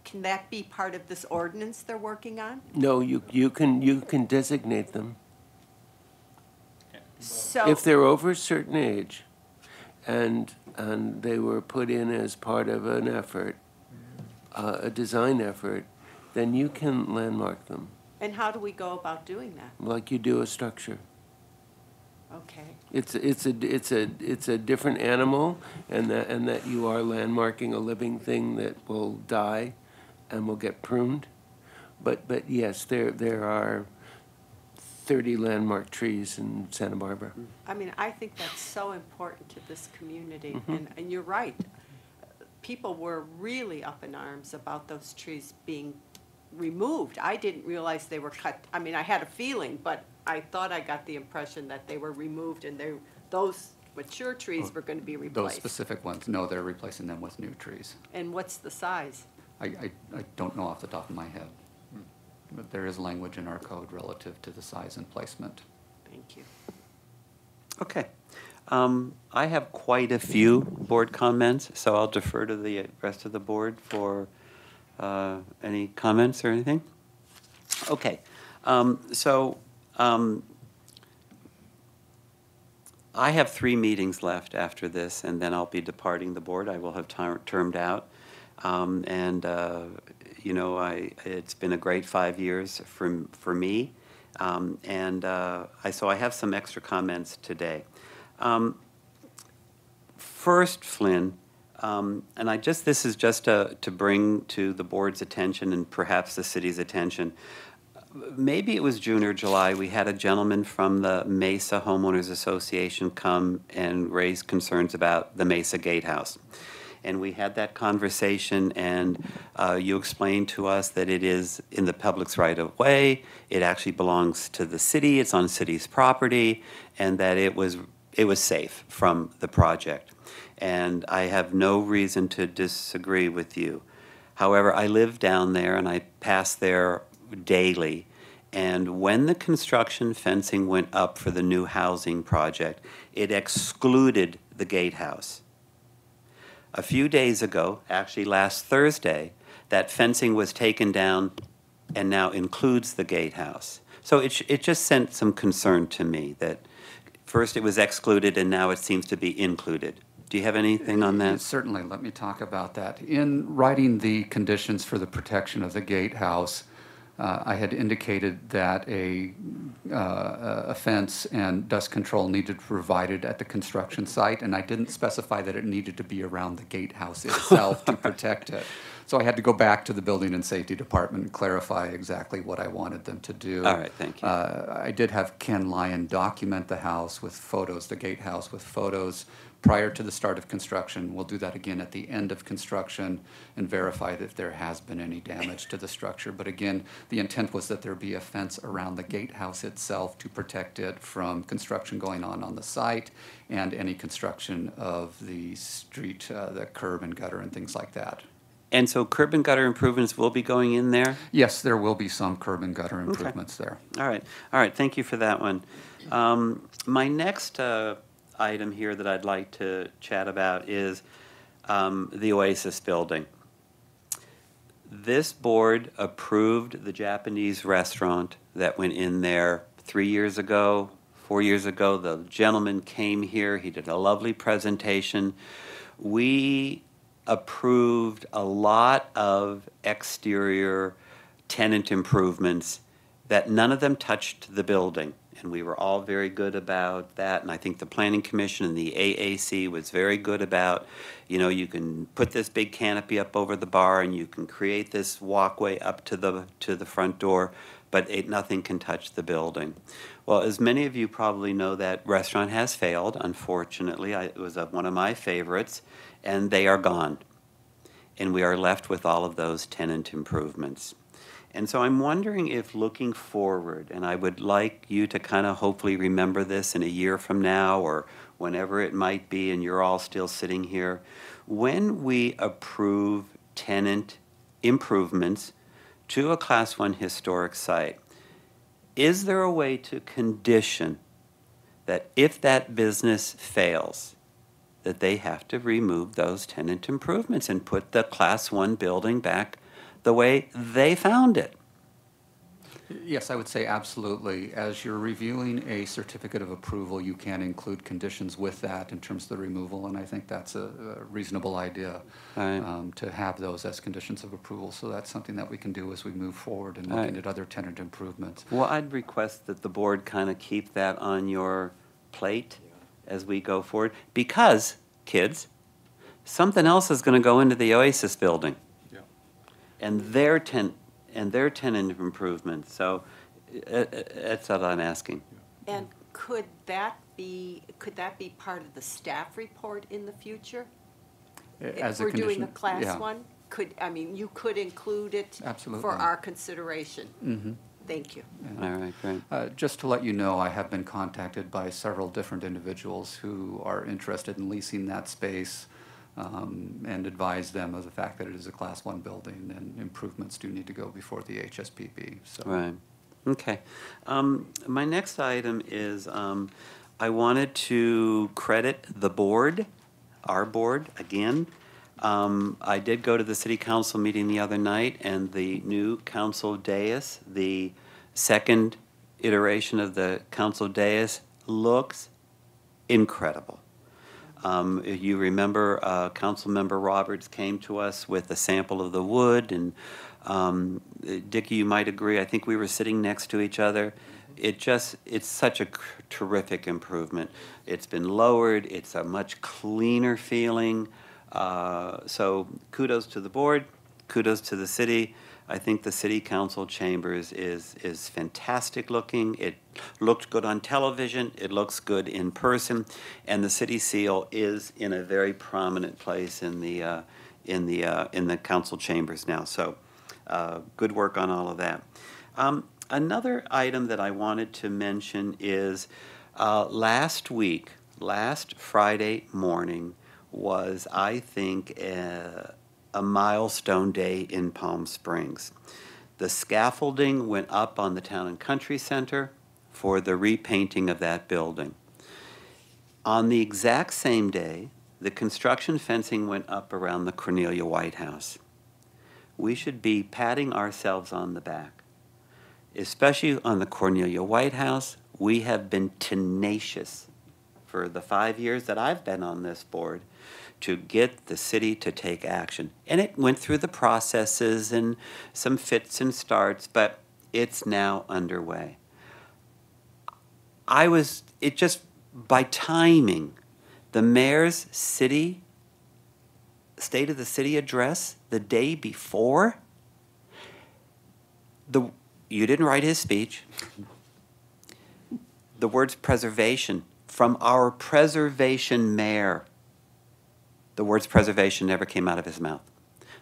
can that be part of this ordinance they're working on? No, you can designate them. So. If they're over a certain age, and they were put in as part of an effort, a design effort, then you can landmark them, And how do we go about doing that? like you do a structure. Okay. It's a different animal, and that you are landmarking a living thing that will die and will get pruned. But yes, there are 30 landmark trees in Santa Barbara. I mean, I think that's so important to this community, Mhm. and you're right. People were really up in arms about those trees being removed. I didn't realize they were cut. I mean, I had a feeling, but I thought I got the impression that they were removed and those mature trees were going to be Those replaced. specific ones, no, they're replacing them with new trees. And what's the size? I don't know off the top of my head, but there is language in our code relative to the size and placement. Thank you. Okay. I have quite a few board comments, so I'll defer to the rest of the board for any comments or anything. Okay. I have 3 meetings left after this, and then I'll be departing the board. I will have termed out. It's been a great 5 years for me. So I have some extra comments today. First, Flynn, this is just to bring to the board's attention and perhaps the city's attention. Maybe it was June or July, we had a gentleman from the Mesa Homeowners Association come and raise concerns about the Mesa Gatehouse. And we had that conversation, and you explained to us that it is in the public's right-of-way, it actually belongs to the city, it's on city's property, and that it was safe from the project. And I have no reason to disagree with you. However, I live down there, and I pass there daily. And when the construction fencing went up for the new housing project, it excluded the gatehouse. A few days ago, actually last Thursday, that fencing was taken down and now includes the gatehouse. So it just sent some concern to me that first it was excluded and now it seems to be included. Do you have anything on that? Certainly, let me talk about that. In writing the conditions for the protection of the gatehouse, I had indicated that a fence and dust control needed to be provided at the construction site, and I didn't specify that it needed to be around the gatehouse itself to protect it. So I had to go back to the Building and Safety Department and clarify exactly what I wanted them to do. All right, thank you. I did have Ken Lyon document the house with photos, the gatehouse with photos prior to the start of construction. We'll do that again at the end of construction and verify that there has been any damage to the structure. But again, the intent was that there be a fence around the gatehouse itself to protect it from construction going on the site and any construction of the street, the curb and gutter and things like that. And so curb and gutter improvements will be going in there? Yes, there will be some curb and gutter improvements there. All right, thank you for that one. My next item here that I'd like to chat about is the Oasis building. This board approved the Japanese restaurant that went in there 3 years ago, 4 years ago. The gentleman came here, he did a lovely presentation. We approved a lot of exterior tenant improvements that none of them touched the building. And we were all very good about that. And I think the Planning Commission and the AAC was very good about, you can put this big canopy up over the bar and you can create this walkway up to the front door, but nothing can touch the building. Well, as many of you probably know, that restaurant has failed, unfortunately. It was one of my favorites, and they are gone. And we are left with all of those tenant improvements. And so I'm wondering if looking forward, and I would like you to kind of hopefully remember this in a year from now or whenever it might be and you're all still sitting here, when we approve tenant improvements to a Class 1 historic site, is there a way to condition that if that business fails, that they have to remove those tenant improvements and put the Class 1 building back the way they found it. Yes, I would say absolutely. As you're reviewing a certificate of approval, you can include conditions with that in terms of the removal, and I think that's a reasonable idea to have those as conditions of approval. So that's something that we can do as we move forward and looking at other tenant improvements. Well, I'd request that the board kind of keep that on your plate as we go forward, because, kids, something else is going to go into the Oasis building. Yeah. And their tenant improvements. So that's what I'm asking. And could that be part of the staff report in the future? As If a we're doing condition, the class yeah. one? You could include it Absolutely. for our consideration. Mm-hmm. Thank you. All right, great. Just to let you know, I have been contacted by several different individuals who are interested in leasing that space, and advise them of the fact that it is a Class 1 building and improvements do need to go before the HSPB. So. Right. Okay. My next item is I wanted to credit the board, our board, again. I did go to the city council meeting the other night, and the new council dais, the second iteration of the council dais, looks incredible. You remember Councilmember Roberts came to us with a sample of the wood, and Dickie, you might agree, I think we were sitting next to each other. It's such a terrific improvement. It's been lowered, it's a much cleaner feeling. So kudos to the board, kudos to the city. I think the city council chambers is fantastic looking. It looked good on television. It looks good in person, and the city seal is in a very prominent place in the council chambers now. So, good work on all of that. Another item that I wanted to mention is last Friday morning was, I think, a milestone day in Palm Springs. The scaffolding went up on the Town and Country Center for the repainting of that building. On the exact same day, the construction fencing went up around the Cornelia White House. We should be patting ourselves on the back. Especially on the Cornelia White House, we have been tenacious for the 5 years that I've been on this board to get the city to take action. And it went through the processes and some fits and starts, but it's now underway. By timing, the mayor's State of the City address the day before, you didn't write his speech. The words preservation from our preservation mayor. The words preservation never came out of his mouth.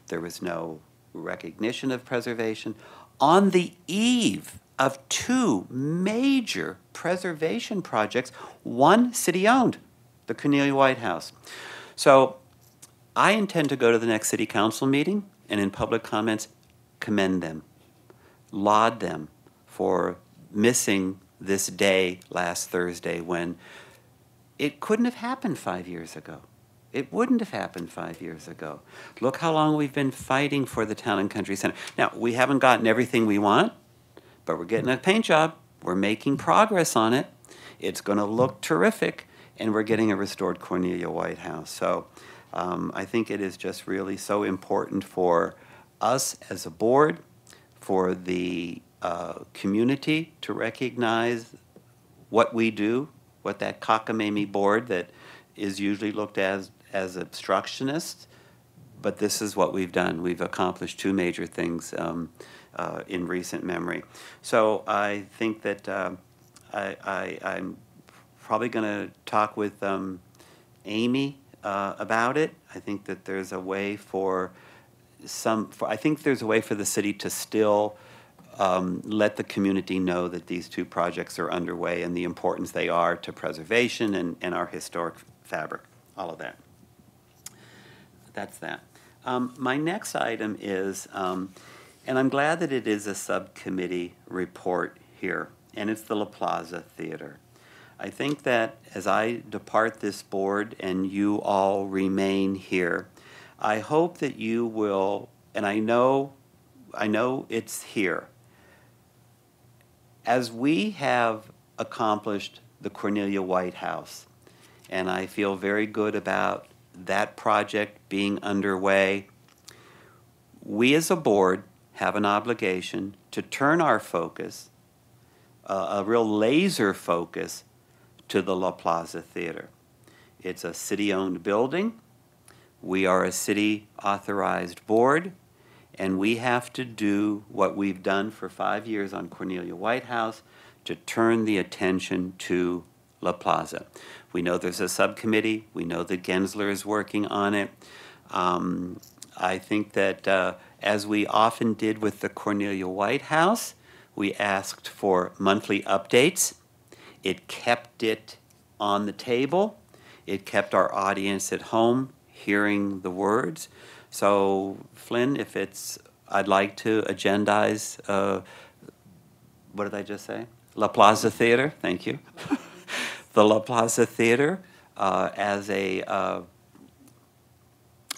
There was no recognition of preservation. On the eve of two major preservation projects, one city-owned, the Cornelia White House. So I intend to go to the next city council meeting and in public comments commend them, laud them for missing this day last Thursday when it couldn't have happened 5 years ago. It wouldn't have happened 5 years ago. Look how long we've been fighting for the Town and Country Center. Now, we haven't gotten everything we want, but we're getting a paint job. We're making progress on it. It's going to look terrific, and we're getting a restored Cornelia White House. So I think it is just really so important for us as a board, for the community to recognize what we do, what that cockamamie board that is usually looked at as obstructionists, but this is what we've done. We've accomplished two major things in recent memory. So I think that I'm probably going to talk with Amy about it. I think that there's a way I think there's a way for the city to still let the community know that these two projects are underway and the importance they are to preservation and our historic fabric, all of that. That's that. My next item is, and I'm glad that it is a subcommittee report here, and it's the La Plaza Theater. I think that as I depart this board and you all remain here, I hope that you will, and I know it's here. As we have accomplished the Cornelia White House, and I feel very good about that project being underway, we as a board have an obligation to turn our focus, a real laser focus, to the La Plaza Theater. It's a city-owned building. We are a city-authorized board, and we have to do what we've done for 5 years on Cornelia White House to turn the attention to La Plaza. We know there's a subcommittee. We know that Gensler is working on it. I think that as we often did with the Cornelia White House, we asked for monthly updates. It kept it on the table. It kept our audience at home hearing the words. So, Flynn, I'd like to agendize, what did I just say? La Plaza Theater, thank you. The La Plaza Theater as a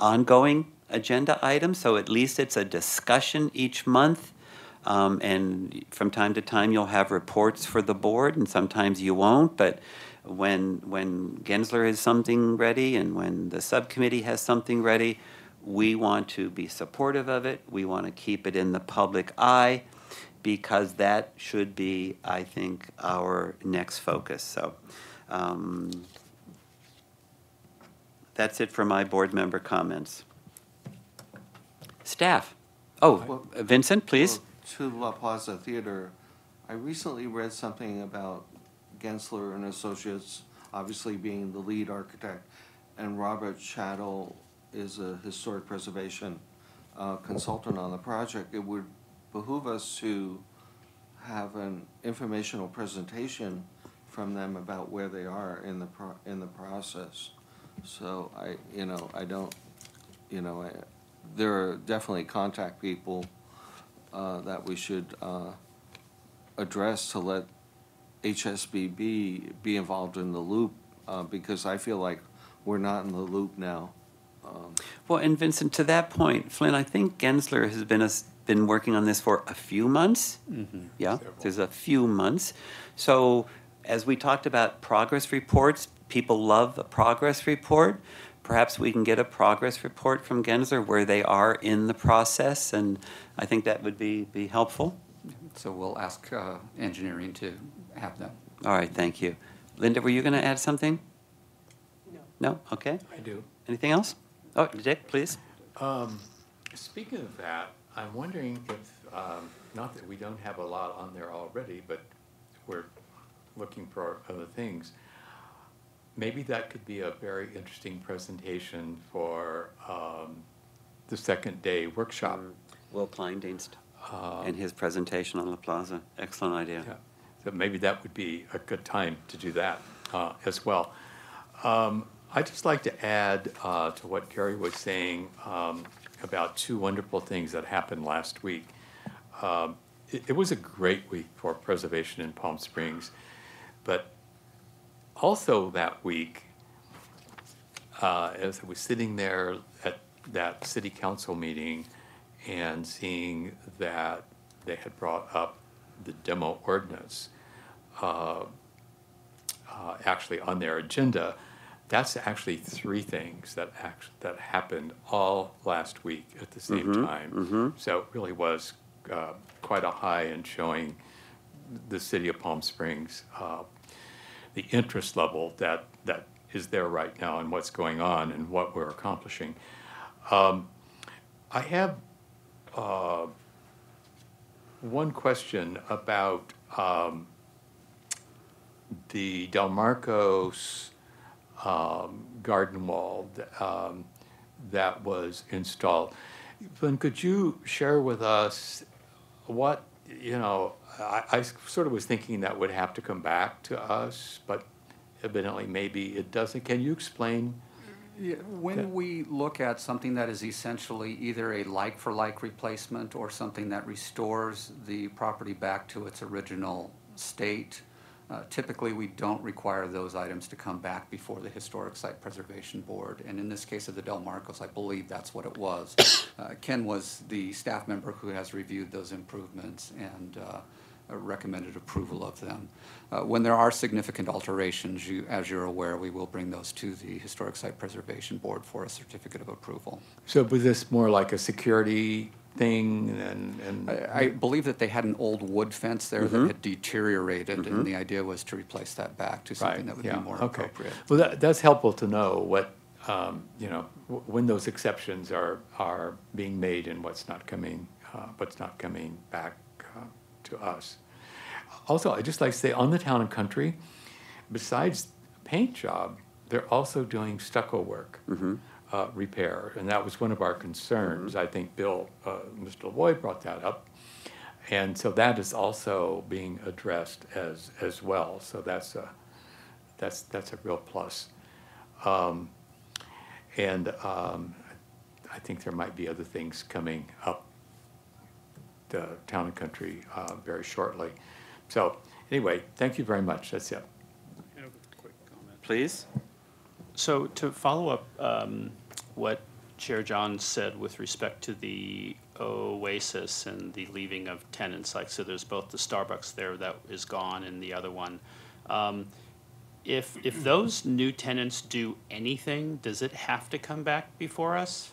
ongoing agenda item, so at least it's a discussion each month. And from time to time, you'll have reports for the board, and sometimes you won't. But when Gensler has something ready and when the subcommittee has something ready, we want to be supportive of it. We want to keep it in the public eye, because that should be, I think, our next focus. So that's it for my board member comments. Staff. Oh, Vincent, please. To La Plaza Theater, I recently read something about Gensler and Associates obviously being the lead architect, and Robert Chattel is a historic preservation consultant on the project. It would behoove us to have an informational presentation from them about where they are in the process. So there are definitely contact people that we should address to let HSBB be involved in the loop, because I feel like we're not in the loop now. Well, and Vincent, to that point, Flynn, I think Gensler has been working on this for a few months. Mm-hmm. Yeah, there's a few months. So as we talked about progress reports, people love a progress report. Perhaps we can get a progress report from Gensler where they are in the process, and I think that would be helpful. So we'll ask engineering to have them. All right, thank you. Linda, were you going to add something? No. No? Okay. I do. Anything else? Oh, Dick, please. Speaking of that, I'm wondering if, not that we don't have a lot on there already, but we're looking for other things. Maybe that could be a very interesting presentation for the second day workshop. Will Kleindienst and his presentation on La Plaza. Excellent idea. Yeah. So maybe that would be a good time to do that as well. I'd just like to add to what Gary was saying about two wonderful things that happened last week. It was a great week for preservation in Palm Springs, but also that week, as I was sitting there at that city council meeting and seeing that they had brought up the demo ordinance actually on their agenda, that's actually three things that happened all last week at the same time. So it really was quite a high in showing the city of Palm Springs the interest level that is there right now and what's going on and what we're accomplishing. I have one question about the Del Marcos garden wall that was installed. Glenn, could you share with us what, I sort of was thinking that would have to come back to us, but evidently maybe it doesn't. Can you explain? Yeah, when we look at something that is essentially either a like-for-like replacement or something that restores the property back to its original state, Typically, we don't require those items to come back before the Historic Site Preservation Board, and in this case of the Del Marcos, I believe that's what it was. Ken was the staff member who has reviewed those improvements and recommended approval of them. When there are significant alterations, as you're aware, we will bring those to the Historic Site Preservation Board for a certificate of approval. So was this more like a security thing and? I believe that they had an old wood fence there that had deteriorated, Mhm. and the idea was to replace that back to something that would be more okay. appropriate. Well, that's helpful to know what, you know, when those exceptions are being made and what's not coming back to us. Also, I'd just like to say, on the Town and Country, besides paint job, they're also doing stucco work. Repair, and that was one of our concerns. I think Bill, Mr. Lavoy brought that up, and so that is also being addressed as well. So that's a real plus, and I think there might be other things coming up the Town and Country very shortly. So anyway, thank you very much. That's it. I have a quick comment. Please. So to follow up what Chair John said with respect to the Oasis and the leaving of tenants, like, so there's both the Starbucks there that is gone and the other one. If those new tenants do anything, does it have to come back before us?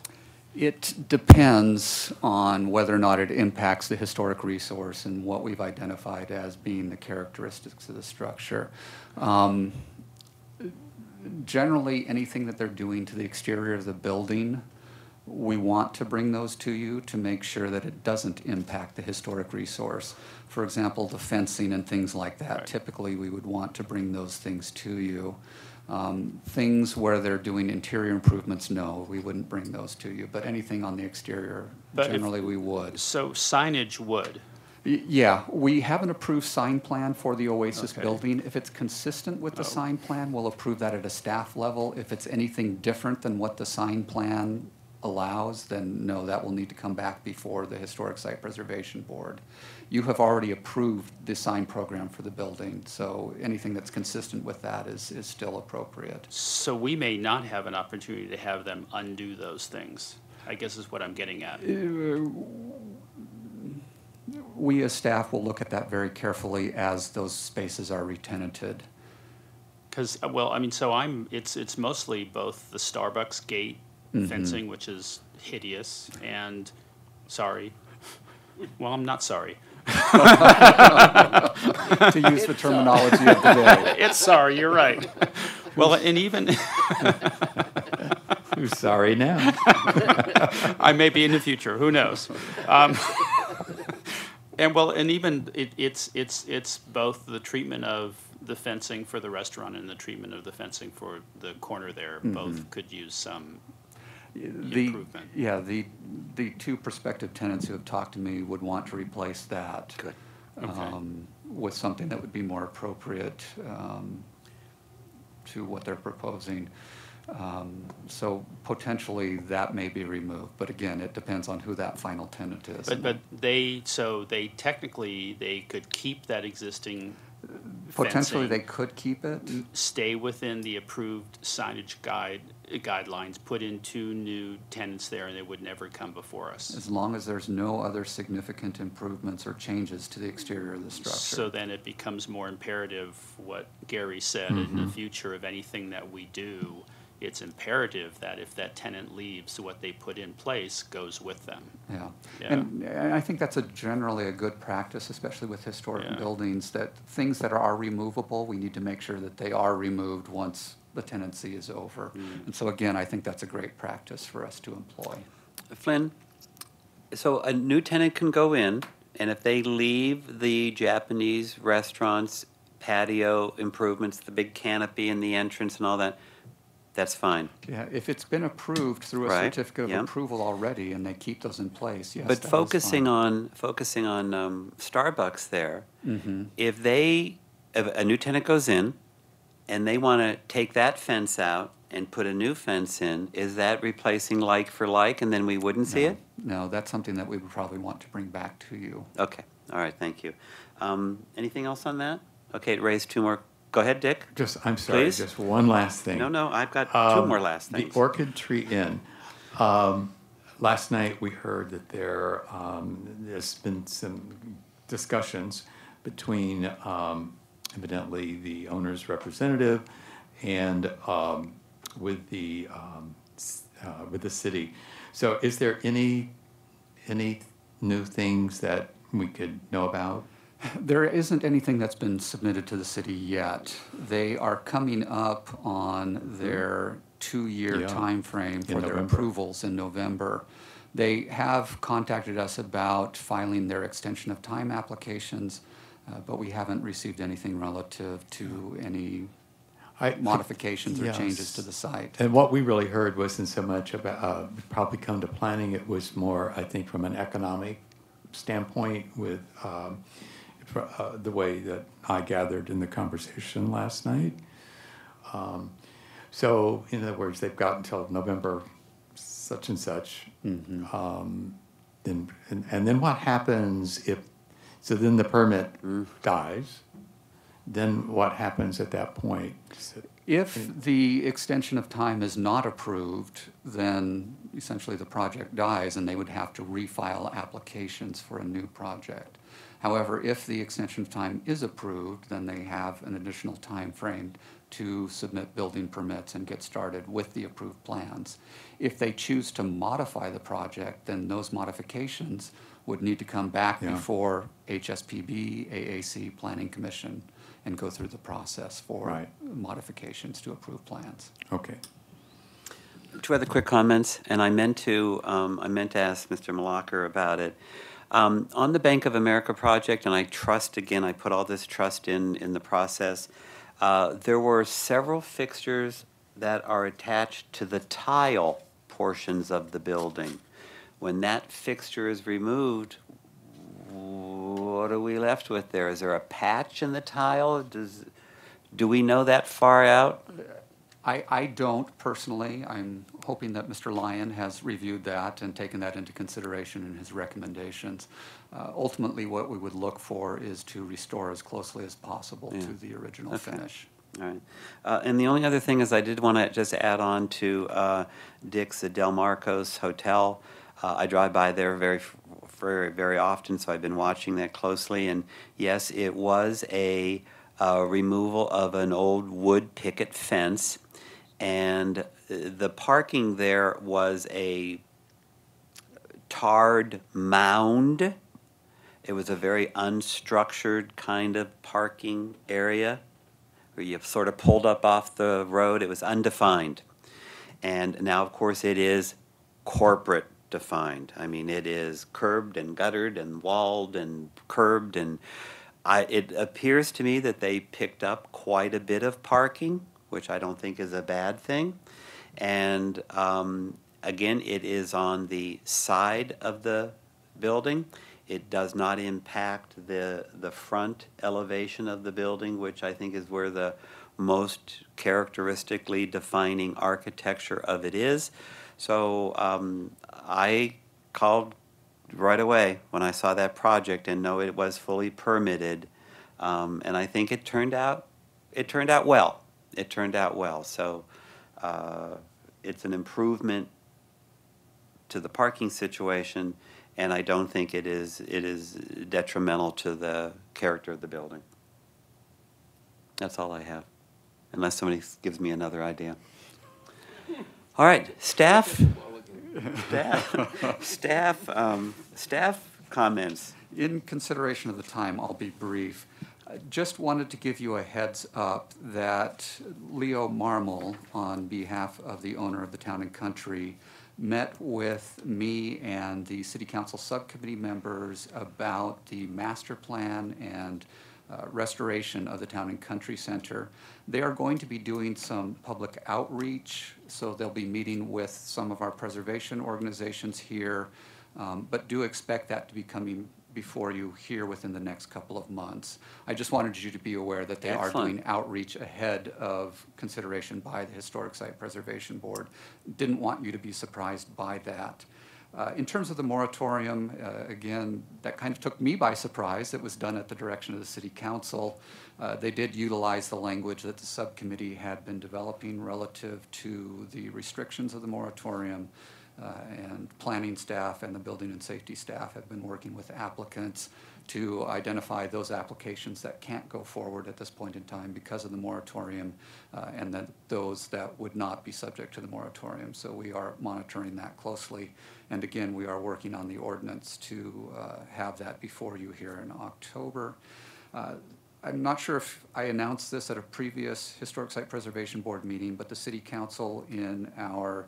It depends on whether or not it impacts the historic resource and what we've identified as being the characteristics of the structure. Generally, anything that they're doing to the exterior of the building, we want to bring those to you to make sure that it doesn't impact the historic resource. For example, the fencing and things like that, Right. typically we would want to bring those things to you. Things where they're doing interior improvements, no, we wouldn't bring those to you. But anything on the exterior, But if- generally we would. So signage would. Yeah, we have an approved sign plan for the Oasis Okay. building. If it's consistent with the sign plan, we'll approve that at a staff level. If it's anything different than what the sign plan allows, then no, that will need to come back before the Historic Site Preservation Board. You have already approved the sign program for the building, so anything that's consistent with that is still appropriate. So we may not have an opportunity to have them undo those things, I guess is what I'm getting at. We as staff will look at that very carefully as those spaces are re-tenanted. Because, well, I mean, so it's mostly both the Starbucks gate fencing, which is hideous, and, sorry, well, I'm not sorry. To use the terminology of the day. It's sorry, you're right. Well, and even. Who's sorry now? I may be in the future, who knows? And well, and even it's both the treatment of the fencing for the restaurant and the treatment of the fencing for the corner there. Both could use some improvement. Yeah, the two prospective tenants who have talked to me would want to replace that. Good. Okay. With something that would be more appropriate to what they're proposing. So potentially that may be removed, but again, it depends on who that final tenant is. But they technically they could keep that existing Potentially fencing, they could keep it. stay within the approved signage guidelines, put in 2 new tenants there, and they would never come before us. As long as there's no other significant improvements or changes to the exterior of the structure. So then it becomes more imperative, what Gary said, in the future of anything that we do, it's imperative that if that tenant leaves, what they put in place goes with them. Yeah, Yeah. and I think that's generally a good practice, especially with historic Yeah. buildings, that things that are removable, we need to make sure that they are removed once the tenancy is over. And so again, I think that's a great practice for us to employ. Flynn, so a new tenant can go in, and if they leave the Japanese restaurant's patio improvements, the big canopy in the entrance and all that, that's fine. Yeah, if it's been approved through a Right, certificate of yeah. approval already and they keep those in place, yes. But that is focusing fine. on Starbucks there, Mhm. if a new tenant goes in and they want to take that fence out and put a new fence in, is that replacing like for like, and then we wouldn't see it? No, that's something that we would probably want to bring back to you. Okay, all right, thank you. Anything else on that? Okay, it raised two more. Go ahead, Dick. I'm sorry, Please? just one last thing. No, I've got two more last things. The Orchid Tree Inn. Last night, we heard that there's been some discussions between evidently the owner's representative and with the city. So is there any new things that we could know about? There isn't anything that's been submitted to the city yet. They are coming up on their two-year Yeah. timeframe for In their November. approvals in November. They have contacted us about filing their extension of time applications, but we haven't received anything relative to any modifications or Yes. changes to the site. And what we really heard wasn't so much about, probably come to planning, it was more, I think, from an economic standpoint with the way that I gathered in the conversation last night. So, in other words, they've got until November such and such. And then what happens so then the permit dies, then what happens at that point? If the extension of time is not approved, then essentially the project dies and they would have to refile applications for a new project. However, if the extension of time is approved, then they have an additional time frame to submit building permits and get started with the approved plans. If they choose to modify the project, then those modifications would need to come back Yeah. before HSPB, AAC, Planning Commission, and go through the process for modifications to approved plans. Okay. Two other quick comments, and I meant to ask Mr. Malacher about it. On the Bank of America project, and I trust, again, I put all this trust in the process, there were several fixtures that are attached to the tile portions of the building. When that fixture is removed, what are we left with there? Is there a patch in the tile? Do we know that far out? I don't personally. I'm hoping that Mr. Lyon has reviewed that and taken that into consideration in his recommendations. Ultimately, what we would look for is to restore as closely as possible to the original finish. All right. And the only other thing is I did want to just add on to Dick's Del Marcos Hotel. I drive by there very often, so I've been watching that closely. And yes, it was a removal of an old wood picket fence. And the parking there was a tarred mound. It was a very unstructured kind of parking area where you sort of pulled up off the road. It was undefined. And now, of course, it is corporate defined. I mean, it is curbed and guttered and walled and curbed. And it appears to me that they picked up quite a bit of parking, which I don't think is a bad thing. And again, it is on the side of the building. It does not impact the front elevation of the building, which I think is where the most characteristically defining architecture of it is. So I called right away when I saw that project and know it was fully permitted. And I think it turned out well. It turned out well. So it's an improvement to the parking situation, and I don't think it is detrimental to the character of the building. That's all I have, unless somebody gives me another idea. All right, staff comments. In consideration of the time, I'll be brief. Just wanted to give you a heads up that Leo Marmol, on behalf of the owner of the Town and Country, met with me and the City Council subcommittee members about the master plan and restoration of the Town and Country Center. They are going to be doing some public outreach, so they'll be meeting with some of our preservation organizations here, but do expect that to be coming before you here within the next couple of months. I just wanted you to be aware that they are doing outreach ahead of consideration by the Historic Site Preservation Board. Didn't want you to be surprised by that. In terms of the moratorium, again, that kind of took me by surprise. It was done at the direction of the City Council. They did utilize the language that the subcommittee had been developing relative to the restrictions of the moratorium, and planning staff and the building and safety staff have been working with applicants to identify those applications that can't go forward at this point in time because of the moratorium, and then those that would not be subject to the moratorium. So we are monitoring that closely. And again, we are working on the ordinance to have that before you here in October. I'm not sure if I announced this at a previous Historic Site Preservation Board meeting, but the City Council in our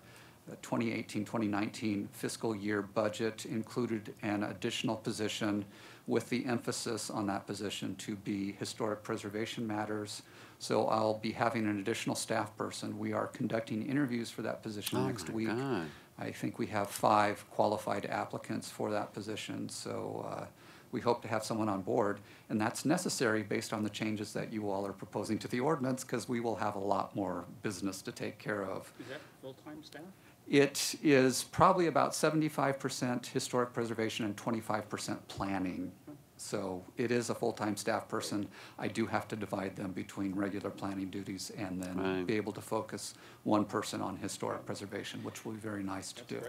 2018-2019 fiscal year budget included an additional position with the emphasis on that position to be historic preservation matters. So I'll be having an additional staff person. We are conducting interviews for that position next week. God. I think we have 5 qualified applicants for that position. So we hope to have someone on board, and that's necessary based on the changes that you all are proposing to the ordinance, because we will have a lot more business to take care of. Is that full-time staff? It is probably about 75% historic preservation and 25% planning. So it is a full-time staff person. I do have to divide them between regular planning duties and then be able to focus one person on historic preservation, which will be very nice to do.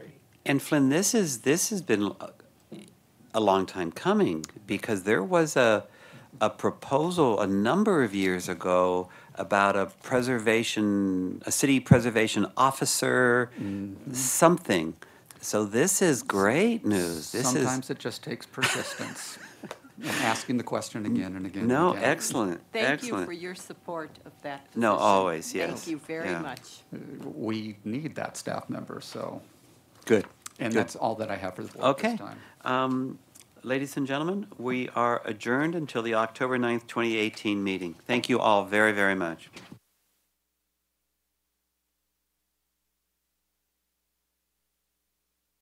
And Flynn, this has been a long time coming, because there was a proposal a number of years ago about a city preservation officer, something. So this is great news. Sometimes it just takes persistence and asking the question again and again. No, and again. excellent. Thank you for your support of that position. No, always, yes. Thank you very much. We need that staff member, so. Good. And Good. that's all that I have for the board Okay. this time. Ladies and gentlemen, we are adjourned until the October 9th, 2018 meeting. Thank you all very, very much.